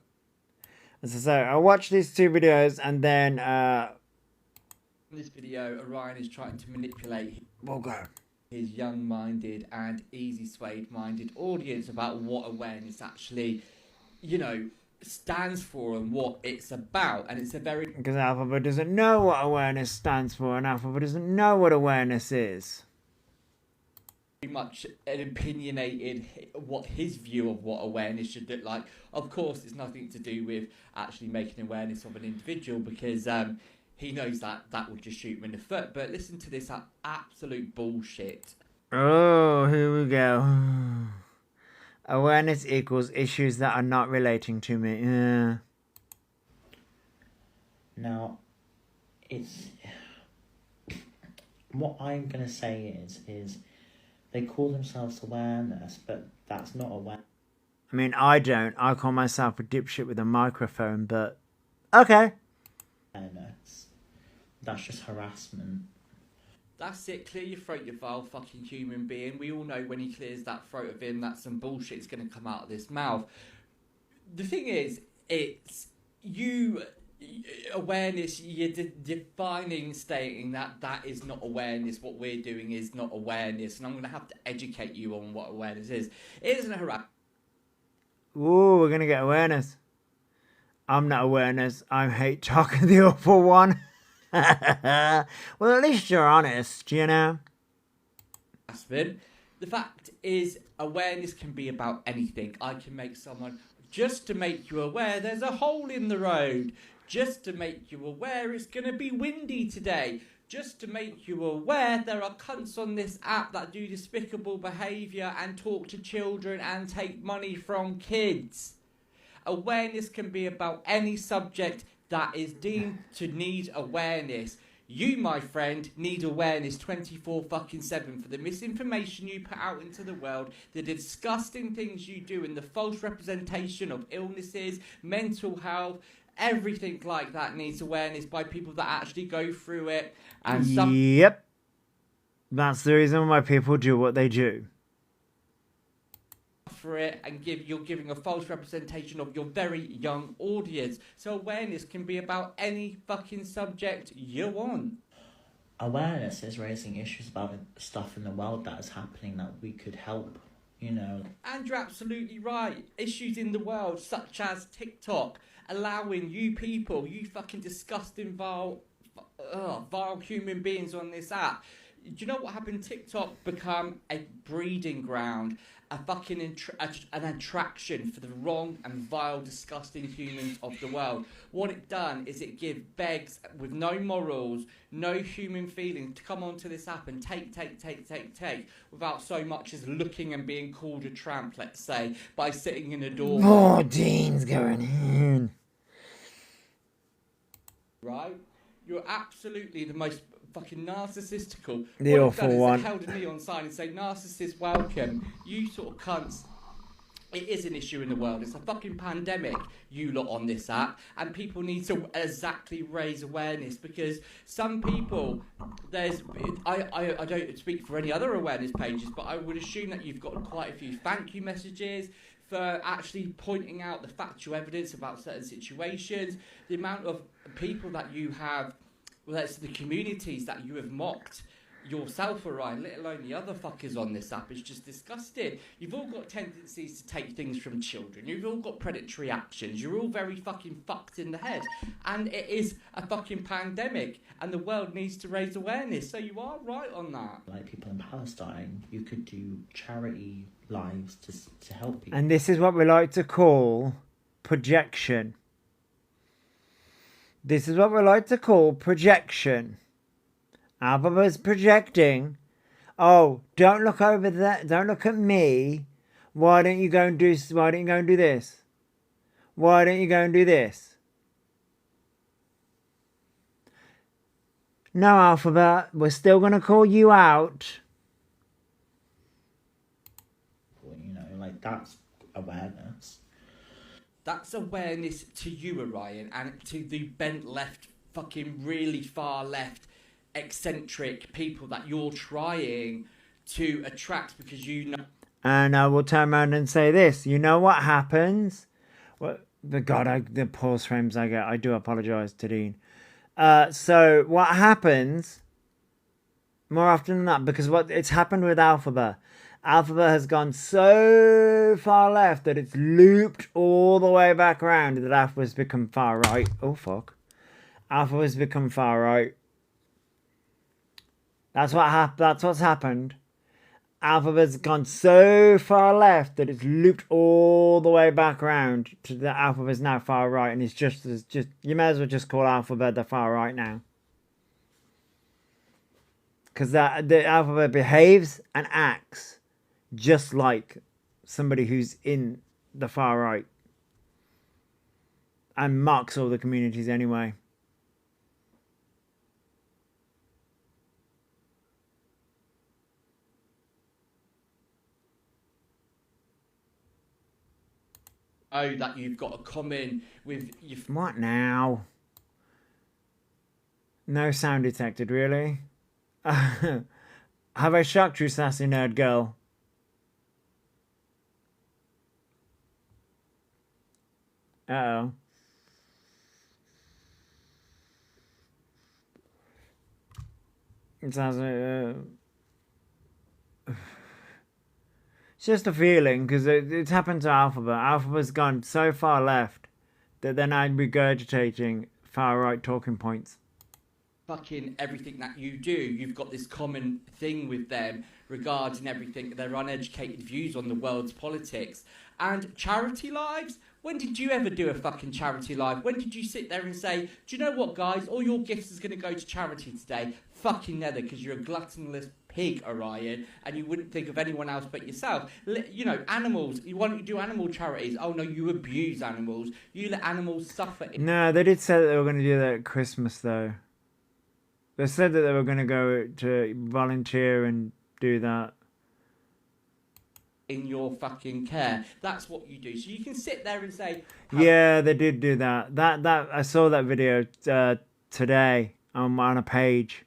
S1: As I say, I'll watch these two videos and then
S8: In this video, Orion is trying to manipulate
S1: we'll go.
S8: his young-minded and easy-swayed-minded audience about what awareness actually, you know, stands for and what it's about. And it's a very...
S1: Because Alphabet doesn't know what awareness stands for, and Alphabet doesn't know what awareness is.
S8: Very much an opinionated what his view of what awareness should look like. Of course, it's nothing to do with actually making awareness of an individual, because he knows that that would just shoot him in the foot. But listen to this absolute bullshit.
S1: Oh, here we go. Awareness equals issues that are not relating to me. Yeah.
S9: Now, it's what I'm gonna say is they call themselves awareness, but that's not awareness.
S1: I mean, I don't. I call myself a dipshit with a microphone, but okay.
S9: That's just harassment.
S8: That's it. Clear your throat, you vile fucking human being. We all know when he clears that throat of him, that some bullshit's going to come out of this mouth. The thing is, it's you. Awareness, you're defining, stating that is not awareness. What we're doing is not awareness, and I'm going to have to educate you on what awareness is. It isn't a harassment.
S1: Ooh, we're going to get awareness. I'm not awareness. I'm hate talking the awful one. Well, at least you're honest, you know.
S8: The fact is, awareness can be about anything. I can make someone, just to make you aware, there's a hole in the road. Just to make you aware, it's going to be windy today. Just to make you aware, there are cunts on this app that do despicable behaviour and talk to children and take money from kids. Awareness can be about any subject that is deemed to need awareness. You, my friend, need awareness 24/7 for the misinformation you put out into the world, the disgusting things you do, and the false representation of illnesses, mental health. Everything like that needs awareness by people that actually go through it. And
S1: Yep. That's the reason why people do what they do.
S8: For it, and you're giving a false representation of your very young audience. So awareness can be about any fucking subject you want.
S9: Awareness is raising issues about stuff in the world that is happening that we could help, you know.
S8: And you're absolutely right. Issues in the world, such as TikTok, allowing you people, you fucking disgusting vile human beings on this app. Do you know what happened? TikTok become a breeding ground, a fucking an attraction for the wrong and vile, disgusting humans of the world. What it done is it give begs with no morals, no human feelings to come onto this app and take, without so much as looking and being called a tramp, let's say, by sitting in a door.
S1: Oh, Dean's going in.
S8: Right? You're absolutely the most fucking narcissistical.
S1: The
S8: what
S1: awful
S8: done is
S1: one.
S8: They held a neon sign and say, narcissist welcome. You sort of cunts. It is an issue in the world. It's a fucking pandemic, you lot on this app. And people need to exactly raise awareness, because some people, I don't speak for any other awareness pages, but I would assume that you've got quite a few thank you messages for actually pointing out the factual evidence about certain situations. The amount of people that you have, well, that's the communities that you have mocked yourself, Orion, let alone the other fuckers on this app, is just disgusting. You've all got tendencies to take things from children. You've all got predatory actions. You're all very fucking fucked in the head. And it is a fucking pandemic, and the world needs to raise awareness. So you are right on that.
S9: Like people in Palestine, you could do charity lives to help people.
S1: And this is what we like to call projection. This is what we like to call projection. Alphaba's projecting. Oh, don't look over there. Don't look at me. Why don't you go and do? Why don't you go and do this? Why don't you go and do this? No, Alphabet. We're still gonna call you out.
S9: You know, like that's awareness.
S8: That's awareness to you, Orion, and to the bent left, fucking really far left, eccentric people that you're trying to attract, because you know.
S1: And I will turn around and say this. You know what happens? Well, the pause frames I get. I do apologise to Dean. So what happens more often than that, because it's happened with Alphabet. Alphabet has gone so far left that it's looped all the way back around, that Alphabet's become far right. Oh, fuck. Alphabet's become far right. That's what's happened. Alphabet's gone so far left that it's looped all the way back around to the Alphabet's now far right, and it's just you may as well just call Alphabet the far right now. Because the Alphabet behaves and acts just like somebody who's in the far right. And mocks all the communities anyway.
S8: Oh, that you've got a common with your...
S1: What now? No sound detected, really? Have I shocked you, sassy nerd girl? Uh-oh. It sounds it's just a feeling, because it's happened to Alphabet. Alphabet's gone so far left that they're now regurgitating far-right talking points.
S8: Fucking everything that you do, you've got this common thing with them regarding everything, their uneducated views on the world's politics. And charity lives? When did you ever do a fucking charity live? When did you sit there and say, do you know what, guys? All your gifts is going to go to charity today. Fucking never, because you're a gluttonous pig, Orion, and you wouldn't think of anyone else but yourself. You know, animals. Why don't you do animal charities? Oh, no, you abuse animals. You let animals suffer.
S1: No, they did say that they were going to do that at Christmas, though. They said that they were going to go to volunteer and do that.
S8: In your fucking care. That's what you do. So you can sit there and say...
S1: Yeah, they did do that. That I saw that video today on a page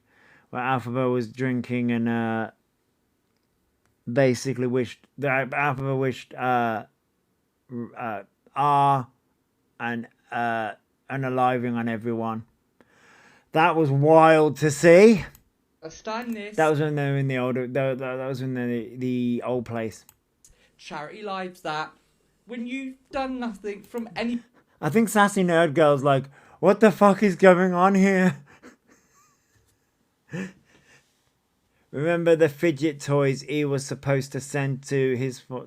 S1: where Alphabet was drinking and basically wished... Alphabet wished R and unaliving on everyone. That was wild to see. That was when they were in the older... That was when the old place.
S8: Charity lives that when you've done nothing from any...
S1: I think Sassy Nerd Girl's like, what the fuck is going on here? Remember the fidget toys he was supposed to send to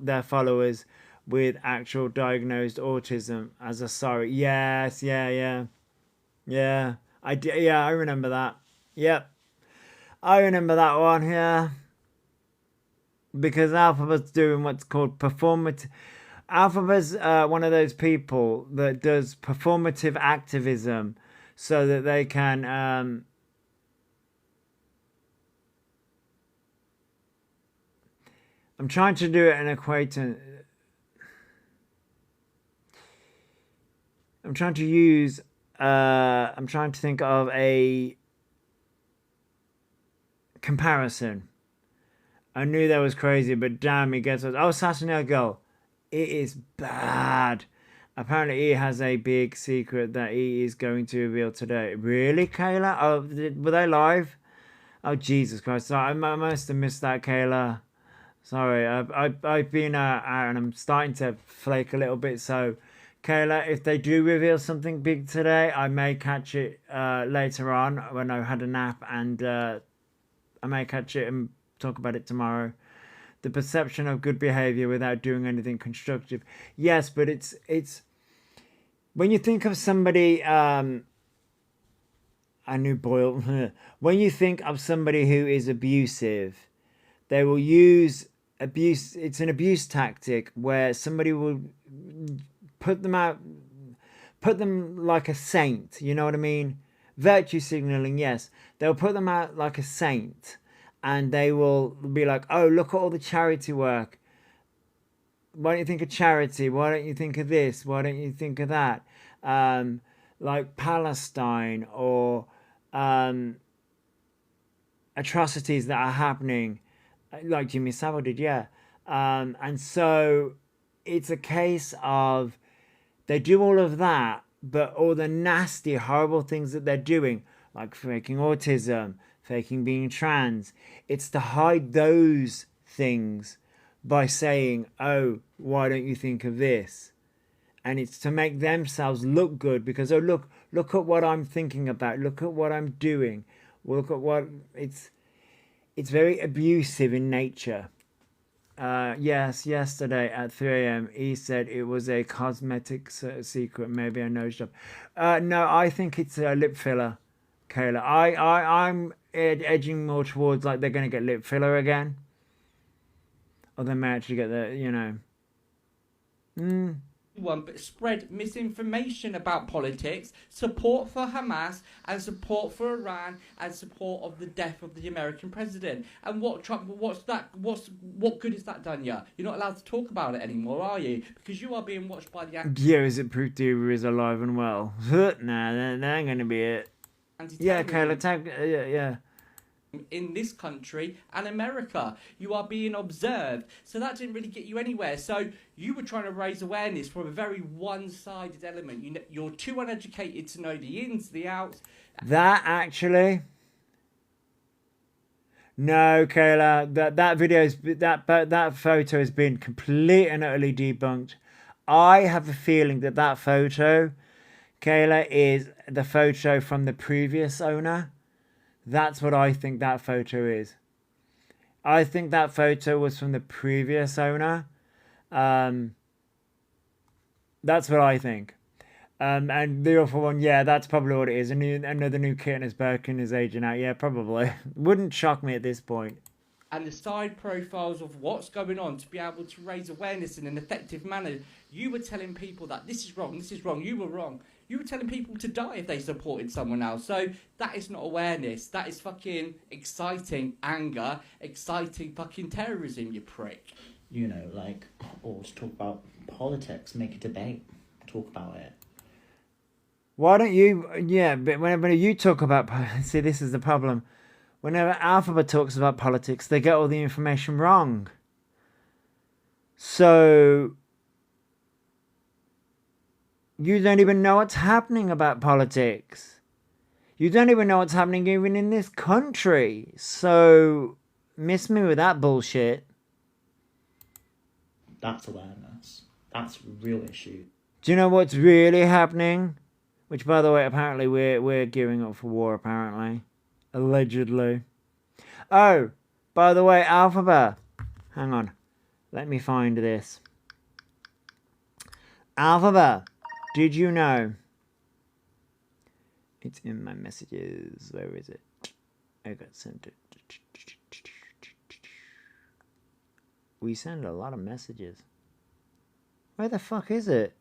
S1: their followers with actual diagnosed autism as a sorry. Yes, yeah. I remember that. Yep. I remember that one, yeah. Because Alphabet's doing what's called performative. Alphabet's one of those people that does performative activism so that they can I'm trying to do it in equator. I'm trying to use I'm trying to think of a comparison. I knew that was crazy, but damn, he gets us. Oh, Saturday Girl. It is bad. Apparently, he has a big secret that he is going to reveal today. Really, Kayla? Oh, were they live? Oh, Jesus Christ. Sorry, I must have missed that, Kayla. Sorry, I've been out and I'm starting to flake a little bit. So, Kayla, if they do reveal something big today, I may catch it later on when I've had a nap, and I may catch it and talk about it tomorrow. The perception of good behavior without doing anything constructive. Yes, but it's when you think of somebody I knew Boyle. When you think of somebody who is abusive, they will use abuse. It's an abuse tactic where somebody will put them like a saint, you know what I mean? Virtue signaling, yes. They'll put them out like a saint. And they will be like, oh, look at all the charity work. Why don't you think of charity? Why don't you think of this? Why don't you think of that? Like Palestine or atrocities that are happening, like Jimmy Savile did, yeah. And so it's a case of they do all of that, but all the nasty, horrible things that they're doing, like faking autism, faking being trans, it's to hide those things by saying, oh, why don't you think of this? And it's to make themselves look good because, oh, look at what I'm thinking about. Look at what I'm doing. Look at what it's very abusive in nature. Yes, yesterday at 3 a.m. he said it was a cosmetic secret, maybe a nose job. No, I think it's a lip filler, Kayla. I'm edging more towards like they're going to get lip filler again. Or they may actually get the, you know.
S8: one but spread misinformation about politics, support for Hamas and support for Iran and support of the death of the American president. And what good has that done you? You're not allowed to talk about it anymore, are you? Because you are being watched by the
S1: Yeah, is it proof Dewey is alive and well? Nah, that ain't gonna be it. Yeah, Kayla, yeah.
S8: in this country and America. You are being observed. So that didn't really get you anywhere. So you were trying to raise awareness from a very one-sided element. You're too uneducated to know the ins, the outs.
S1: That actually... No, Kayla, that photo has been completely and utterly debunked. I have a feeling that photo, Kayla, is the photo from the previous owner. That's what I think that photo is. I think that photo was from the previous owner. That's what I think. And the other one, yeah, that's probably what it is. Another new kitten is Birkin is aging out. Yeah, probably. Wouldn't shock me at this point.
S8: And the side profiles of what's going on to be able to raise awareness in an effective manner. You were telling people that this is wrong, you were wrong. You were telling people to die if they supported someone else. So that is not awareness. That is fucking exciting anger, exciting fucking terrorism, you prick.
S9: You know, like, or to talk about politics, make a debate, talk about it.
S1: Why don't you, yeah, but whenever you talk about, see, this is the problem. Whenever Alphabet talks about politics, they get all the information wrong. So... you don't even know what's happening about politics. You don't even know what's happening even in this country. So, miss me with that bullshit.
S9: That's awareness. That's a real issue.
S1: Do you know what's really happening? Which, by the way, apparently we're gearing up for war, apparently. Allegedly. Oh, by the way, Alphabet. Hang on. Let me find this. Alphabet. Did you know? It's in my messages. Where is it? I got sent it. We send a lot of messages. Where the fuck is it?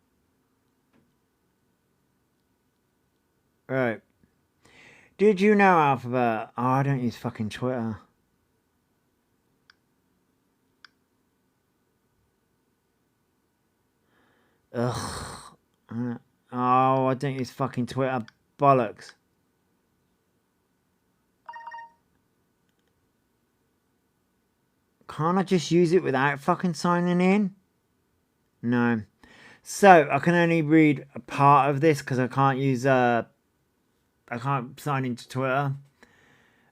S1: Right. Did you know, Alphabet? Oh, I don't use fucking Twitter. Ugh. Oh, I don't use fucking Twitter. Bollocks. Can't I just use it without fucking signing in? No. So, I can only read a part of this because I can't use, I can't sign into Twitter.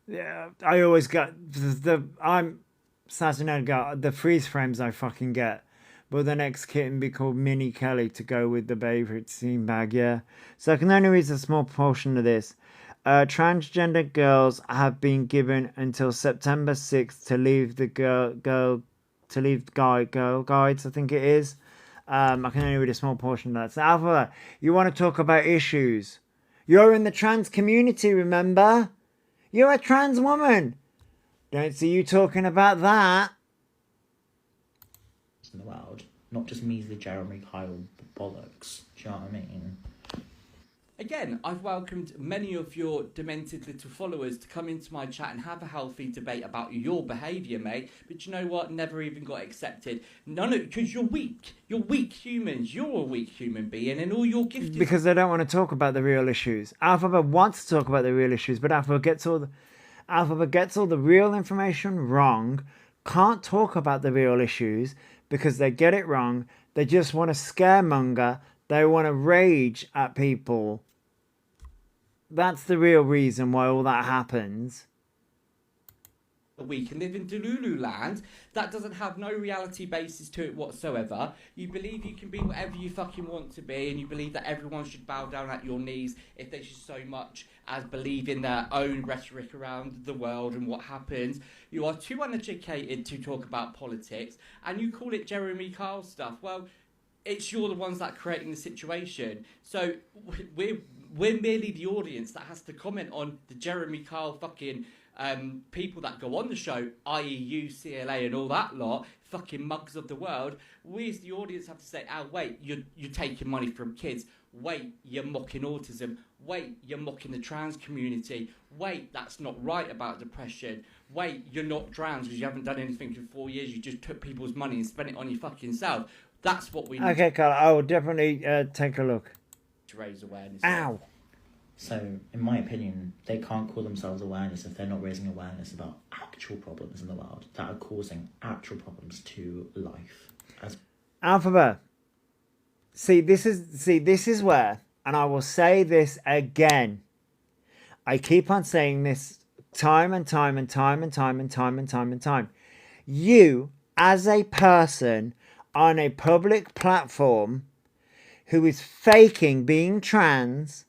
S1: Yeah, I always get I'm Saturday Night, the freeze frames I fucking get. Will the next kitten be called Minnie Kelly to go with the favourite scene bag? Yeah. So I can only read a small portion of this. Transgender girls have been given until September 6th to leave the girl guides, I think it is. I can only read a small portion of that. So Alpha, you want to talk about issues. You're in the trans community, remember? You're a trans woman. Don't see you talking about that.
S9: In the world, not just measly Jeremy Kyle bollocks. Do you know what I mean?
S8: Again, I've welcomed many of your demented little followers to come into my chat and have a healthy debate about your behaviour, mate. But you know what? Never even got accepted. None of because you're weak. You're weak humans. You're a weak human being, and all your gifted.
S1: Because they don't want to talk about the real issues. Alphabet wants to talk about the real issues, but Alphabet gets all the real information wrong. Can't talk about the real issues because they get it wrong. They just want to scaremonger. They want to rage at people. That's the real reason why all that happens.
S8: We can live in Delulu land that doesn't have no reality basis to it whatsoever. You believe you can be whatever you fucking want to be, and you believe that everyone should bow down at your knees if they should so much as believe in their own rhetoric around the world and what happens. You are too uneducated to talk about politics, and you call it Jeremy Kyle stuff. Well, you're the ones that are creating the situation. So we're merely the audience that has to comment on the Jeremy Kyle fucking people that go on the show, i.e. you, CLA and all that lot, fucking mugs of the world, we as the audience have to say, oh, wait, you're taking money from kids. Wait, you're mocking autism. Wait, you're mocking the trans community. Wait, that's not right about depression. Wait, you're not trans because you haven't done anything for 4 years. You just took people's money and spent it on your fucking self. That's what we need
S1: Okay, Carl, I will definitely take a look.
S8: to raise awareness.
S1: Ow!
S9: So, in my opinion, they can't call themselves awareness if they're not raising awareness about actual problems in the world that are causing actual problems to life.
S1: Alphabet. See, this is where, and I will say this again. I keep on saying this time and time and time and time and time and time and time. You, as a person on a public platform who is faking being trans,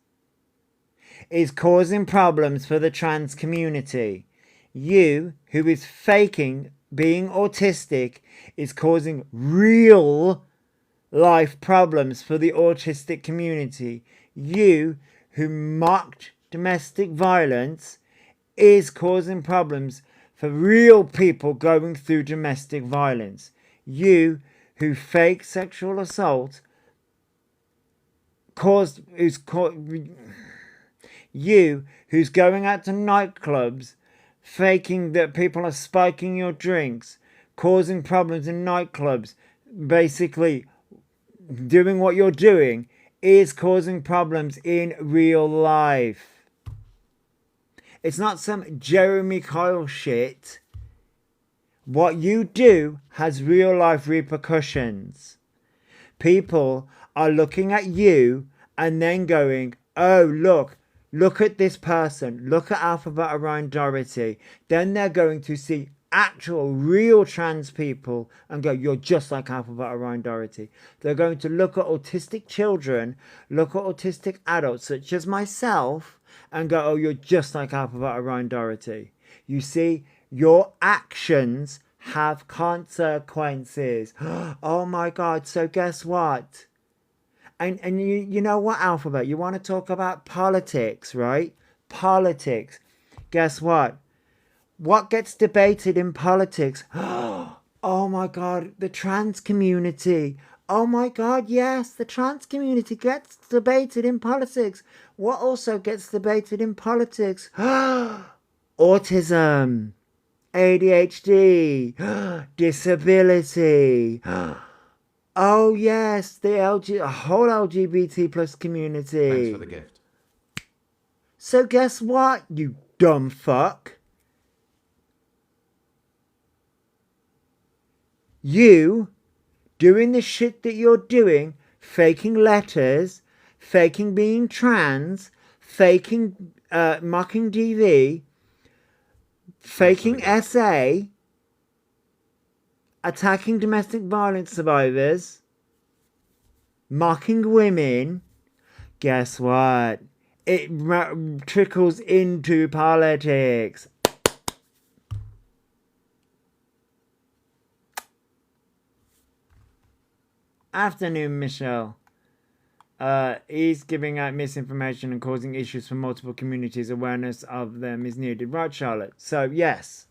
S1: is causing problems for the trans community. You, who is faking being autistic, is causing real life problems for the autistic community. You, who mocked domestic violence, is causing problems for real people going through domestic violence. You, who fake sexual assault, you, who's going out to nightclubs, faking that people are spiking your drinks, causing problems in nightclubs, basically doing what you're doing, is causing problems in real life. It's not some Jeremy Kyle shit. What you do has real life repercussions. People are looking at you and then going, oh, look at this person. Look at Alphabet Orion Doherty. Then they're going to see actual, real trans people and go, you're just like Alphabet Orion Doherty. They're going to look at autistic children, look at autistic adults such as myself and go, oh, you're just like Alphabet Orion Doherty. You see, your actions have consequences. Oh my God, so guess what? And you know what, Alphabet? You want to talk about politics, right? Politics. Guess what? What gets debated in politics? Oh my God, the trans community. Oh my God, yes, the trans community gets debated in politics. What also gets debated in politics? Autism, ADHD, disability. Oh yes, the whole LGBT plus community.
S2: Thanks for the gift.
S1: So guess what, you dumb fuck? You doing the shit that you're doing, faking letters, faking being trans, faking mocking DV, faking SA, attacking domestic violence survivors, mocking women. Guess what? It trickles into politics. Afternoon, Michelle. He's giving out misinformation and causing issues for multiple communities. Awareness of them is needed. Right, Charlotte? So, yes.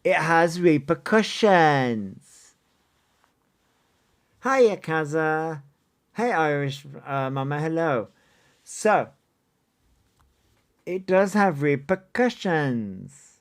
S1: It has repercussions. Hiya, Kaza. Hey, Irish Mama, hello. So, it does have repercussions.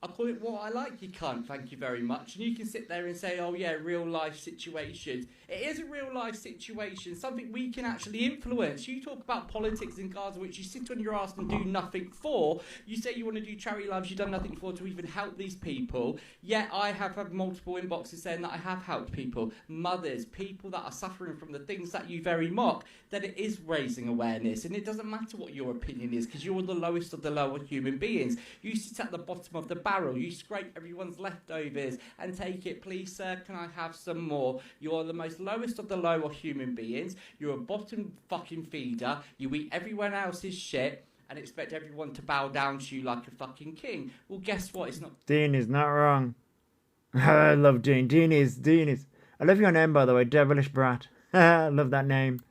S8: I call it what I like, you cunt, thank you very much. And you can sit there and say, oh yeah, real life situations. It is a real life situation, something we can actually influence. You talk about politics in Gaza, which you sit on your ass and do nothing for. You say you want to do charity lives, you've done nothing for to even help these people. Yet I have had multiple inboxes saying that I have helped people, mothers, people that are suffering from the things that you very mock, that it is raising awareness. And it doesn't matter what your opinion is, because you're the lowest of the lower human beings. You sit at the bottom of the barrel, you scrape everyone's leftovers and take it, please sir, can I have some more? You are the most lowest of the lower human beings. You're a bottom fucking feeder. You eat everyone else's shit and expect everyone to bow down to you like a fucking king. Well, guess what? It's not.
S1: Dean is not wrong. I love Dean. Dean is. I love your name, by the way, Devilish Brat. I love that name.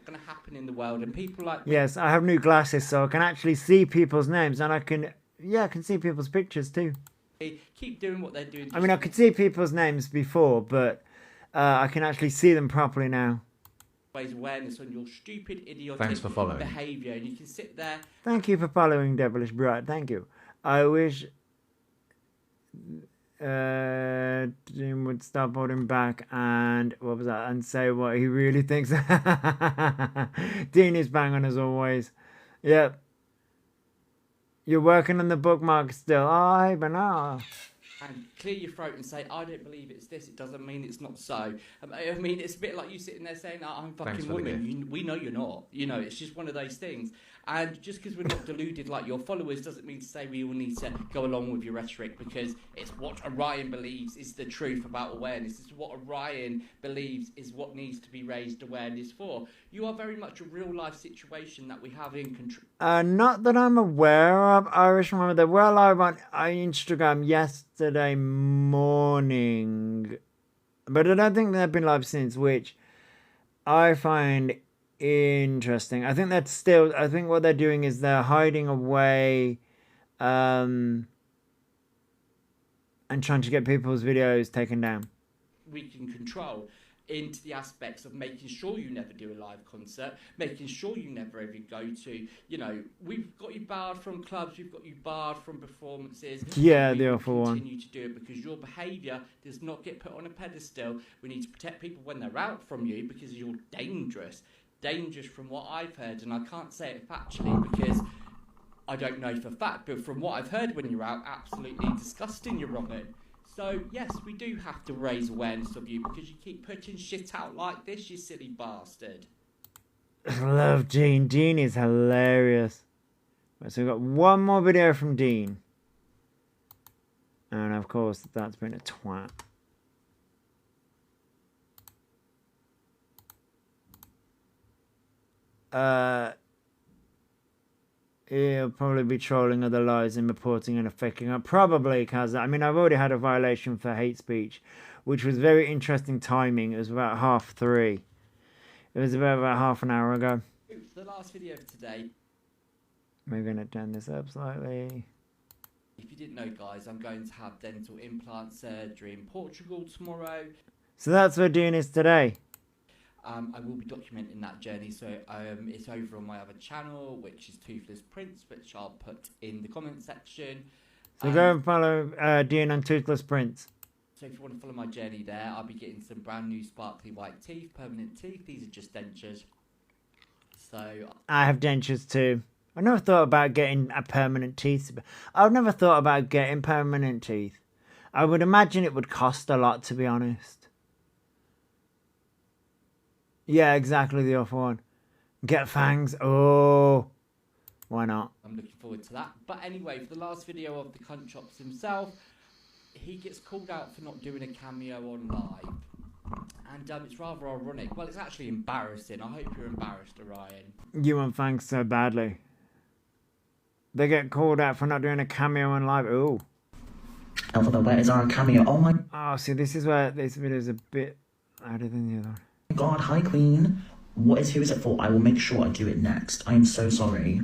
S8: going to happen in the world. And people like
S1: Yes, I have new glasses, so I can actually see people's names, and I can see people's pictures too.
S8: me keep doing what they're doing.
S1: I mean, I could see people's names before, but I can actually see them properly now.
S8: Raise awareness on your stupid, idiotic
S2: Thanks for following.
S8: behaviour, and you can sit there.
S1: Thank you for following Devilish Bride. Thank you. I wish Dean would stop holding back and what was that? And say what he really thinks. Dean is banging as always. Yep. You're working on the bookmark still. Oh, hey, banana.
S8: And clear your throat and say, I don't believe it's this, it doesn't mean it's not so. I mean, it's a bit like you sitting there saying, oh, I'm a
S2: Thanks
S8: fucking
S2: for the
S8: woman. We know you're not. You know, it's just one of those things. And just because we're not deluded like your followers doesn't mean to say we all need to go along with your rhetoric, because it's what Orion believes is the truth about awareness. It's what Orion believes is what needs to be raised awareness for. You are very much a real life situation that we have in control.
S1: Not that I'm aware of, Irish Mama. They were live on Instagram yesterday morning, but I don't think they've been live since, which I find interesting. I think that's still, I think what they're doing is they're hiding away and trying to get people's videos taken down.
S8: We can control into the aspects of making sure you never do a live concert, making sure you never ever go to, you know, we've got you barred from clubs, we've got you barred from performances.
S1: Yeah,
S8: we
S1: the
S8: will
S1: awful one.
S8: continue to do it because your behaviour does not get put on a pedestal. We need to protect people when they're out from you because you're dangerous from what I've heard, and I can't say it factually because I don't know for a fact, but from what I've heard when you're out, absolutely disgusting, you're wrong. So yes, we do have to raise awareness of you because you keep putting shit out like this, you silly bastard.
S1: I love Dean. Dean is hilarious. Right, so we've got one more video from Dean. And of course, that's been a twat. He'll probably be trolling other lies and reporting and faking up. Probably, because, I mean, I've already had a violation for hate speech, which was very interesting timing. It was about 3:30. It was about half an hour ago.
S8: The last video of today.
S1: We're going to turn this up slightly.
S8: If you didn't know, guys, I'm going to have dental implant surgery in Portugal tomorrow.
S1: So that's where Dean is today.
S8: I will be documenting that journey, so it's over on my other channel, which is Toothless Prince, which I'll put in the comment section.
S1: So go and follow Dean on Toothless Prince.
S8: So if you want to follow my journey there, I'll be getting some brand new sparkly white teeth, permanent teeth. These are just dentures. So
S1: I have dentures too. I never thought about getting a permanent teeth. I've never thought about getting permanent teeth. I would imagine it would cost a lot, to be honest. Yeah, exactly, the awful one. Get fangs. Oh, why not?
S8: I'm looking forward to that. But anyway, for the last video of the Cunt Chops himself, he gets called out for not doing a cameo on live. And it's rather ironic. Well, it's actually embarrassing. I hope you're embarrassed, Orion.
S1: You want fangs so badly. They get called out for not doing a cameo on live. Ooh.
S9: Alphabet, where is our cameo? Oh my
S1: Oh, see, this is where this video is a bit harder than the other one.
S9: god, hi Queen. Who is it for? I will make sure I do it next. I am so sorry.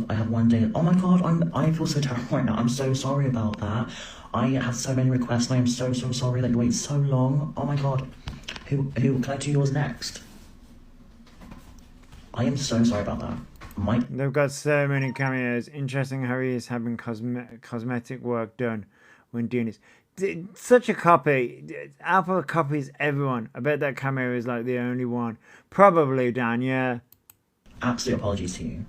S9: I have one day. Oh my god, I feel so terrible right now. I'm so sorry about that. I have so many requests and I am so sorry that you wait so long. Oh my god. Who can I do yours next? I am so sorry about that.
S1: They've got so many cameos. Interesting how he is having cosmetic work done when Dean is... Such a copy. Apple copies everyone. I bet that cameo is like the only one. Probably, Dan, yeah.
S9: Absolute apologies to you.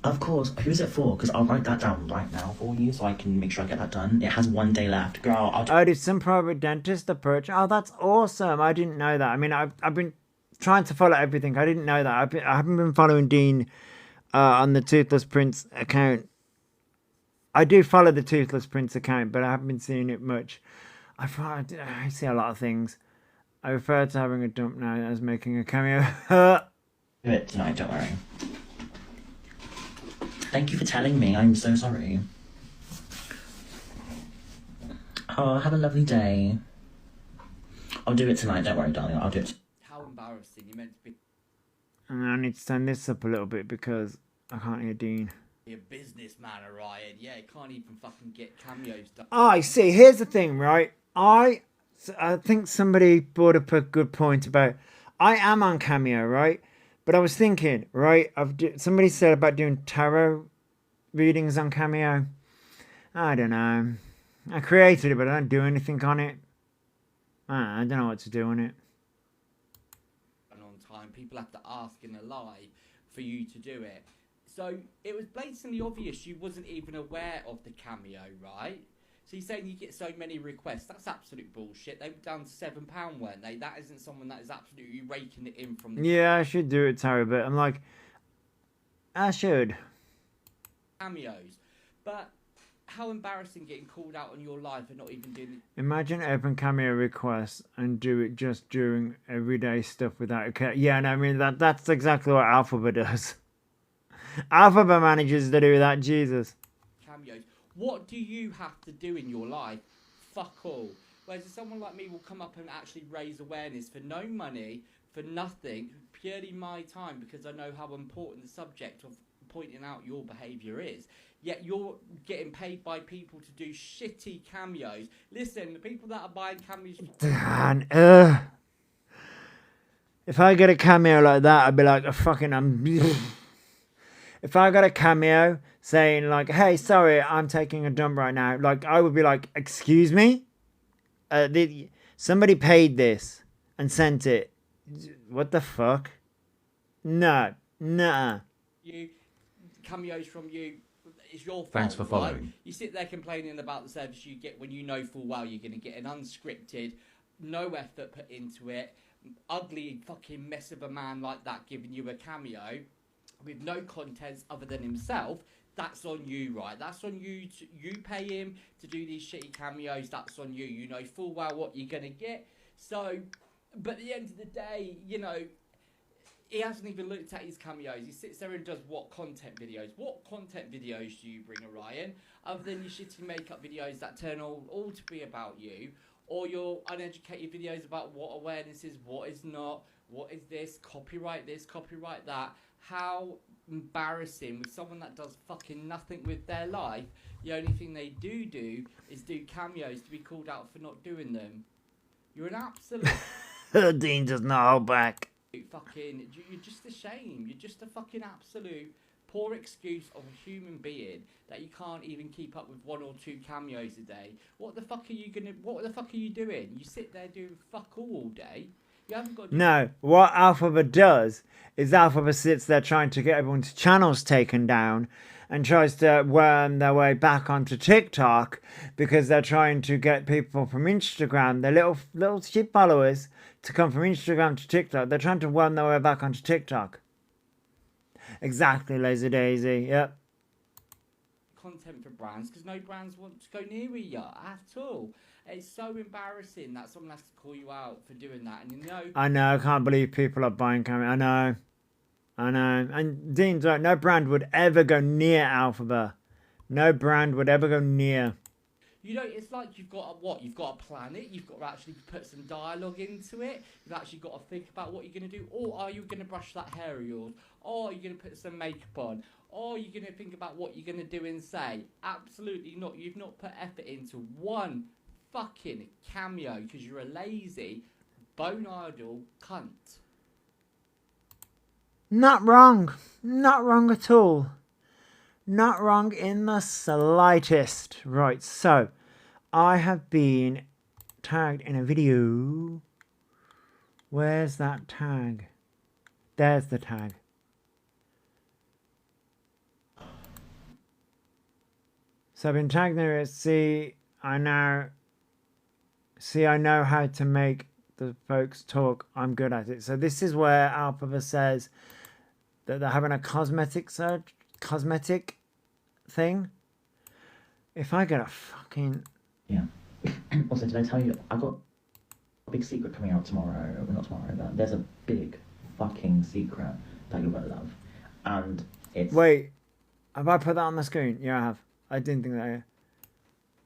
S9: Of course. Who's it for? Because I'll write that down right now for you so I can make sure I get that done. It has 1 day left. Girl,
S1: Oh, did some private dentist approach? Oh, that's awesome. I didn't know that. I mean, I've been trying to follow everything. I didn't know that. I haven't been following Dean on the Toothless Prince account. I do follow the Toothless Prince account, but I haven't been seeing it much. I see a lot of things. I refer to having a dump now as making a cameo.
S9: do it tonight, don't worry. Thank you for telling me. I'm so sorry. Oh, have a lovely day. I'll do it tonight, don't worry, darling. I'll do it.
S8: How embarrassing. You're meant to be
S1: And I need to turn this up a little bit because I can't hear Dean.
S8: a businessman, Orion. Yeah, you can't even fucking get cameos done.
S1: Oh, I see. Here's the thing, right? I think somebody brought up a good point about I am on Cameo, right? But I was thinking, right? Somebody said about doing tarot readings on Cameo. I don't know. I created it, but I don't do anything on it. I don't know what to do on it.
S8: On time, people have to ask in a lie for you to do it. So it was blatantly obvious you wasn't even aware of the Cameo, right? So you're saying you get so many requests. That's absolute bullshit. They were down to £7, weren't they? That isn't someone that is absolutely raking it in from the
S1: Yeah, I should do it, Tarot, but I'm like, I should.
S8: cameos. But how embarrassing getting called out on your life and not even doing it.
S1: Imagine open Cameo requests and do it just during everyday stuff without a cat. Yeah, no, I mean, that's exactly what Alphabet does. Alphabet manages to do that, Jesus.
S8: Cameos. What do you have to do in your life? Fuck all. Whereas someone like me will come up and actually raise awareness for no money, for nothing, purely my time, because I know how important the subject of pointing out your behaviour is. Yet you're getting paid by people to do shitty cameos. Listen, the people that are buying cameos...
S1: Dan, if I get a cameo like that, I'd be like, if I got a cameo saying like, hey, sorry, I'm taking a dump right now, like, I would be like, excuse me? Somebody paid this and sent it. What the fuck? No. Nuh-uh.
S8: You cameos from you, it's your fault.
S2: Thanks for following.
S8: Right? You sit there complaining about the service you get when you know full well you're going to get an unscripted, no effort put into it, ugly fucking mess of a man like that giving you a cameo with no contents other than himself. That's on you, right? That's on you. You pay him to do these shitty cameos. That's on you. You know full well what you're going to get. So, but at the end of the day, you know, he hasn't even looked at his cameos. He sits there and does what content videos? What content videos do you bring, Orion? Other than your shitty makeup videos that turn all to be about you, or your uneducated videos about what awareness is, what is not, what is this, copyright that. How embarrassing with someone that does fucking nothing with their life. The only thing they do is do cameos to be called out for not doing them. You're an absolute...
S1: Dean does not hold back.
S8: Fucking, you're just a shame. You're just a fucking absolute poor excuse of a human being that you can't even keep up with 1 or 2 cameos a day. What the fuck are you doing? You sit there doing fuck all day. You haven't got.
S1: No, what Alphabet does is Alphabet sits there trying to get everyone's channels taken down and tries to worm their way back onto TikTok because they're trying to get people from Instagram, their little sheep followers, to come from Instagram to TikTok. They're trying to worm their way back onto TikTok. Exactly, Lazy Daisy. Yep.
S8: Content for brands because no brands want to go near you at all. It's so embarrassing that someone has to call you out for doing that, and you know.
S1: I know. I can't believe people are buying camera. I know. And Dean's right. No brand would ever go near Alphabet. No brand would ever go near.
S8: You know, it's like you've got to plan it. You've got to actually put some dialogue into it. You've actually got to think about what you're going to do. Or are you going to brush that hair of yours? Or are you going to put some makeup on? Or are you going to think about what you're going to do and say? Absolutely not. You've not put effort into one fucking cameo because you're a lazy, bone idle cunt.
S1: Not wrong. Not wrong at all. Not wrong in the slightest. Right, so I have been tagged in a video. Where's that tag? There's the tag. So I've been tagged there. I know how to make the folks talk. I'm good at it. So this is where Alphabet says that they're having a cosmetic thing. If I get a fucking...
S9: Yeah. Also, did I tell you, I've got a big secret coming out tomorrow. Well, not tomorrow, but there's a big fucking secret that you're gonna love. And it's...
S1: Wait, have I put that on the screen? Yeah, I have. I didn't think that.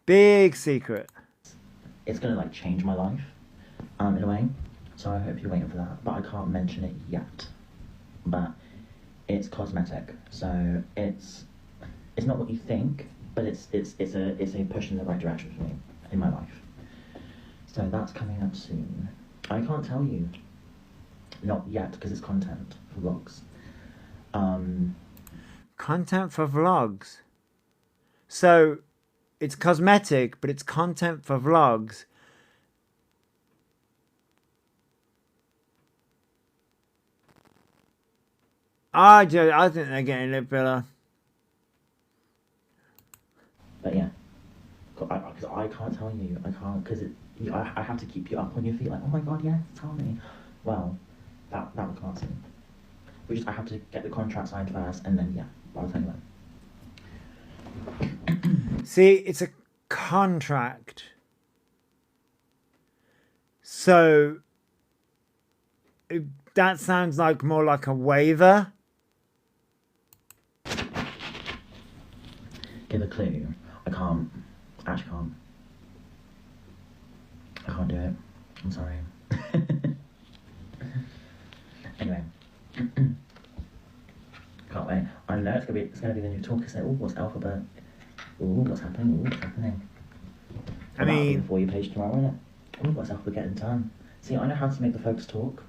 S1: Big secret.
S9: It's gonna, like, change my life, in a way. So I hope you're waiting for that. But I can't mention it yet. But it's cosmetic, so it's not what you think, but it's a push in the right direction for me in my life. So that's coming up soon. I can't tell you, not yet, because it's content for vlogs.
S1: Content for vlogs. So it's cosmetic, but it's content for vlogs. I think they're getting lip filler.
S9: But yeah, because I can't tell you, I can't, because I have to keep you up on your feet, like, oh my god, yes, tell me. Well, that we can't see. I have to get the contract signed first, and then yeah, I'll tell you when.
S1: See, it's a contract. So that sounds like more like a waiver.
S9: Give a clue. I can't. I actually can't. I can't do it. I'm sorry. Anyway. Can't wait. I know it's gonna be the new talk, isn't it? Ooh, what's alphabet? Ooh, what's happening? Ooh, what's happening?
S1: I mean,
S9: For your page tomorrow, isn't it? Ooh, what's alphabet getting done? See, I know how to make the folks talk.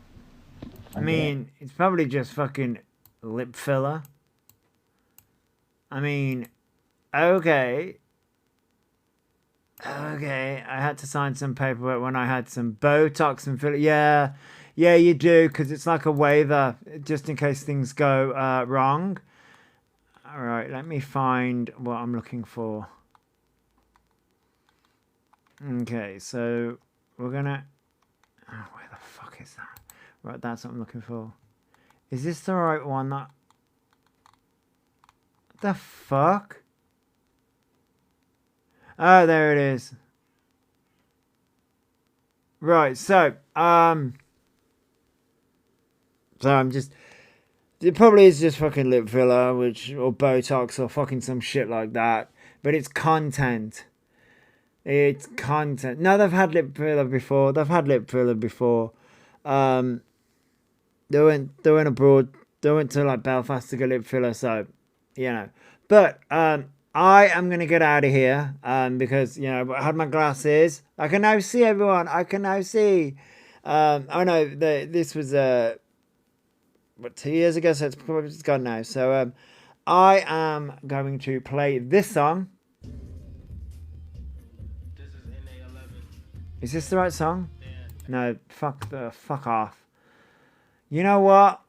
S1: I mean, it's probably just fucking lip filler. I mean, okay. Okay, I had to sign some paperwork when I had some Botox and filler. Yeah, you do, because it's like a waiver, just in case things go wrong. All right, let me find what I'm looking for. Okay, so we're gonna... Oh, where the fuck is that? Right, that's what I'm looking for. Is this the right one? That... What the fuck? Oh, there it is. Right, so I'm just... It probably is just fucking lip filler, or Botox, or fucking some shit like that. But it's content. It's content. No, they've had lip filler before. They went abroad. They went to like Belfast to get lip filler, so you know. But I am gonna get out of here because you know I had my glasses. I can now see everyone. I can now see. Oh no, this was 2 years ago, so it's probably gone now. So I am going to play this song.
S10: This is NA11.
S1: Is this the right song? Yeah. No, fuck off. You know what?